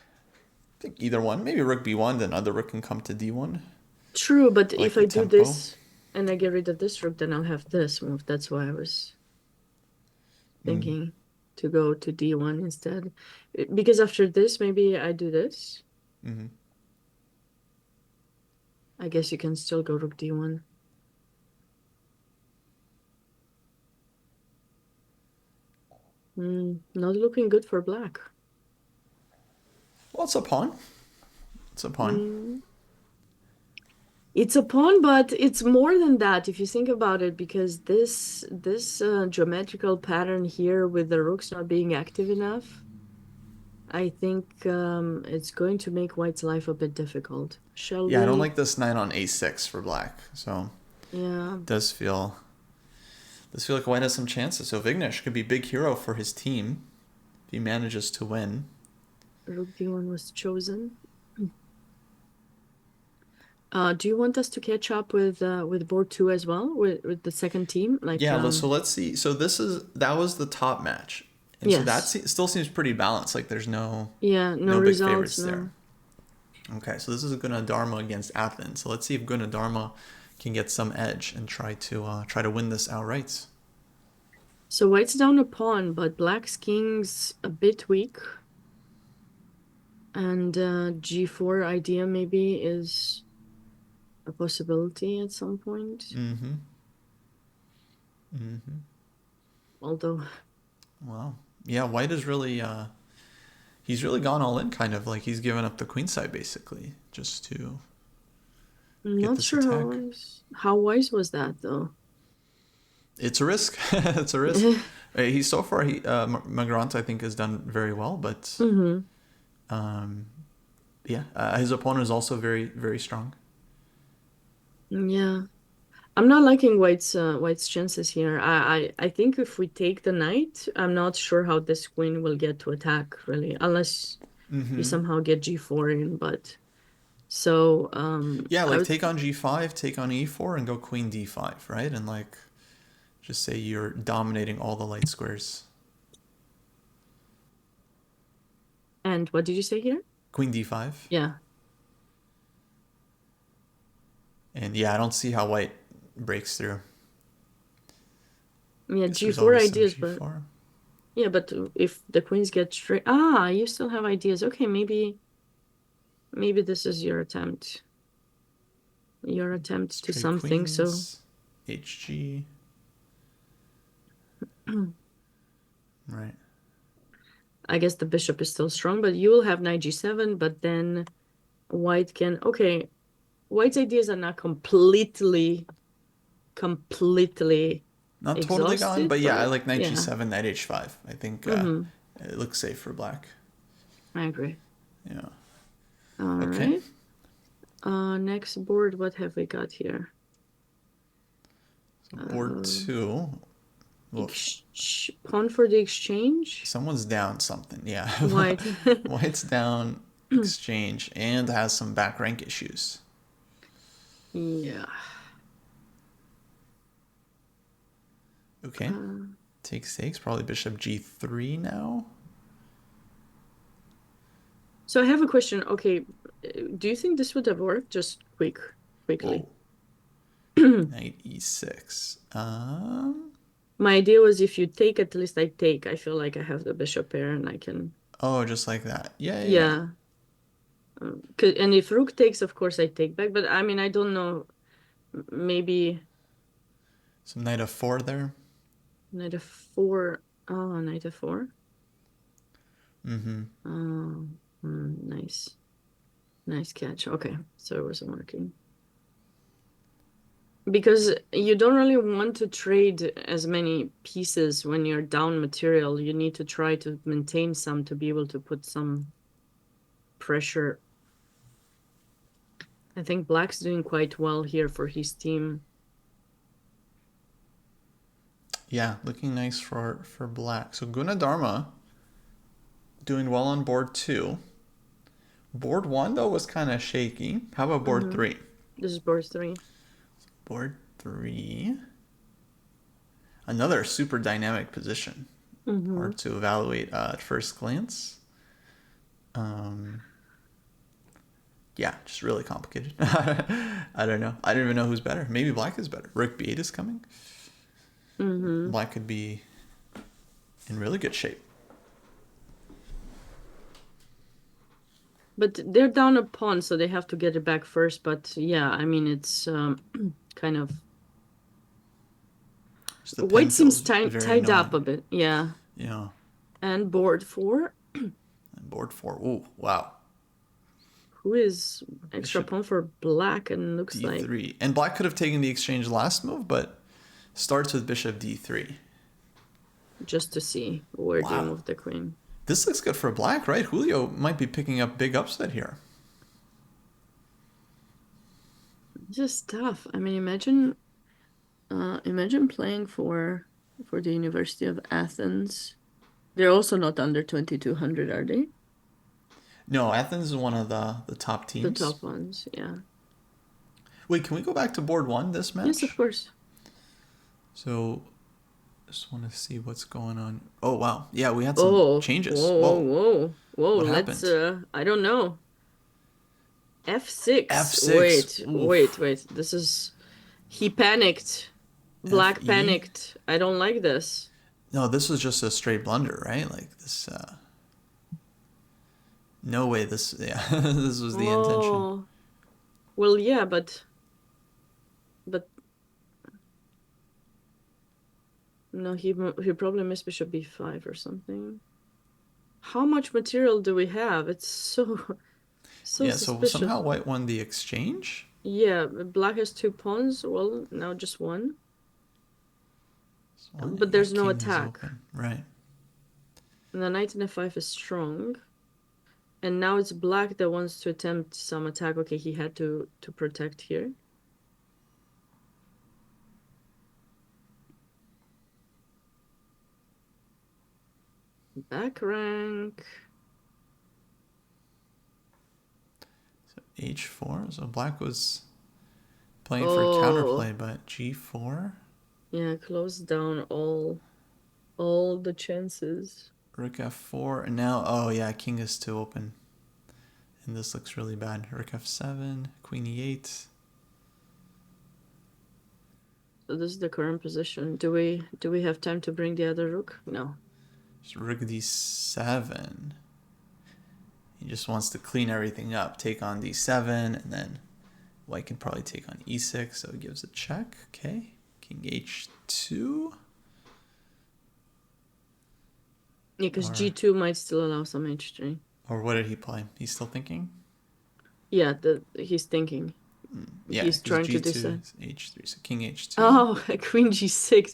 think either one. Maybe rook b1, then other rook can come to d1. True, but like if I do this and I get rid of this rook, then I'll have this move. That's why I was thinking to go to d1 instead. Because after this, maybe I do this. I guess you can still go rook d1. Not looking good for black. Well, it's a pawn. It's a pawn. It's a pawn, but it's more than that if you think about it, because this geometrical pattern here with the rooks not being active enough, I think it's going to make white's life a bit difficult. Shall we? I don't like this knight on a6 for black. So it does feel like white has some chances. So Vignesh could be big hero for his team if he manages to win. Rook d1 was chosen. Do you want us to catch up with board 2 as well, with the second team? Like so let's see. So that was the top match. And so that still seems pretty balanced. Like there's no no big results, favorites there. Okay, so this is Gunadarma against Athens. So let's see if Gunadarma can get some edge and try to win this outright. So white's down a pawn, but black's king's a bit weak. And g4 idea maybe is a possibility at some point. Although, wow, yeah, white is really he's really gone all in, kind of like he's given up the queen side basically just to get this attack. How wise was that though? It's a risk. It's a risk. He's so far Magrant I think has done very well, but his opponent is also very, very strong. Yeah, I'm not liking white's chances here. I think if we take the knight, I'm not sure how this queen will get to attack really, unless you somehow get g4 in. But so take on g5, take on e4, and go queen d5, right? And like just say you're dominating all the light squares. And what did you say here? Queen d5. Yeah. And yeah, I don't see how white breaks through. Yeah, Guess there's g4 always some ideas, but G4. yeah, but if the queens get straight, you still have ideas. Okay, maybe this is your attempt. Your attempt to Straight something. So queens, HG. Right. I guess the bishop is still strong, but you will have knight g7, but then white can, okay, white's ideas are not completely Not totally gone, exhausted, but yeah, I but like knight yeah. g7, knight h5. I think it looks safe for black. I agree. Yeah. All Okay. right. Next board, what have we got here? So board 2. Pawn for the exchange. Someone's down something, yeah. White. White's down exchange and has some back rank issues. Yeah. Okay. Takes. Probably bishop g3 now. So I have a question. Okay, do you think this would have worked? Just quickly. Knight e6. My idea was if you take, at least I take. I feel like I have the bishop pair and I can. Oh, just like that. Yeah. Yeah. And if rook takes, of course, I take back. But I mean, I don't know. Maybe. Some knight f4 there. Knight f4. Oh, knight f4. Mm-hmm. Oh, nice. Nice catch. Okay, so it wasn't working. Because you don't really want to trade as many pieces when you're down material. You need to try to maintain some to be able to put some pressure. I think black's doing quite well here for his team. Yeah, looking nice for black. So Gunadarma doing well on board 2. Board 1, though, was kind of shaky. How about board 3? This is board 3. Board 3. Another super dynamic position. Hard to evaluate at first glance. Yeah, just really complicated. I don't know. I don't even know who's better. Maybe black is better. Rook b8 is coming. Black could be in really good shape. But they're down a pawn, so they have to get it back first. But yeah, I mean, it's kind of... White seems tied up a bit. Yeah. Yeah. And board 4. And board 4. Ooh, wow. Who is extra pawn for black and looks D3. like... And black could have taken the exchange last move, but starts with bishop d3. Just to see where do you move the queen. This looks good for black, right? Julio might be picking up big upset here. This is tough. I mean, imagine playing for the University of Athens. They're also not under 2200, are they? No, Athens is one of the top teams. The top ones, yeah. Wait, can we go back to board 1 this match? Yes, of course. So, just want to see what's going on. Oh, wow. Yeah, we had some changes. Whoa. What Let's, happened? I don't know. F6. F6. Wait. This is... He panicked. Black FE? panicked. I don't like this. No, this was just a straight blunder, right? Like this, no way this was the intention. Well, yeah, but no, he probably missed bishop b5 or something. How much material do we have? It's so suspicious. So somehow white won the exchange? Yeah, black has 2 pawns. Well, now just one. But there's no attack. Right. And the knight in f5 is strong. And now it's black that wants to attempt some attack. Okay, he had to protect here. Back rank. So h4. So black was playing for counterplay, but g4. Yeah, close down all the chances. Rook f4, and now, oh yeah, king is too open. And this looks really bad. Rook f7, queen e8. So this is the current position. Do we have time to bring the other rook? No. Just rook d7. He just wants to clean everything up. Take on d7, and then white can probably take on e6, so it gives a check. Okay, king h2. Yeah, because g2 might still allow some h3. Or what did he play? He's still thinking? Yeah, he's thinking. Yeah, he's trying to g2 decide. is h3, so king h2. Oh, queen g6.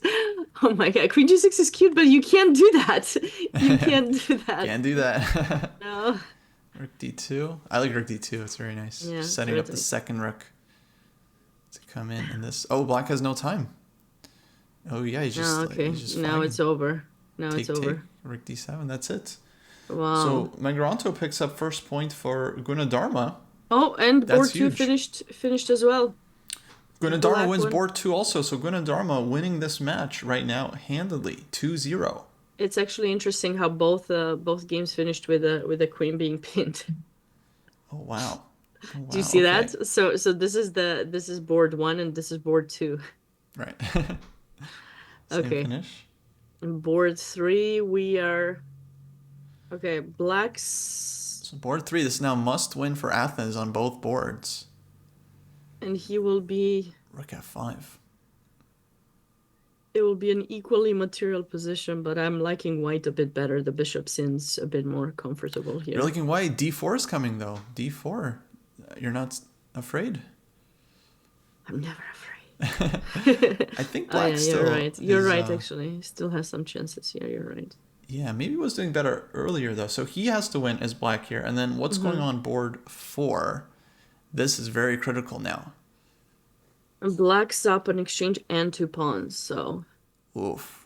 Oh my god, queen g6 is cute, but you can't do that. You can't do that. Can't do that. No. Rook d2. I like rook d2. It's very nice. Yeah, Just setting up the second rook to come in this. Oh, black has no time. Oh yeah, he's just. Oh, okay. He's just now it's over. Now it's over. Rook d7. That's it. Wow. So Megranto picks up first point for Gunadarma. Oh, and board That's 2 huge. finished as well. Gunadarma wins board 2 also. So Gunadarma winning this match right now handedly, 2-0. It's actually interesting how both games finished with a queen being pinned. Oh wow. Do you see that? So this is board 1 and this is board 2. Right. Okay. Finish. And board 3 we are. Okay, black's. So board 3. This now must win for Athens on both boards. And he will be. Rook f5. It will be an equally material position, but I'm liking white a bit better. The bishop seems a bit more comfortable here. You're liking white. d4 is coming though. d4. You're not afraid? I'm never afraid. I think black still. You're right. You're right. Actually, he still has some chances. Yeah, you're right. Yeah, maybe was doing better earlier though. So he has to win as black here. And then what's going on board 4? This is very critical now. And black's up an exchange and 2 pawns, so. Oof.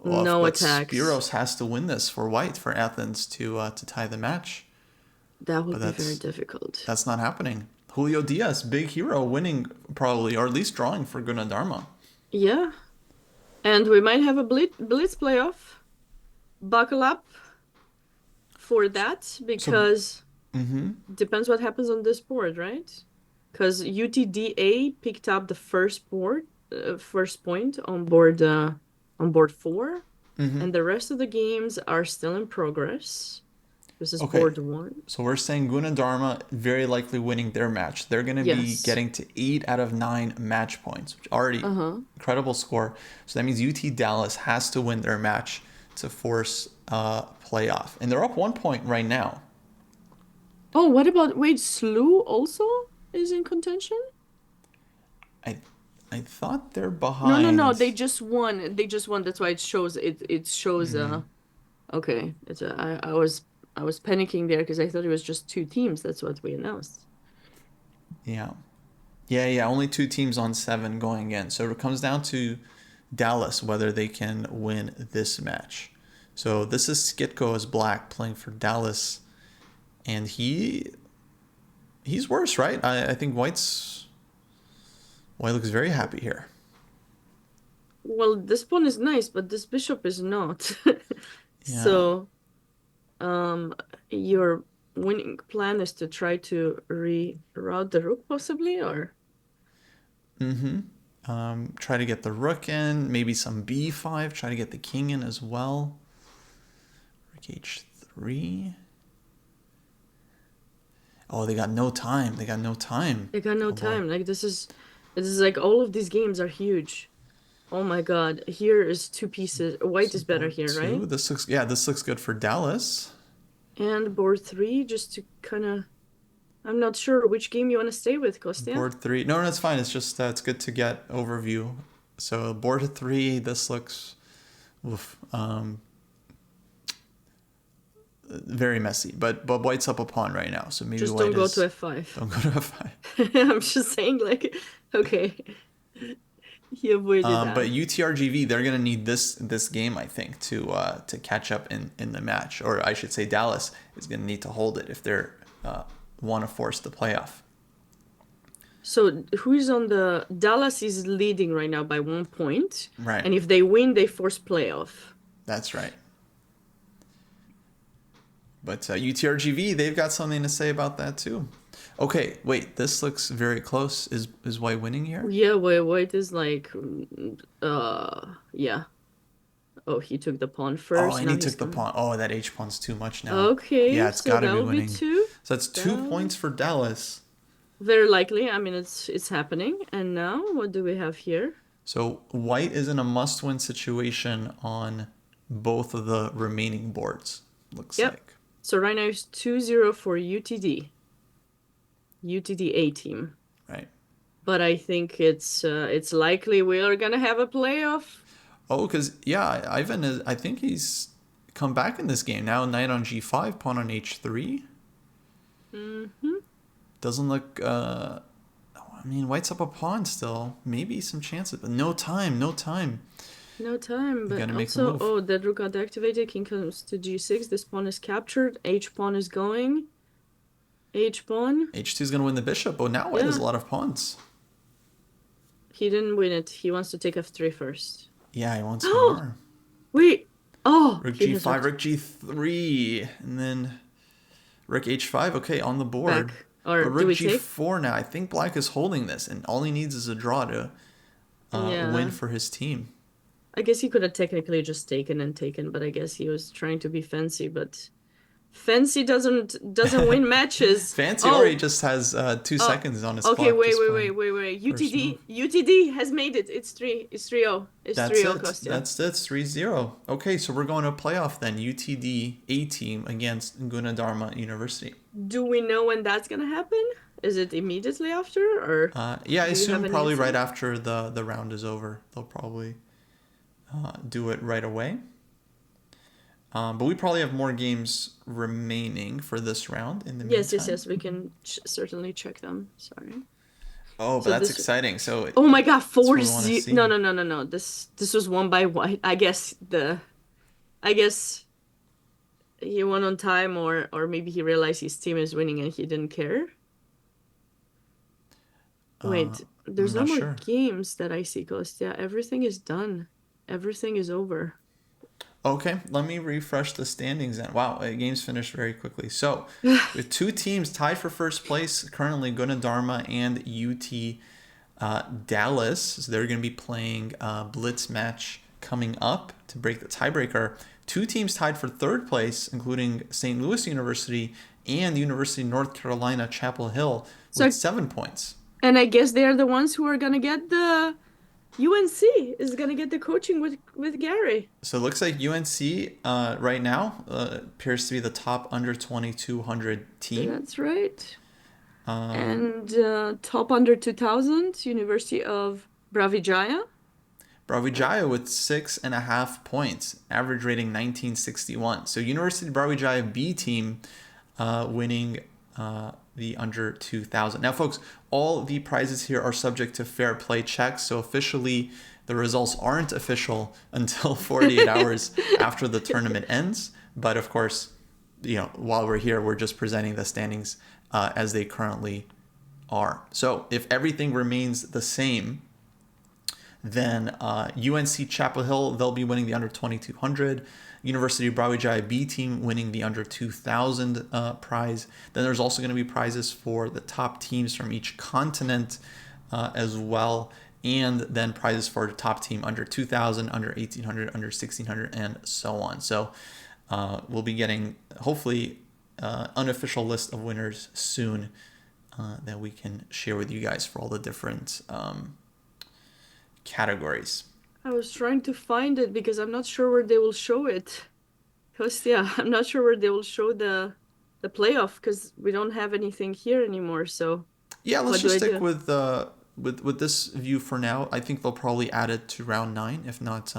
No but attacks. Spiros has to win this for white for Athens to tie the match. That would be very difficult. That's not happening. Julio Diaz, big hero, winning probably, or at least drawing for Gunadarma. Yeah. And we might have a blitz playoff. Buckle up for that, because depends what happens on this board, right? Because UTDA picked up the first point on board 4, and the rest of the games are still in progress. This is board 1. So we're saying Gunadarma very likely winning their match. They're going to be getting to 8 out of 9 match points, which already incredible score. So that means UT Dallas has to win their match to force a playoff. And they're up 1 point right now. Oh, what about, wait, SLU also is in contention? I thought they're behind. No, they just won. That's why it shows okay. I was panicking there because I thought it was just 2 teams. That's what we announced. Yeah. Only 2 teams on 7 going in. So it comes down to Dallas, whether they can win this match. So this is Skitko as black playing for Dallas. And he's worse, right? I think white looks very happy here. Well, this pawn is nice, but this bishop is not. Yeah. So your winning plan is to try to reroute the rook possibly, or? Try to get the rook in, maybe some b5, try to get the king in as well. Rook h3. Oh, they got no time. Like this is like all of these games are huge. Oh my god. Here is 2 pieces. White is better here, right? This looks good for Dallas. And board 3, just to kind of, I'm not sure which game you want to stay with, Kostya. Board 3. No, it's fine. It's just it's good to get overview. So board 3, this looks very messy. But white's up a pawn right now, so maybe just white don't go to f5. Don't go to f5. I'm just saying, like, okay. He avoided that. But UTRGV, they're gonna need this game, I think, to catch up in the match, or I should say, Dallas is gonna need to hold it if they're want to force the playoff. So who's on the Dallas is leading right now by 1 point, right? And if they win, they force playoff. That's right. But UTRGV, they've got something to say about that too. Okay, wait, this looks very close. Is White winning here? Yeah, White is like, yeah. Oh, he took the pawn Oh, first. and Now he he's took the gonna. pawn. Oh, that H pawn's too much now. Okay, Yeah, it's so got to be that'll be winning. two. So that's 2 points for Dallas. Very likely. I mean, it's happening. And now, what do we have here? So White is in a must-win situation on both of the remaining boards, looks Yep. like. So right now it's 2-0 for UTD. UTD A team. Right. But I think it's likely we are gonna have a playoff. Oh, because, yeah, Ivan is, I think he's come back in this game. Now knight on G5, pawn on H3. Mm-hmm. Doesn't look, I mean, White's up a pawn still. Maybe some chances, but no time. No time, but gotta make a also, move. oh, that rook got activated. King comes to G6. This pawn is captured. H pawn is going. H pawn. H2 is going to win the bishop. Oh, now White has a Yeah. lot of pawns. He didn't win it. He wants to take F3 first. Yeah, he wants more. Wait. Oh, Rook he has G5, Rook G3, and then Rook H5. Okay, on the board. back. Or But do Rook we take? G4 now. I think Black is holding this, and all he needs is a draw to Yeah. win for his team. I guess he could have technically just taken, but I guess he was trying to be fancy, but fancy doesn't win matches. Fancy Oh, already just has 2 seconds on his clock. okay, wait. just playing. UTD has made it. It's 3-0. It's That's 3-0, it. Kostya. That's it. 3-0. Okay, so we're going to playoff then. UTD A team against Gunadarma University. Do we know when that's gonna happen? Is it immediately after, or Yeah, I do you have assume any probably insight? right after the round is over. They'll probably do it right away. But we probably have more games remaining for this round in the Yes, meantime. yes. We can certainly check them. Sorry. Oh, but So that's this- exciting. So Oh my God, what we wanna 4-0. see. No. This was won by White. I guess he won on time, or maybe he realized his team is winning and he didn't care. Wait, there's I'm no not more sure. games that I see, Kostya. Everything is done. Everything is over. Okay, let me refresh the standings then. Wow, games finished very quickly. So, with 2 teams tied for first place, currently Gunadarma and UT Dallas. So they're going to be playing a blitz match coming up to break the tiebreaker. 2 teams tied for third place, including St. Louis University and University of North Carolina Chapel Hill So- with 7 points. And I guess they are the ones who are gonna get the UNC is gonna get the coaching with Garry. So it looks like UNC right now appears to be the top under 2200 team. That's right. Um, And top under 2000, University of Bravijaya. Bravijaya with 6.5 points, average rating 1961. So University of Bravijaya B team winning the under 2000. Now, folks, all the prizes here are subject to fair play checks. So officially, the results aren't official until 48 hours after the tournament ends. But of course, while we're here, we're just presenting the standings as they currently are. So if everything remains the same, then UNC Chapel Hill, they'll be winning the under 2200. University of Bravijaya B team winning the under 2000 prize. Then there's also going to be prizes for the top teams from each continent as well. And then prizes for the top team under 2000, under 1800, under 1600, and so on. So we'll be getting, hopefully, unofficial list of winners soon that we can share with you guys for all the different categories. I was trying to find it because I'm not sure where they will show it. Kostya, I'm not sure where they will show the playoff because we don't have anything here anymore. So Yeah, let's what do just I stick do? with this view for now. I think they'll probably add it to round 9. If not,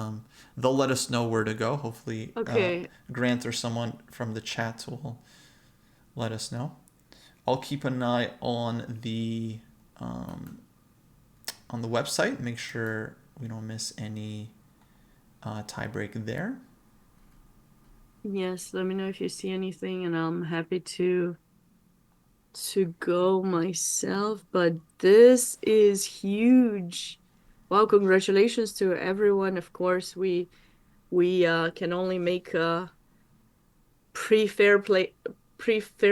they'll let us know where to go. Hopefully, Okay. Grant or someone from the chat will let us know. I'll keep an eye on the website. Make sure we don't miss any tiebreak there. Yes, let me know if you see anything, and I'm happy to go myself. But this is huge. Wow, congratulations to everyone. Of course, we can only make pre-fair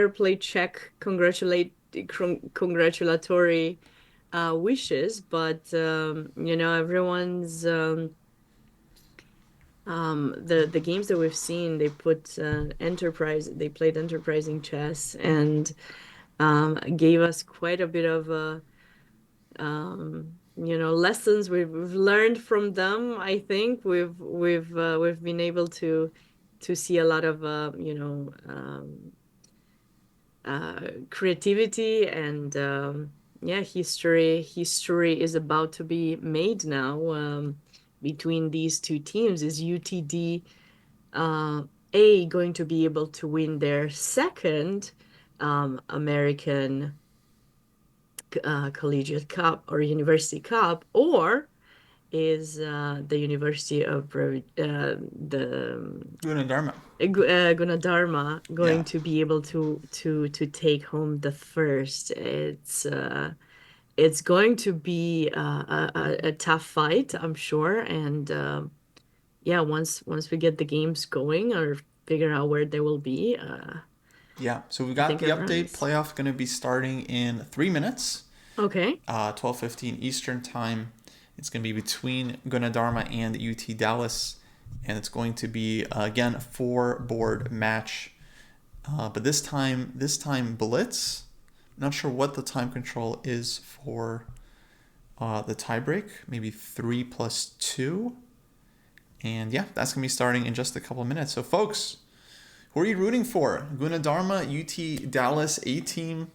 play check congratulatory wishes, but everyone's the games that we've seen, they played enterprising chess and gave us quite a bit of lessons we've learned from them. I think we've been able to see a lot of creativity and yeah, history is about to be made now between these two teams. Is UTD going to be able to win their second American Collegiate Cup or University Cup, or is the University of the Gunadarma. Gunadarma going Yeah. to be able to take home the first? It's going to be a tough fight, I'm sure, and yeah, once we get the games going or figure out where they will be, Yeah, so we I got think the update. everyone's Playoff going to be starting in 3 minutes, okay. 12:15 Eastern time. It's going to be between Gunadarma and UT Dallas, and it's going to be again a 4-board match. But this time blitz. Not sure what the time control is for the tiebreak. Maybe 3+2. And yeah, that's going to be starting in just a couple of minutes. So folks, who are you rooting for? Gunadarma, UT Dallas, A-team.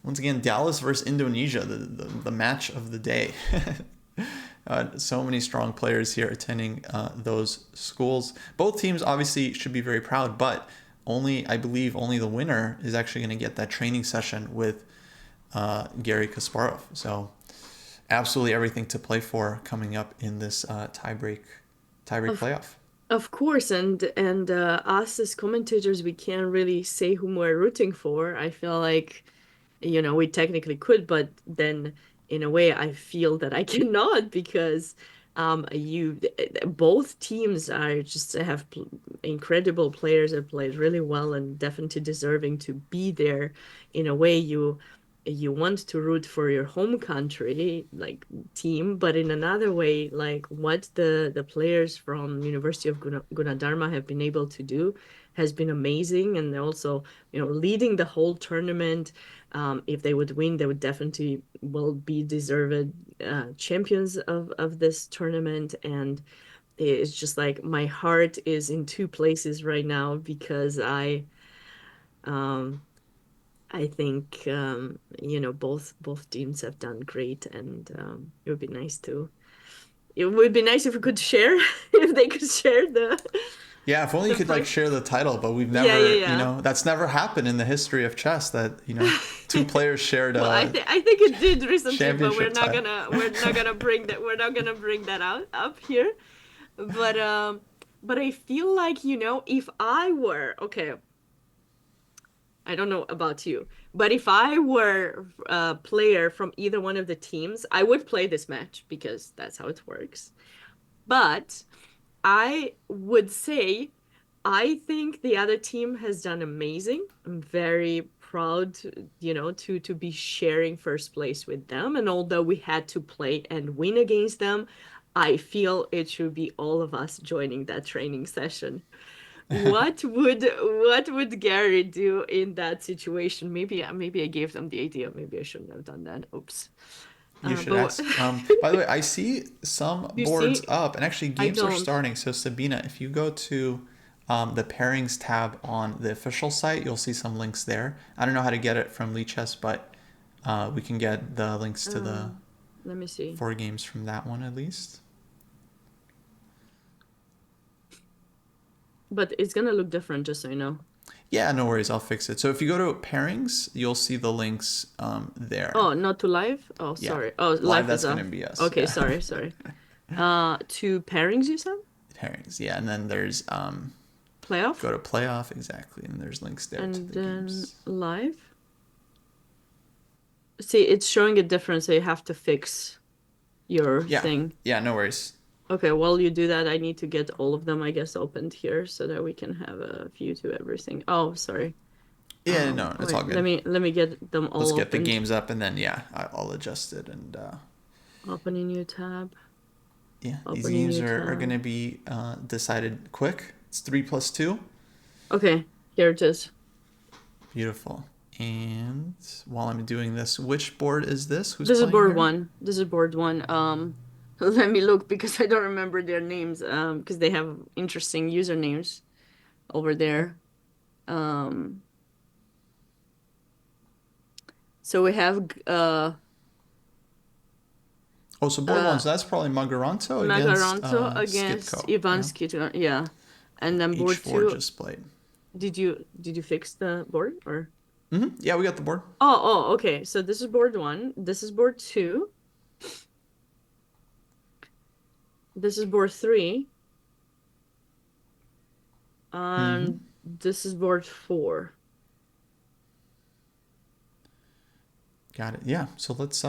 Once again, Dallas versus Indonesia, the match of the day. So many strong players here attending those schools. Both teams obviously should be very proud, but I believe only the winner is actually going to get that training session with Garry Kasparov. So absolutely everything to play for coming up in this tiebreak playoff. Of course, and us as commentators, we can't really say whom we're rooting for. I feel like, we technically could, but then in a way, I feel that I cannot because both teams are just have incredible players that played really well and definitely deserving to be there. In a way, you want to root for your home country like team, but in another way, like what the players from University of Gunadarma have been able to do has been amazing, and they're also leading the whole tournament. If they would win, they would definitely will be deserved champions of this tournament. And it's just like my heart is in two places right now because I think both teams have done great, and it would be nice if we could share if they could share the Yeah, if only you could like first. share the title, but we've Yeah, never, yeah. that's never happened in the history of chess that, two players shared Well, a I think it did recently, but championship title. we're not gonna bring that up here. But I feel like, if I were okay, I don't know about you, but if I were a player from either one of the teams, I would play this match because that's how it works. But I would say I think the other team has done amazing. I'm very proud, to be sharing first place with them. And although we had to play and win against them, I feel it should be all of us joining that training session. What would Garry do in that situation? Maybe I gave them the idea. Maybe I shouldn't have done that. Oops. You should But ask. By the way, I see some you boards see, up, and actually I games are don't. starting. So Sabina, if you go to the pairings tab on the official site, you'll see some links there. I don't know how to get it from Lichess, but we can get the links to the Let me see. 4 games from that one at least. But it's gonna look different, just so you know. Yeah, no worries. I'll fix it. So if you go to pairings, you'll see the links there. Oh, not to live? Oh, Yeah. sorry. Oh, Live, live that's is off. going to be us. Okay, Yeah. sorry. To pairings, you said? Pairings, yeah. And then there's Playoff? go to playoff, exactly. And there's links there to And the then games. live? See, it's showing a difference, so you have to fix your Yeah. thing. Yeah, no worries. Okay, while you do that, I need to get all of them, I guess, opened here so that we can have a view to everything. Oh, sorry. Yeah, no, it's all Wait, good. let me get them all Let's get the opened. games up, and then yeah, I'll adjust it, and Open a new tab. yeah, these Open a games new are tab. gonna be decided quick. It's 3+2. Okay, here it is. Beautiful. And while I'm doing this, which board is this? Who's This is playing board here? one. This is board one. Let me look because I don't remember their names. Because they have interesting usernames over there. So we have Oh, so board one. So that's probably Magaranto against Magaranto against Skitko. Ivan Yeah. Skitko. Yeah, and then board H4 two. just played. Did you fix the board or? Yeah, we got the board. Oh, okay. So this is board one. This is board two. This is board three. And this is board four. Got it. Yeah. So let's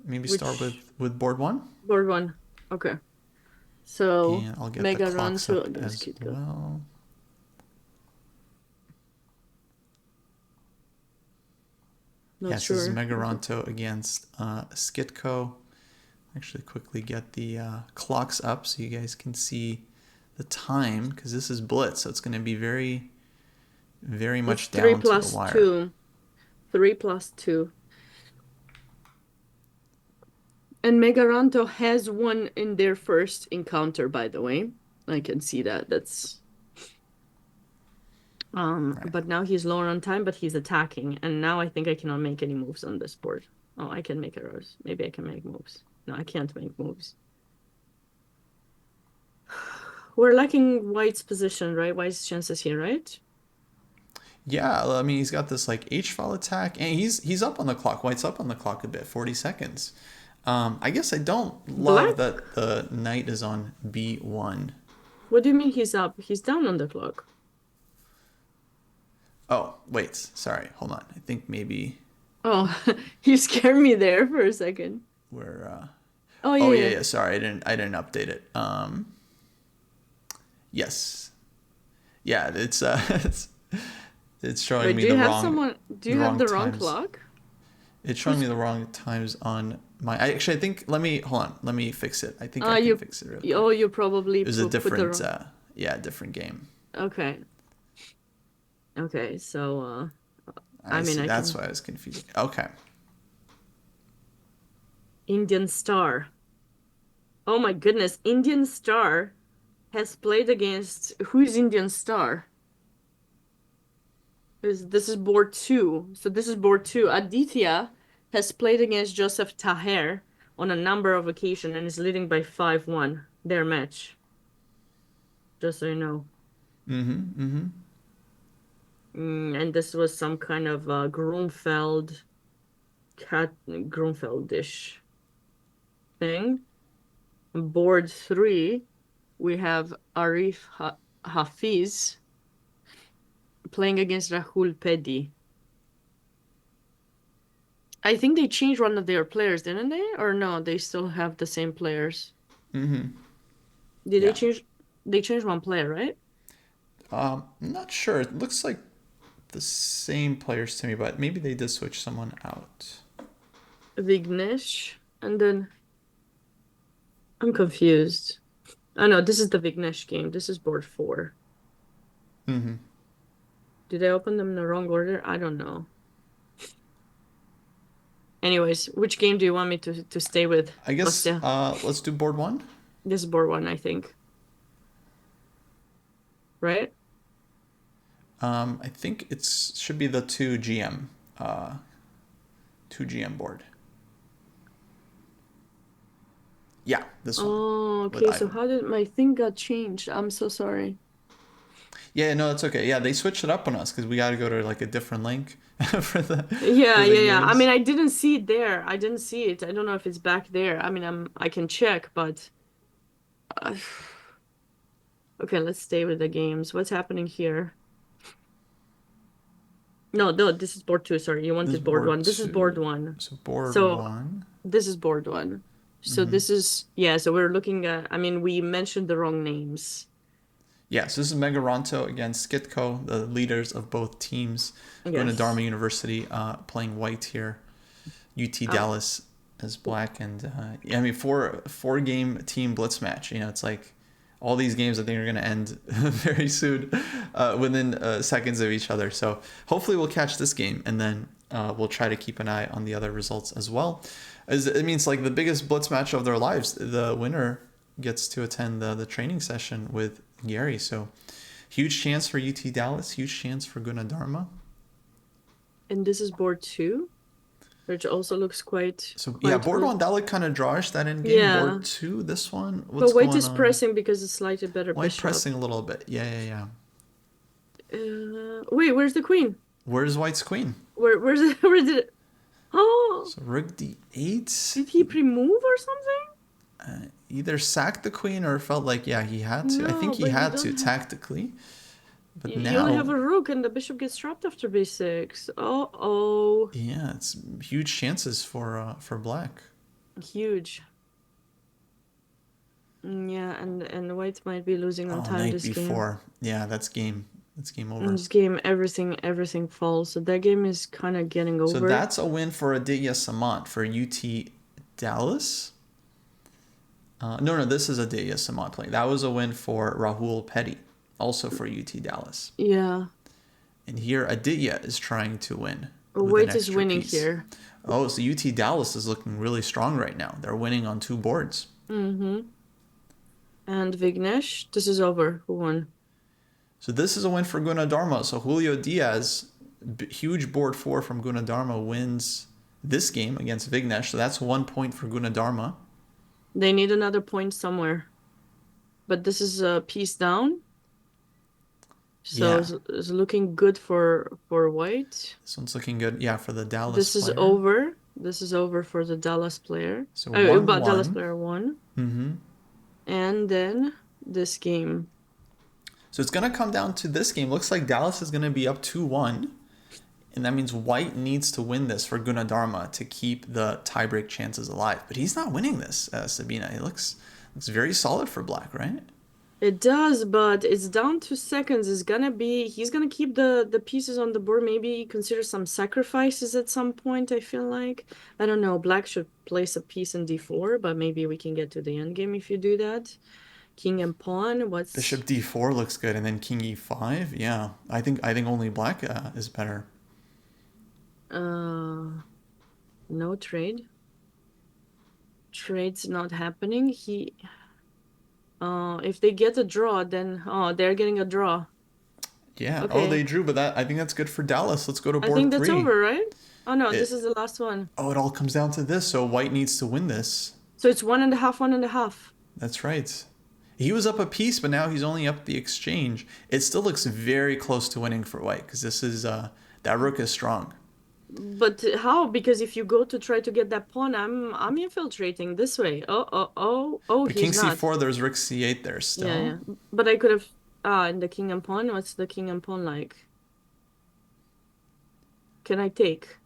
maybe start with board one. Board one. Okay. So And I'll get Mega the Run clocks to up against as Kitko. well. Not Yes, sure. this is Megaronto against Skitko. Actually, quickly get the clocks up so you guys can see the time, because this is blitz, so it's going to be very, very much It's 3 down to plus the wire. 2. 3 plus 2. And Megaranto has won in their first encounter, by the way. I can see that. That's Right. but now he's lower on time, but he's attacking. And now I think I cannot make any moves on this board. Oh, I can make arrows. Maybe I can make moves. No, I can't make moves. We're lacking White's position, right? White's chances here, right? Yeah, I mean, he's got this like H-file attack, and he's up on the clock. White's up on the clock a bit, 40 seconds. I guess I don't love that the knight is on B1. What do you mean he's up? He's down on the clock. Oh, wait, sorry, hold on. I think maybe Oh, you scared me there for a second. we're Oh oh yeah. yeah, sorry, I didn't update it. Yes. Yeah, it's it's showing Wait, me do you the have wrong do you have the wrong times. clock? It's showing me the wrong times on my. I think. Let me fix it. I think I can fix it. Real quick. Oh, you probably It was a different. put the Yeah, different game. Okay. Okay, so I mean, see. That's why I was confused. Okay. Indian Star. Oh my goodness, Indian Star has played against who's Indian Star? This is board 2. So this is board 2. Aditya has played against Joseph Taher on a number of occasions and is leading by 5-1 their match. Just so you know. And this was some kind of Grunfeld Grunfeldish thing. Board 3, we have Arif Hafiz playing against Rahul Pedi. I think they changed one of their players, didn't they? Or no, they still have the same players. Did they change? They changed one player, right? I'm not sure. It looks like the same players to me, but maybe they did switch someone out. Vignesh, and then I'm confused. Oh no, this is the Vignesh game. This is board 4. Did I open them in the wrong order? I don't know. Anyways, which game do you want me to stay with? I guess Kostya? let's do board 1. This is board 1, I think. Right? I think it should be the 2 GM board. Yeah, this one. Oh, okay. So how did my thing got changed? I'm so sorry. Yeah, no, it's okay. Yeah, they switched it up on us because we got to go to like a different link for the. Yeah. I games. mean, I didn't see it there. I didn't see it. I don't know if it's back there. I mean, I can check, but okay, let's stay with the games. What's happening here? No, this is board 2. Sorry, you wanted board 1. This is board 1. So board 1. This is board 1. So this is, yeah, so we're looking at, I mean, we mentioned the wrong names. Yeah, so this is Megaronto against Skitko, the leaders of both teams. Yes. Gunadarma University playing white here. UT Dallas as black. And I mean, four game team blitz match. You know, it's like all these games I think are going to end very soon within seconds of each other. So hopefully we'll catch this game, and then we'll try to keep an eye on the other results as well. It means like the biggest blitz match of their lives. The winner gets to attend the training session with Garry. So huge chance for UT Dallas, huge chance for Gunadarma. And this is board 2, which also looks quite Yeah, board good. 1, that looked kind of drawish, that end game. Yeah. Board 2, this one, But white is pressing because it's slightly better White bishop. pressing a little bit. Yeah. Wait, where's the queen? Where's white's queen? Where did it? Oh, So rook d8. did he pre-move or something? Either sacked the queen or felt like, yeah, he had to. I No, think he but you had don't to have- tactically. But You now, only have a rook and the bishop gets trapped after b6. Oh, yeah, it's huge chances for black. huge. Yeah, and white might be losing on time Knight this b4. Yeah, that's game. That's game game. over. In this game, everything falls. So that game is kind of getting over. So that's a win for Aditya Samant for UT Dallas. No, this is Aditya Samant playing. That was a win for Rahul Petty, also for UT Dallas. Yeah. And here Aditya is trying to win. with an White is extra winning piece. here. Oh, so UT Dallas is looking really strong right now. They're winning on 2 boards. Mm-hmm. And Vignesh, this is over. Who won? So this is a win for Gunadarma. So Julio Diaz, huge board 4 from Gunadarma, wins this game against Vignesh. So that's 1 point for Gunadarma. They need another point somewhere. But this is a piece down. So Yeah. it's looking good for white. This one's looking good. Yeah, for the Dallas This is player. over. This is over for the Dallas player. So But 1-1. Dallas player won. Mm-hmm. And then this game. So it's going to come down to this game. Looks like Dallas is going to be up 2-1. And that means white needs to win this for Gunadarma to keep the tiebreak chances alive. But he's not winning this, Sabina. He looks very solid for black, right? It does, but it's down to seconds. He's gonna keep the pieces on the board. Maybe consider some sacrifices at some point, I feel like. I don't know. Black should place a piece in d4, but maybe we can get to the end game if you do that. King and pawn. What's Bishop d4 looks good, and then king e5. Yeah, I think only black is better. no trade. Trade's not happening. If they get a draw, then they're getting a draw. Yeah. Okay. Oh, they drew, but I think that's good for Dallas. Let's go to board 3. I think that's over, right? Oh no, this is the last one. Oh, it all comes down to this. So white needs to win this. So it's 1.5, 1.5. That's right. He was up a piece, but now he's only up the exchange. It still looks very close to winning for white because this is that rook is strong. But how? Because if you go to try to get that pawn, I'm infiltrating this way. Oh, But king he's not. c4, there's rook c8 there still. Yeah. But I could have in the king and pawn. What's the king and pawn like? Can I take?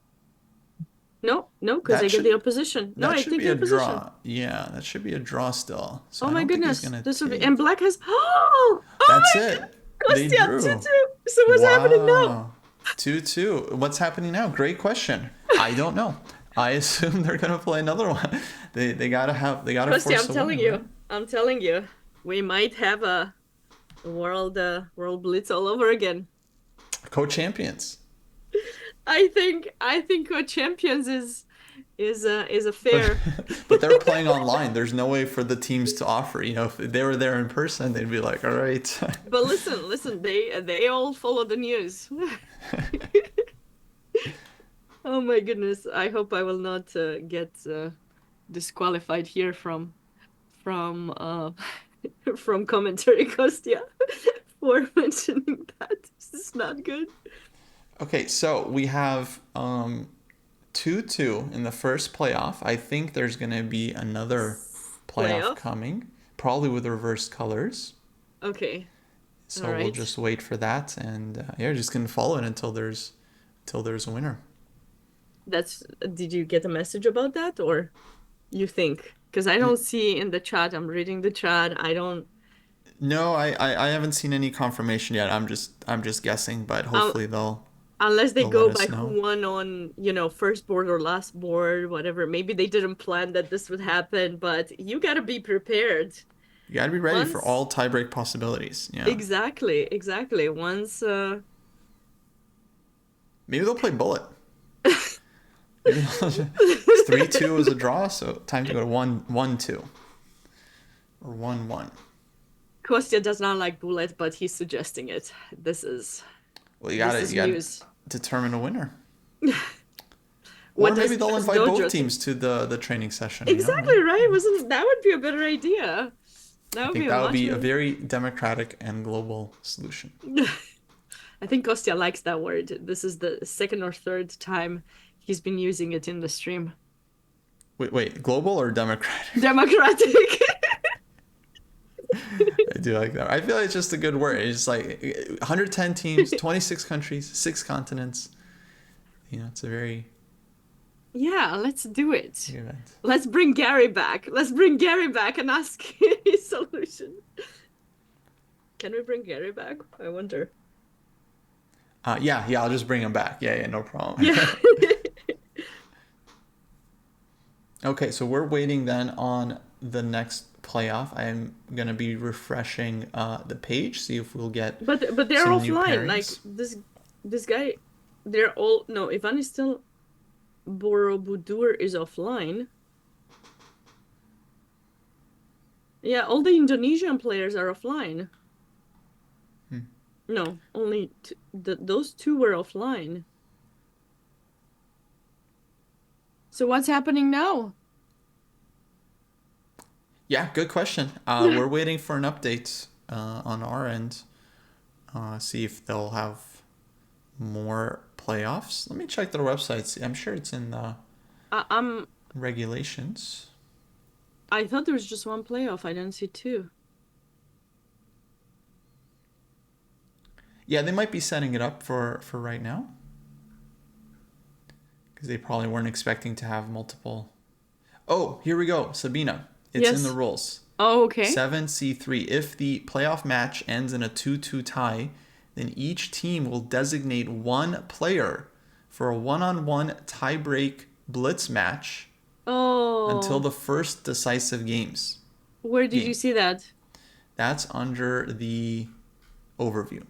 No, because I get the opposition. No, That I should take be the a opposition. draw. Yeah, that should be a draw still. So Oh I my don't think he's goodness, gonna this would be. take. And black has. Oh That's my it. God. They Kostya, drew. 2-2. So what's happening now? 2-2. What's happening now? Great question. I don't know. I assume they're gonna play another one. They gotta Kostya, force I'm a telling win, you. right? I'm telling you. We might have a world blitz all over again. Co-champions. I think co-champions is a fair. But they're playing online. There's no way for the teams to offer. You know, if they were there in person, they'd be like, all right. But listen, they all follow the news. Oh my goodness! I hope I will not get disqualified here from commentary, Kostya, for mentioning that. This is not good. Okay, so we have 2-2 in the first playoff. I think there's going to be another playoff coming, probably with reversed colors. Okay. So All we'll right. just wait for that, and just going to follow it until there's a winner. Did you get a message about that, or you think? Because I don't see in the chat. I'm reading the chat. I don't. No, I haven't seen any confirmation yet. I'm just guessing, but Um, hopefully unless they they'll let go us by know. who won on, first board or last board, whatever. Maybe they didn't plan that this would happen, but you got to be prepared. You got to be ready for Once, all tiebreak possibilities. Yeah. exactly. Once, Maybe they'll play bullet. Maybe 3-2 is a draw, so time to go to 1-1-2 or 1-1. Kostya does not like bullet, but he's suggesting it. This is Well, you this is gotta news. determine a winner. Or What does maybe they'll Chess invite both Dojo think? teams to the training session, right? Exactly, right? Wasn't that would be a better idea? That I would think be a that would much be a more. very democratic and global solution. I think Kostya likes that word. This is the second or third time he's been using it in the stream. Wait, global or democratic? Democratic. I do like that. I feel like it's just a good word. It's like 110 teams, 26 countries, 6 continents. It's a very Yeah, let's do it. big event. Let's bring Garry back. Let's bring Garry back and ask his solution. Can we bring Garry back? I wonder. Yeah, I'll just bring him back. Yeah, no problem. Yeah. Okay, so we're waiting then on the next playoff. I'm gonna be refreshing the page, see if we'll get But they're some new offline. Like pairings. this guy, they're all no. Ivan is still. Borobudur is offline. Yeah, all the Indonesian players are offline. No, only those two were offline. So what's happening now? Yeah, good question. We're waiting for an update on our end. See if they'll have more playoffs. Let me check their websites. I'm sure it's in the regulations. I thought there was just one playoff. I didn't see two. Yeah, they might be setting it up for right now. Because they probably weren't expecting to have multiple. Oh, here we go. Sabina. It's in the rules. Oh, okay. 7C3. If the playoff match ends in a 2-2 tie, then each team will designate one player for a one-on-one tie-break blitz match until the first decisive games. Where did you see that? That's under the overview.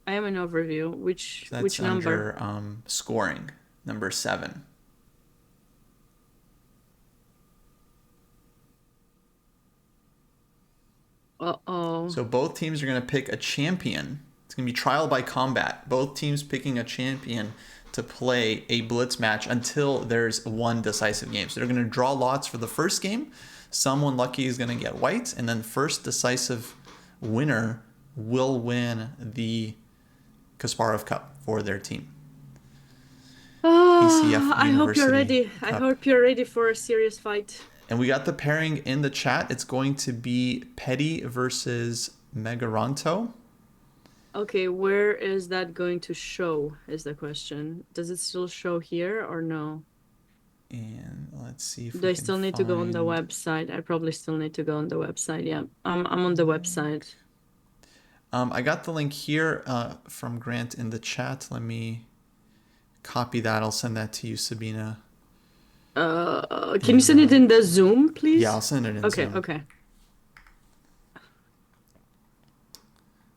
I am an overview. Which number? That's under scoring, number 7. Uh-oh. So both teams are going to pick a champion. It's going to be trial by combat. Both teams picking a champion to play a blitz match until there's one decisive game. So they're going to draw lots for the first game. Someone lucky is going to get white, and then first decisive winner will win the Kasparov Cup for their team. KCF I hope you're ready. Cup. I hope you're ready for a serious fight. And we got the pairing in the chat. It's going to be Petty versus Megaronto. Okay, where is that going to show is the question. Does it still show here or no? And let's see if Do I still need to go on the website? I probably still need to go on the website. Yeah, I'm on the website. I got the link here from Grant in the chat. Let me copy that. I'll send that to you, Sabina. Can you send it in the Zoom, please? Yeah, I'll send it in Zoom. Okay.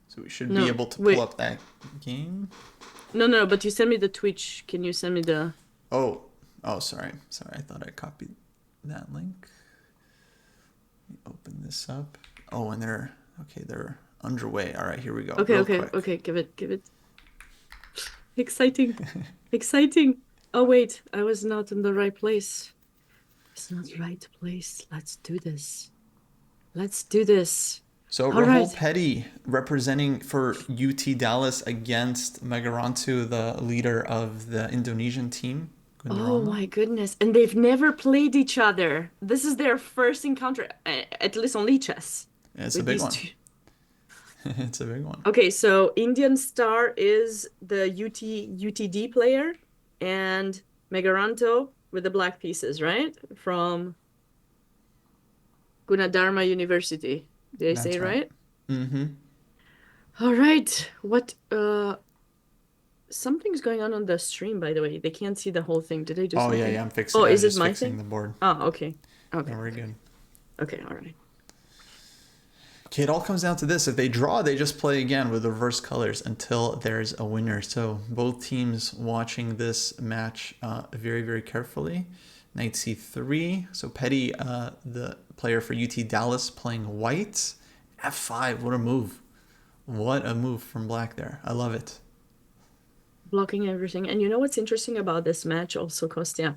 So we should be able to pull up that game. No, but you send me the Twitch. Can you send me the... Oh, sorry. I thought I copied that link. Let me open this up. Oh, and they're underway. All right, here we go. Okay. Give it. Exciting. Oh, wait. I was not in the right place. It's not the right place. Let's do this. So Rahul Petty representing for UT Dallas against Megaronto, the leader of the Indonesian team. Oh my goodness. And they've never played each other. This is their first encounter, at least on Chess. It's a big one. It's a big one. Okay, so Indian Star is the UTD player and Megaronto with the black pieces, right? From Gunadarma University. Did I say That's it right. right? Mm-hmm. All right. What something's going on the stream, by the way. They can't see the whole thing. Did I do Oh, something? yeah, I'm fixing. Oh, I was is it just my fixing thing? the board. Oh, okay. Okay. No, we're good. Okay, all right. Okay, it all comes down to this. If they draw, they just play again with reverse colors until there's a winner. So both teams watching this match very, very carefully. Knight c3. So Petty, the player for UT Dallas, playing white. f5. What a move. What a move from black there. I love it. Blocking everything. And you know what's interesting about this match also, Kostya?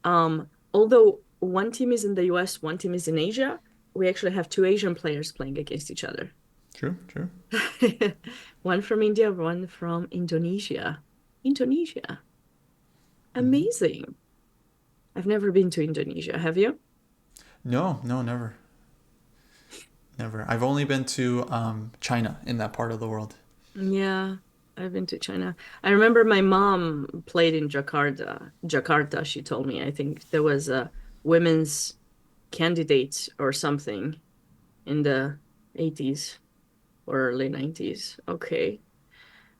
Although one team is in the US, one team is in Asia, we actually have two Asian players playing against each other. True, true. One from India, one from Indonesia. Indonesia. Amazing. I've never been to Indonesia. Have you? No, never. Never. I've only been to China, in that part of the world. Yeah, I've been to China. I remember my mom played in Jakarta. Jakarta, she told me. I think there was a women's candidate or something in the 80s or early 90s. Okay.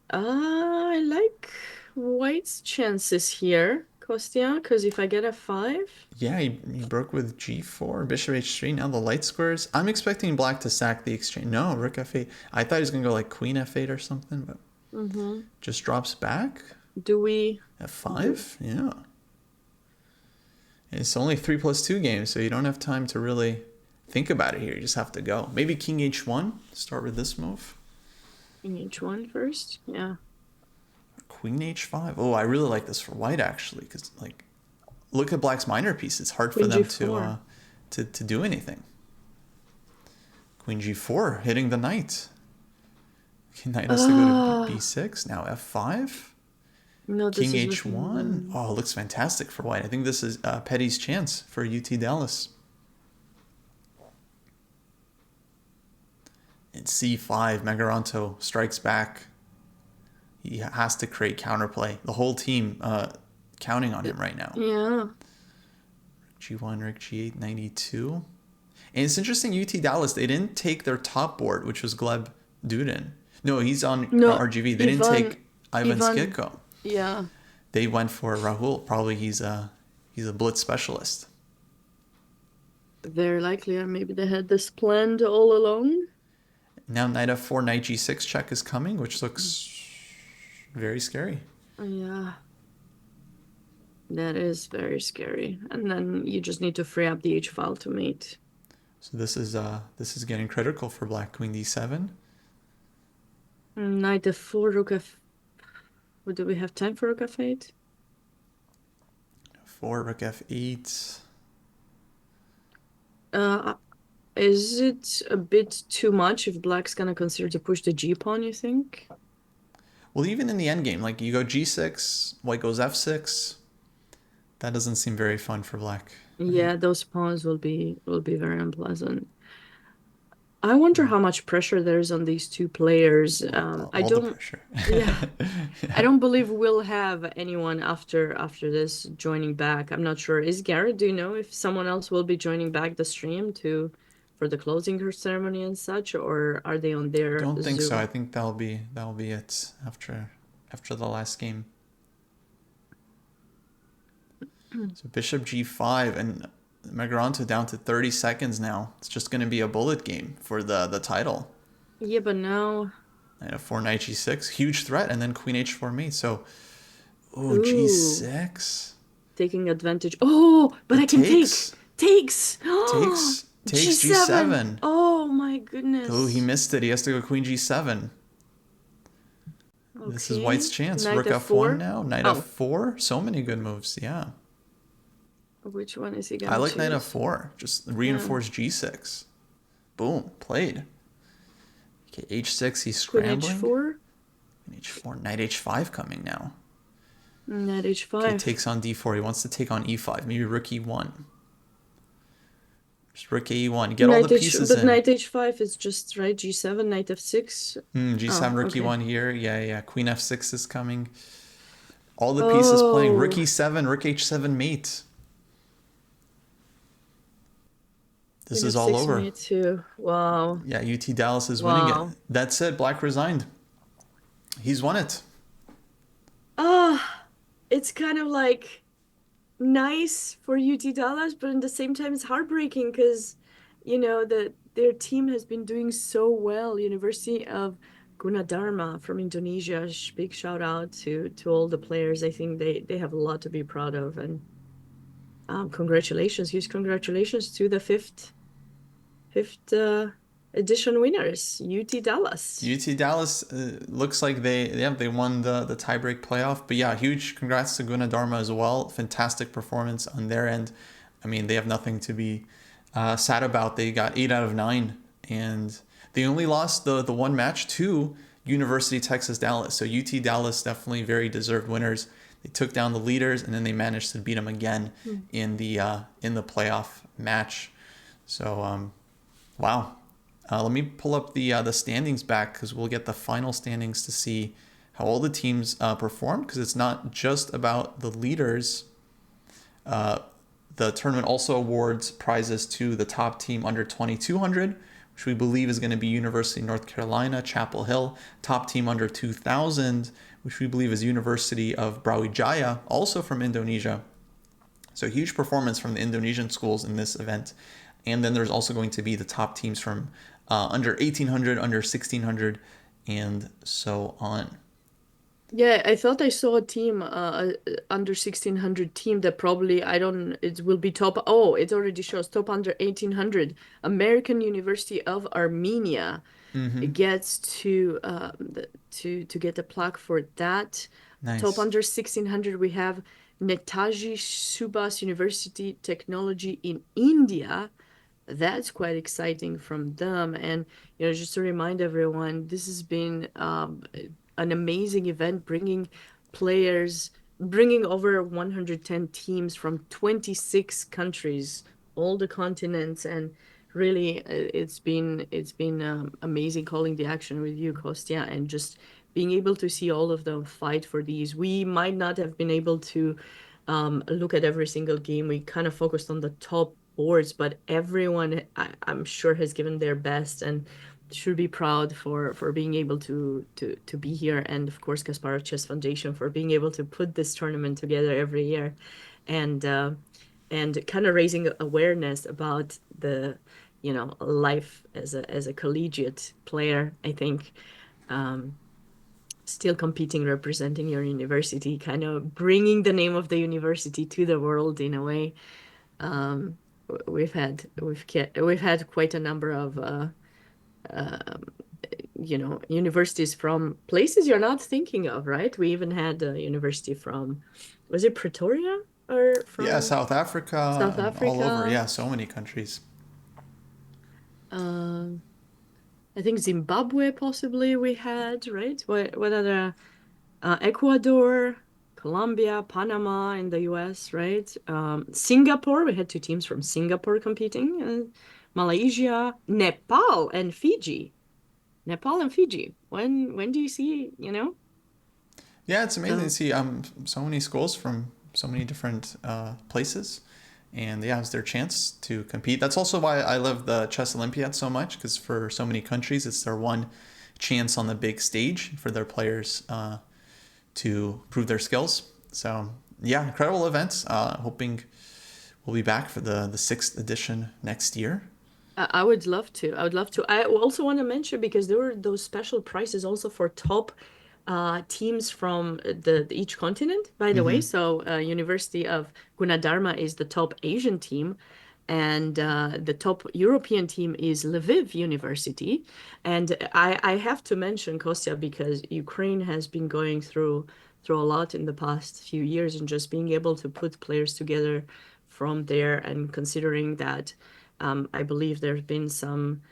I like White's chances here, Kostya, because if I get a 5... Yeah, he broke with g4, bishop h3, now the light squares. I'm expecting black to sack the exchange. No, rook f8. I thought he was going to go like queen f8 or something, but just drops back. Do we... f5? Yeah. It's only 3+2 games, so you don't have time to really think about it here. You just have to go. Maybe king h1. Start with this move. King h1 first? Yeah. Queen h5. Oh, I really like this for white, actually, because like, look at black's minor piece. It's hard for Queen them g4. to do anything. Queen g4, hitting the knight. Okay, knight has to go to b6. Now f5. No, King this is h1. Oh, it looks fantastic for white. I think this is Petty's chance for UT Dallas. And c5, Megaranto strikes back. He has to create counterplay. The whole team counting on him right now. Yeah. G1, Rook G8, 92. And it's interesting, UT Dallas, they didn't take their top board, which was Gleb Dudin. No, he's on RGV. They didn't take Ivan Skitko. Yeah. They went for Rahul. Probably he's a blitz specialist. Very likely, or maybe they had this planned all along. Now knight f4, knight g6 check is coming, which looks very scary. Yeah. That is very scary. And then you just need to free up the h file to mate. So this is getting critical for black. Queen d7. Knight f4, rook f... Do we have time for rook f8? 4, rook f8. Is it a bit too much if black's gonna consider to push the g-pawn, you think? Well, even in the endgame, like you go g6, white goes f6. That doesn't seem very fun for black. Yeah, those pawns will be very unpleasant. I wonder how much pressure there's on these two players. I All don't. the pressure. Yeah, I don't believe we'll have anyone after this joining back. I'm not sure. Is Garrett? Do you know if someone else will be joining back the stream for the closing ceremony and such, or are they on their I don't think Zoom? so. I think that'll be it after the last game. So bishop g5 and Megaranto down to 30 seconds now. It's just going to be a bullet game for the title. Yeah, but now... Knight f4, knight g6, huge threat, and then queen h4 mate. So, Ooh. g6. Taking advantage. Oh, but I can takes. Takes. Takes G7. g7. Oh my goodness. Oh, he missed it. He has to go queen g7. Okay. This is white's chance. Knight Rook f4 f1 now. Knight f4. So many good moves. Yeah. Which one is he going to I like choose? knight f4. Just reinforce g6. Boom. Played. Okay, h6. He's scrambling. Queen h4. h4. Knight h5 coming now. Knight h5. Okay, takes on d4. He wants to take on e5. Maybe rook e1. Just rook e1. Get all the pieces but in. knight h5 is just, right? g7, knight f6. g7, rook e1 here. Yeah. Queen f6 is coming. All the pieces playing. Rook e7, rook h7 mate. this Queen is of all 6, over. me too. Wow. Yeah, UT Dallas is winning it. Wow. That said, Black resigned. He's won it. Ah, it's kind of like nice for UT Dallas, but at the same time, it's heartbreaking because, their team has been doing so well. University of Gunadarma from Indonesia. Big shout out to all the players. I think they have a lot to be proud of, and congratulations, huge congratulations to the fifth edition winners, UT Dallas. UT Dallas looks like they won the tiebreak playoff. But yeah, huge congrats to Gunadarma as well. Fantastic performance on their end. I mean, they have nothing to be sad about. They got 8 out of 9, and they only lost the one match to University Texas Dallas. So UT Dallas definitely very deserved winners. They took down the leaders, and then they managed to beat them again in the playoff match. So wow. Let me pull up the standings back because we'll get the final standings to see how all the teams performed, because it's not just about the leaders. The tournament also awards prizes to the top team under 2200, which we believe is going to be University of North Carolina, Chapel Hill. Top team under 2000, which we believe is University of Brawijaya, also from Indonesia. So huge performance from the Indonesian schools in this event. And then there's also going to be the top teams from under 1800, under 1600, and so on. Yeah, I thought I saw a team, under 1600 team that probably, it will be top. Oh, it already shows top under 1800. American University of Armenia gets to get a plaque for that. Nice. Top under 1600, we have Netaji Subhas University Technology in India. That's quite exciting from them. And, just to remind everyone, this has been an amazing event, bringing over 110 teams from 26 countries, all the continents. And really, it's been amazing calling the action with you, Kostya, and just being able to see all of them fight for these. We might not have been able to look at every single game. We kind of focused on the top boards, but everyone, I'm sure, has given their best and should be proud for being able to be here. And of course, Kasparov Chess Foundation for being able to put this tournament together every year, and kind of raising awareness about the life as a collegiate player. I think still competing, representing your university, kind of bringing the name of the university to the world in a way. We've had quite a number of universities from places you're not thinking of, right? We even had a university from, was it Pretoria or from? Yeah, South Africa. South Africa. All over. Yeah, so many countries. I think Zimbabwe possibly we had, right? What other? Ecuador, Colombia, Panama in the US, right? Singapore, we had 2 teams from Singapore competing. Malaysia, Nepal, and Fiji. When do you see, Yeah, it's amazing to see so many schools from so many different places. And yeah, it's their chance to compete. That's also why I love the Chess Olympiad so much, because for so many countries, it's their one chance on the big stage for their players to prove their skills. So yeah, incredible events. Hoping we'll be back for the 6th edition next year. I would love to. I also want to mention, because there were those special prizes also for top teams from each continent, by the way. So University of Gunadarma is the top Asian team, and the top European team is Lviv University. And I have to mention Kostya, because Ukraine has been going through a lot in the past few years, and just being able to put players together from there, and considering that I believe there's been some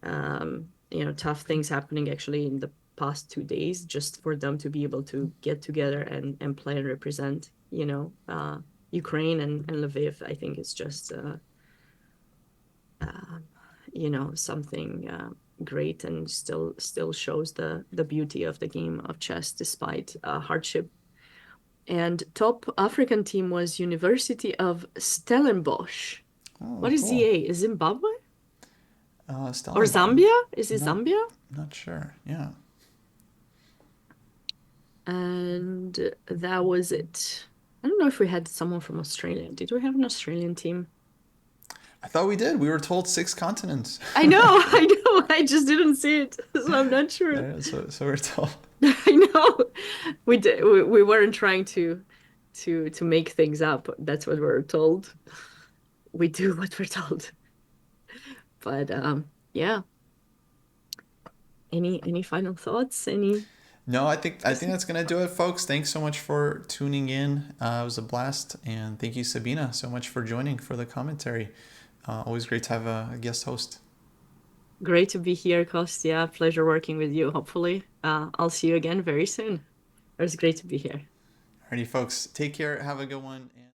tough things happening actually in the past 2 days, just for them to be able to get together and play and represent Ukraine and Lviv. I think it's just something great, and still shows the beauty of the game of chess despite hardship. And top African team was University of Stellenbosch. Oh, What is cool. ZA? Is Zimbabwe? Or Stellenbosch. Zambia? Is it Not, Zambia? not sure. Yeah. And that was it. I don't know if we had someone from Australia. Did we have an Australian team? I thought we did. We were told 6 continents. I know, I know. I just didn't see it, so I'm not sure. Yeah, so we're told. I know. We did. We weren't trying to make things up. That's what we were told. We do what we're told. But yeah. Any final thoughts? Any? No, I think that's gonna do it, folks. Thanks so much for tuning in. It was a blast, and thank you, Sabina, so much for joining for the commentary. Always great to have a guest host. Great to be here, Kostya. Pleasure working with you. Hopefully, I'll see you again very soon. It was great to be here. Alrighty, folks. Take care. Have a good one.